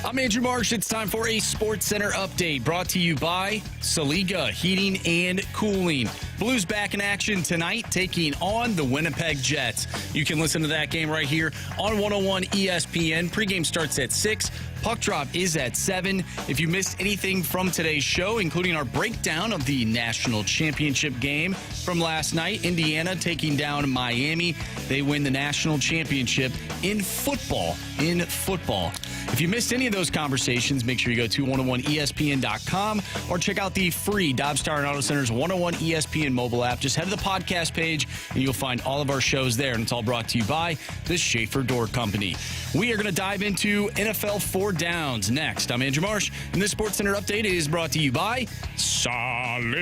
I'm Andrew Marsh. It's time for a Sports Center update brought to you by Saliga Heating and Cooling. Blues back in action tonight, taking on the Winnipeg Jets. You can listen to that game right here on 101 ESPN. Pregame starts at 6. Puck drop is at 7. If you missed anything from today's show, including our breakdown of the national championship game from last night, Indiana taking down Miami. They win the national championship in football. If you missed any of those conversations, make sure you go to 101ESPN.com or check out the free Dobbs Tire and Auto Center's 101 ESPN mobile app. Just head to the podcast page and you'll find all of our shows there. And it's all brought to you by the Schaefer Door Company. We are going to dive into NFL 4 Downs next. I'm Andrew Marsh, and this Sports Center update is brought to you by Saliga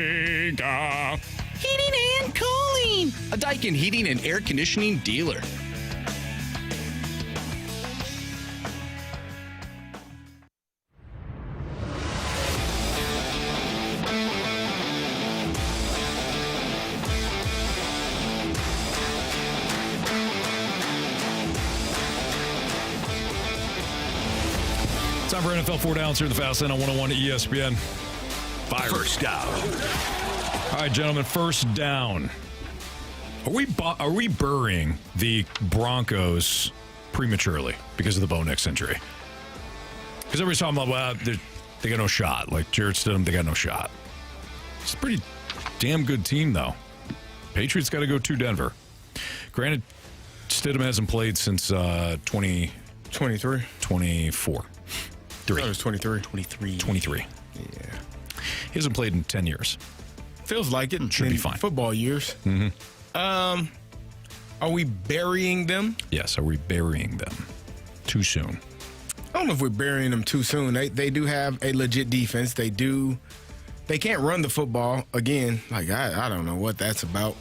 Heating and Cooling, a Daikin heating and air conditioning dealer. Time for NFL 4 Downs here in the Fast Lane on 101 ESPN. Fire. First down. All right, gentlemen, first down. Are we burying the Broncos prematurely because of the Bo Nix injury? Because everybody's talking about, well, they got no shot. Like Jarrett Stidham, they got no shot. It's a pretty damn good team, though. Patriots got to go to Denver. Granted, Stidham hasn't played since 23? 24. It was 23. 23. Yeah. He hasn't played in 10 years. Feels like it. Should be fine. Football years. Mm-hmm. Are we burying them? Yes, are we burying them too soon? I don't know if we're burying them too soon. They do have a legit defense. They can't run the football. Again, like I don't know what that's about.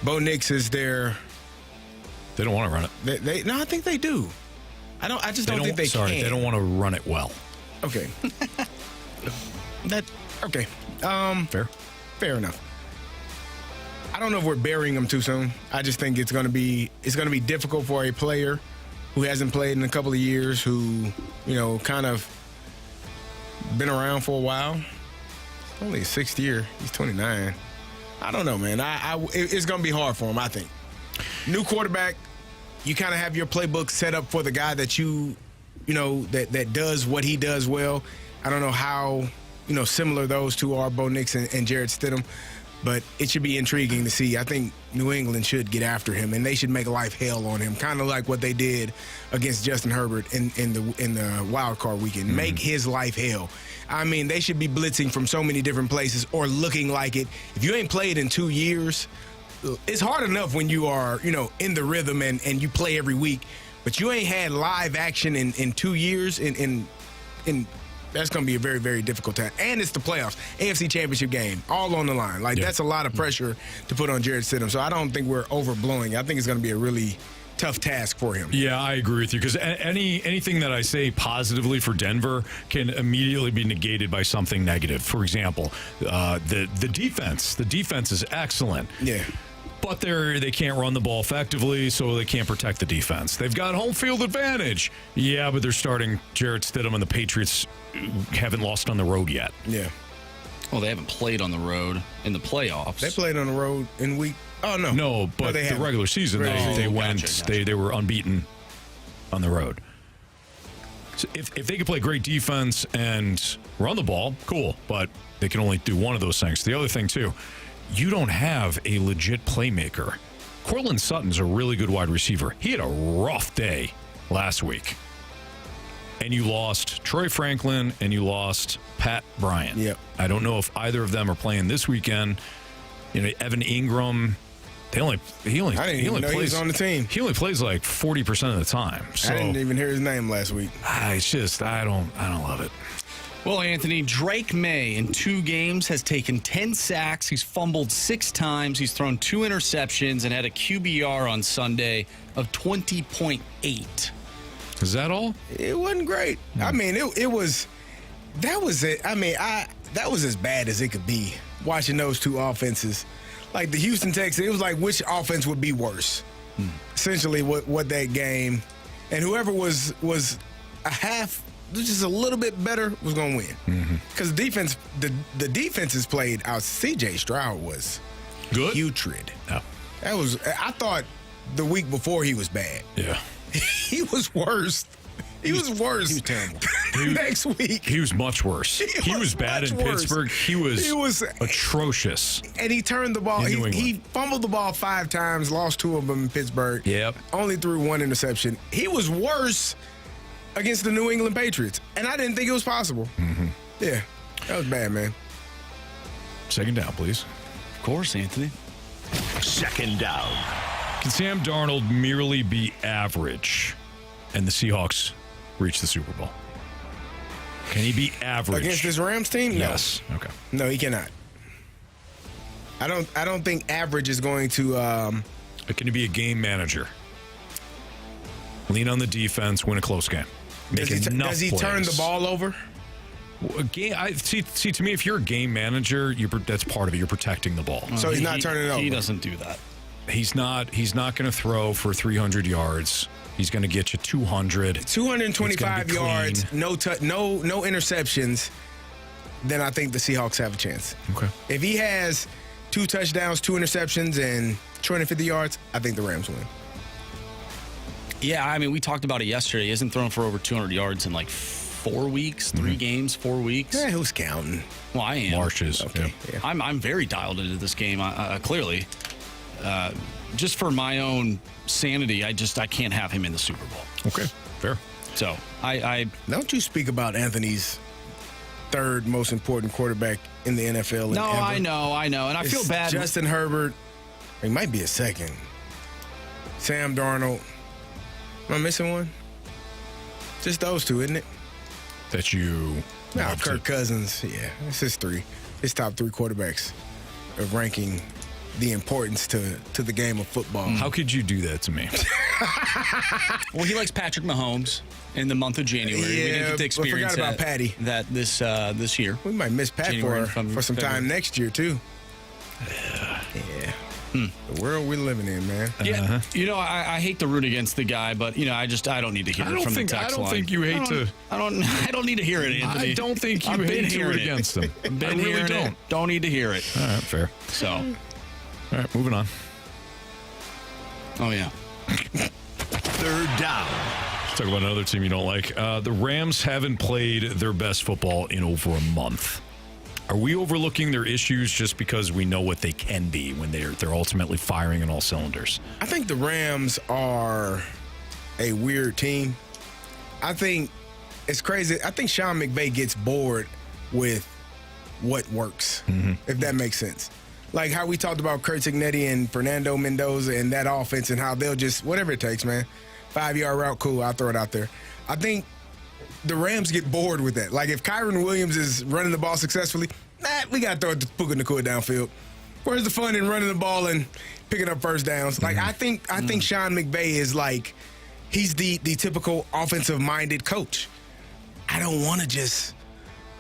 Bo Nix is there. They don't want to run it. No, I think they do. I just don't think they can. They don't want to run it well. Okay. Okay. Fair enough. I don't know if we're burying them too soon. I just think it's going to be difficult for a player who hasn't played in a couple of years, who, kind of been around for a while. Only his 6th year. He's 29. I don't know, man. It's going to be hard for him, I think. New quarterback. You kind of have your playbook set up for the guy that that does what he does well. I don't know how, similar those two are, Bo Nix and Jarrett Stidham, but it should be intriguing to see. I think New England should get after him, and they should make life hell on him, kind of like what they did against Justin Herbert in the wild card weekend. Mm-hmm. Make his life hell. I mean, they should be blitzing from so many different places or looking like it. If you ain't played in 2 years, it's hard enough when you are, in the rhythm and you play every week, but you ain't had live action in 2 years, and that's going to be a very, very difficult time. And it's the playoffs, AFC Championship game, all on the line. That's a lot of pressure to put on Jarrett Stidham. So I don't think we're overblowing. I think it's going to be a really tough task for him. Yeah, I agree with you, because anything that I say positively for Denver can immediately be negated by something negative. For example, the defense. The defense is excellent. Yeah. But they can't run the ball effectively, so they can't protect the defense. They've got home field advantage. Yeah, but they're starting Jarrett Stidham, and the Patriots haven't lost on the road yet. Yeah. Well, they haven't played on the road in the playoffs. They played on the road in week. Oh no. No, but the regular season they went. Gotcha. They were unbeaten on the road. So if they could play great defense and run the ball, cool. But they can only do one of those things. The other thing too, you don't have a legit playmaker. Courtland Sutton's a really good wide receiver. He had a rough day last week. And you lost Troy Franklin and you lost Pat Bryant. Yep. I don't know if either of them are playing this weekend. Evan Ingram, he only plays on the team. He only plays like 40% of the time. So I didn't even hear his name last week. It's just I don't love it. Well, Anthony, Drake May in 2 games has taken 10 sacks. He's fumbled 6 times. He's thrown 2 interceptions and had a QBR on Sunday of 20.8. Is that all? It wasn't great. I mean, it was. That was it. I mean, that was as bad as it could be. Watching those two offenses, like the Houston Texans, it was like which offense would be worse. essentially what that game, and whoever was a half, just a little bit better, was going to win. Because the defenses played out. C.J. Stroud was good, putrid. Yeah. I thought the week before he was bad. Yeah. He was worse. He was worse. He was terrible. Next week. He was much worse. He was bad in Pittsburgh. He was atrocious. And he turned the ball. He fumbled the ball 5 times, lost 2 of them in Pittsburgh. Yep. Only threw 1 interception. He was worse against the New England Patriots. And I didn't think it was possible. Yeah. That was bad, man. Second down, please. Of course, Anthony. Second down. Can Sam Darnold merely be average and the Seahawks reach the Super Bowl? Can he be average against this Rams team? No. Yes. Okay. No, he cannot. I don't think average is going to. Can he be a game manager? Lean on the defense, win a close game. Does he turn the ball over? See, to me, if you're a game manager, that's part of it. You're protecting the ball. So he's not turning it over. He doesn't do that. He's not going to throw for 300 yards. He's going to get you 200. 225 yards, no interceptions, then I think the Seahawks have a chance. Okay. If he has 2 touchdowns, 2 interceptions, and 250 yards, I think the Rams win. Yeah, I mean, we talked about it yesterday. He hasn't thrown for over 200 yards in like 4 weeks, 3 games, 4 weeks. Yeah, who's counting? Well, I am. Marshes. Okay. Yeah. I'm very dialed into this game, clearly. Just for my own sanity, I can't have him in the Super Bowl. Okay, fair. So I don't you speak about Anthony's 3rd most important quarterback in the NFL. No, ever. I know, and I feel bad. Justin Herbert, he might be a 2nd. Sam Darnold. Am I missing one? Just those 2, isn't it? That you. No, Kirk Cousins. Yeah, it's his 3. His top 3 quarterbacks of ranking the importance to the game of football. How could you do that to me? Well, he likes Patrick Mahomes in the month of January. Yeah, we didn't get to experience forgot about Patty. That this year. We might miss Pat for some time next year too. Yeah. The world we're living in, man. Yeah. You know, I hate to root against the guy, but you know, I don't need to hear it from the text line. I don't think you hate to. I don't need to hear it, Anthony. I don't think you hate to root against him. I really don't. Don't need to hear it. All right, fair. So. All right, moving on. Oh, yeah. 3rd down. Let's talk about another team you don't like. The Rams haven't played their best football in over a month. Are we overlooking their issues just because we know what they can be when they're ultimately firing on all cylinders? I think the Rams are a weird team. I think it's crazy. I think Sean McVay gets bored with what works, if that makes sense. Like how we talked about Kurt Signetti and Fernando Mendoza and that offense and how they'll just, whatever it takes, man. 5-yard route, cool, I'll throw it out there. I think the Rams get bored with that. Like if Kyron Williams is running the ball successfully, we got to throw it to Puka Nacua downfield. Where's the fun in running the ball and picking up first downs? Like I think Sean McVay is like, he's the typical offensive-minded coach. I don't want to just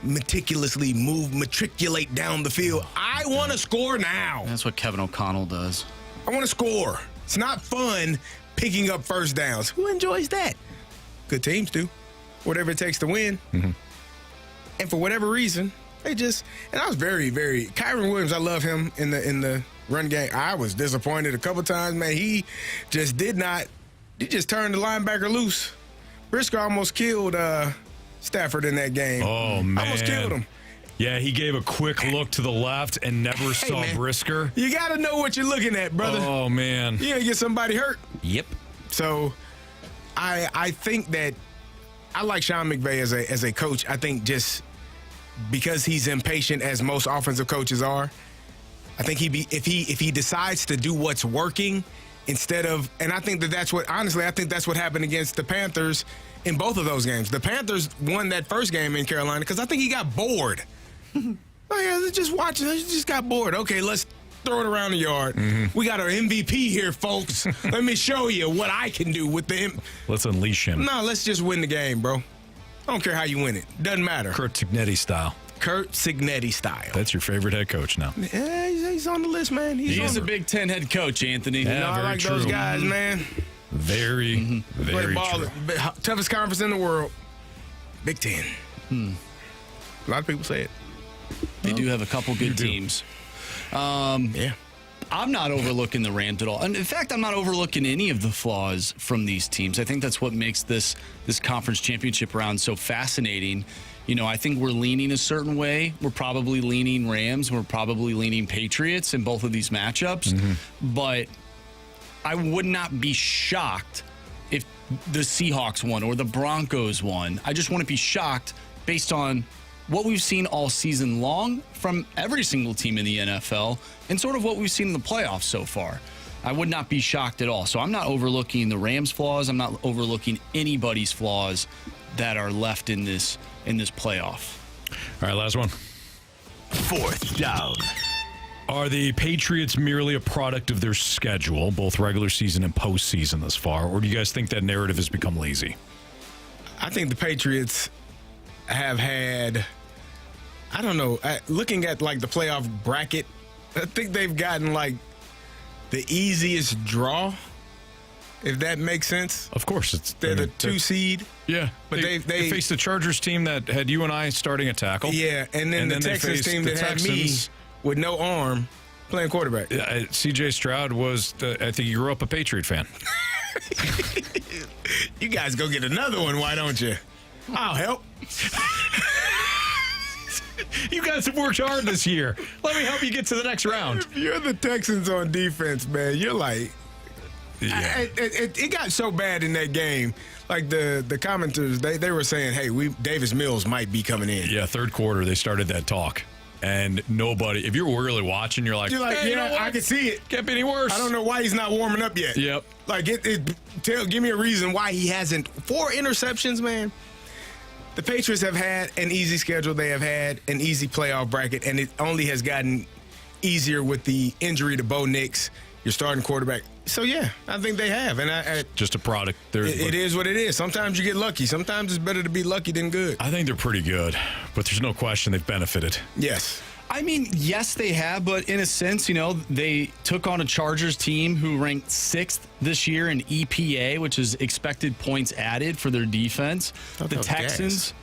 meticulously matriculate down the field. I want to score now. That's what Kevin O'Connell does. I want to score. It's not fun picking up first downs. Who enjoys that? Good teams do. Whatever it takes to win. And for whatever reason, they just, and I was very, very, Kyron Williams, I love him in the run game. I was disappointed a couple times, man. He just turned the linebacker loose. Brisker almost killed Stafford in that game. Oh, man. Almost killed him. Yeah, he gave a quick look to the left and never saw man. Brisker. You got to know what you're looking at, brother. Oh, man. You get somebody hurt. Yep. So I think that I like Sean McVay as a coach. I think just because he's impatient, as most offensive coaches are, I think if he decides to do what's working instead of, and I think that's what happened against the Panthers in both of those games. The Panthers won that first game in Carolina because I think he got bored. Oh yeah, just watching. He just got bored. Okay, let's throw it around the yard. We got our MVP here, folks. Let me show you what I can do with him. Let's unleash him. No, let's just win the game, bro. I don't care how you win it. Doesn't matter. Kurt Signetti style. Kurt Signetti style. That's your favorite head coach now. Yeah, he's on the list, man. He is a Big Ten head coach, Anthony. Yeah, I like those guys, man. Very, very Great true. baller. Toughest conference in the world. Big Ten. A lot of people say it. They do have a couple good teams. Yeah. I'm not overlooking the Rams at all. And in fact, I'm not overlooking any of the flaws from these teams. I think that's what makes this conference championship round so fascinating. You know, I think we're leaning a certain way. We're probably leaning Rams. We're probably leaning Patriots in both of these matchups. But I would not be shocked if the Seahawks won or the Broncos won. I just wouldn't be shocked based on what we've seen all season long from every single team in the NFL and sort of what we've seen in the playoffs so far. I would not be shocked at all. So I'm not overlooking the Rams' flaws. I'm not overlooking anybody's flaws that are left in this playoff. All right, last one. Fourth down. Are the Patriots merely a product of their schedule, both regular season and postseason thus far, or do you guys think that narrative has become lazy? I think the Patriots have had, I don't know, looking at like the playoff bracket, I think they've gotten like the easiest draw, if that makes sense. Of course. They're the 2 seed. Yeah. But they faced the Chargers team that had you and I starting at tackle. Yeah, and then the Texans team that had me with no arm playing quarterback. C.J. Stroud was, I think you grew up a Patriot fan. You guys go get another one, why don't you? I'll help. You guys have worked hard this year. Let me help you get to the next round. If you're the Texans on defense, man, you're like, yeah. It got so bad in that game. Like the commenters, they were saying, hey, Davis Mills might be coming in. Yeah, third quarter, they started that talk. And nobody, if you're really watching, you're like, hey, yeah, you know I can see it. Can't be any worse. I don't know why he's not warming up yet. Yep. Like, give me a reason why he hasn't. 4 interceptions, man. The Patriots have had an easy schedule. They have had an easy playoff bracket, and it only has gotten easier with the injury to Bo Nix, your starting quarterback. So, yeah, I think they have. And just a product. It is what it is. Sometimes you get lucky. Sometimes it's better to be lucky than good. I think they're pretty good, but there's no question they've benefited. Yes. I mean, yes, they have, but in a sense, you know, they took on a Chargers team who ranked 6th this year in EPA, which is expected points added for their defense. The Texans.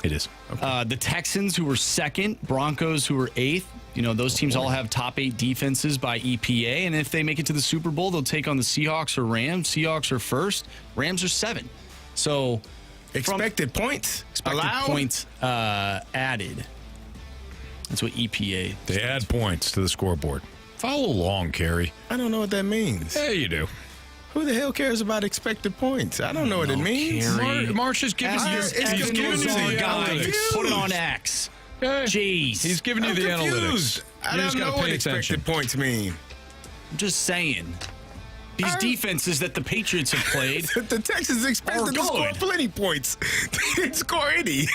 It is. Okay. The Texans, who were 2nd, Broncos, who were 8th. You know, those teams all have top 8 defenses by EPA, and if they make it to the Super Bowl, they'll take on the Seahawks or Rams. Seahawks are 1st, Rams are 7th. So expected points added. That's what EPA. They add points to the scoreboard. Follow along, Carey. I don't know what that means. Yeah, you do. Who the hell cares about expected points? I don't know what it means. Marsh is giving you the guy. Put it on X. Jeez. He's giving you the analytics. I don't know what expected points mean. I'm just saying. These defenses that the Patriots have played. The Texans expected to score plenty points. They didn't score any.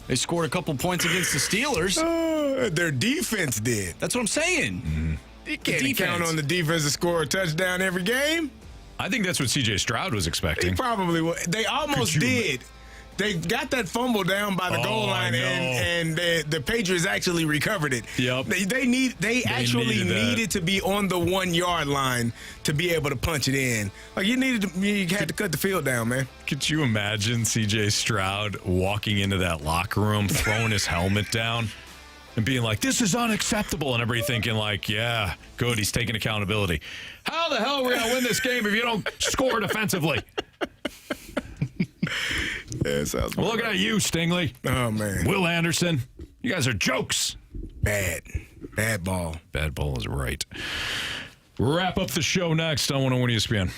They scored a couple points against the Steelers. Their defense did. That's what I'm saying. Mm-hmm. You can't count on the defense to score a touchdown every game. I think that's what C.J. Stroud was expecting. He probably would. They almost did. They got that fumble down by the goal line, and the Patriots actually recovered it. Yep. They actually needed to be on the 1 yard line to be able to punch it in. Like you had to cut the field down, man. Could you imagine C.J. Stroud walking into that locker room, throwing his helmet down, and being like, "This is unacceptable," and everybody thinking like, "Yeah, good, he's taking accountability." How the hell are we gonna win this game if you don't score defensively? Yeah, sounds well, looking at you, Stingley. Oh, man. Will Anderson. You guys are jokes. Bad ball. Bad ball is right. Wrap up the show next on 101 ESPN.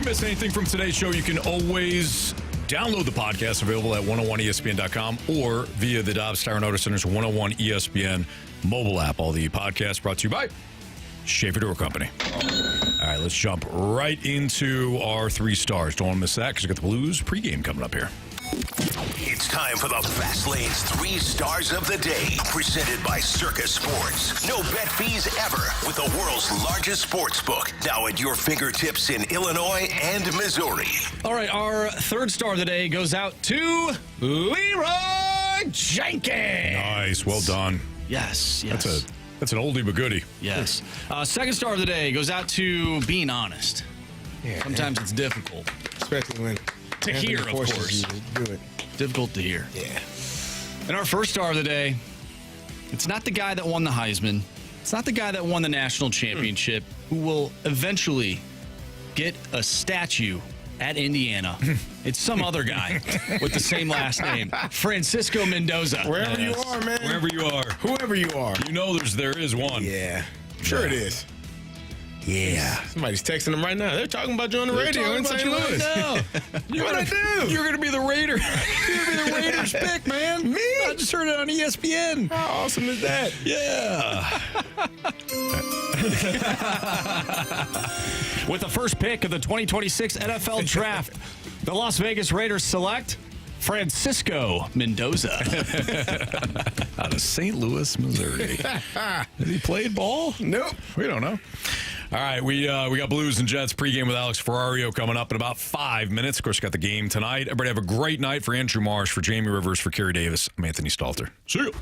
miss anything from today's show, you can always download the podcast available at 101ESPN.com or via the Dobbs Tire and Auto Center's 101 ESPN mobile app. All the podcasts brought to you by Schaefer Door Company. All right, let's jump right into our 3 stars. Don't want to miss that because we got the Blues pregame coming up here. It's time for the Fast Lane's 3 Stars of the Day, presented by Circus Sports. No bet fees ever with the world's largest sports book, now at your fingertips in Illinois and Missouri. All right, our 3rd star of the day goes out to Leroy Jenkins. Nice, well done. Yes. That's an oldie but goodie. Yes. 2nd star of the day goes out to being honest. Yeah, sometimes it's difficult. Especially when to hear, of course. Do it. Difficult to hear. Yeah. And our 1st star of the day, it's not the guy that won the Heisman. It's not the guy that won the national championship who will eventually get a statue at Indiana. It's some other guy with the same last name, Francisco Mendoza. Wherever you are, man. Wherever you are. Whoever you are. You know there is one. Yeah. Sure it is. Yeah. Somebody's texting them right now. They're talking about you on the radio in St. Louis. Right What'd I do? You're going to be the Raider. You're going to be the Raiders pick, man. Me? I just heard it on ESPN. How awesome is that? Yeah. With the first pick of the 2026 NFL Draft, the Las Vegas Raiders select Francisco Mendoza. Out of St. Louis, Missouri. Has he played ball? Nope. We don't know. All right, we got Blues and Jets pregame with Alex Ferrario coming up in about 5 minutes. Of course, got the game tonight. Everybody have a great night. For Andrew Marsh, for Jamie Rivers, for Kerry Davis, I'm Anthony Stalter. See you.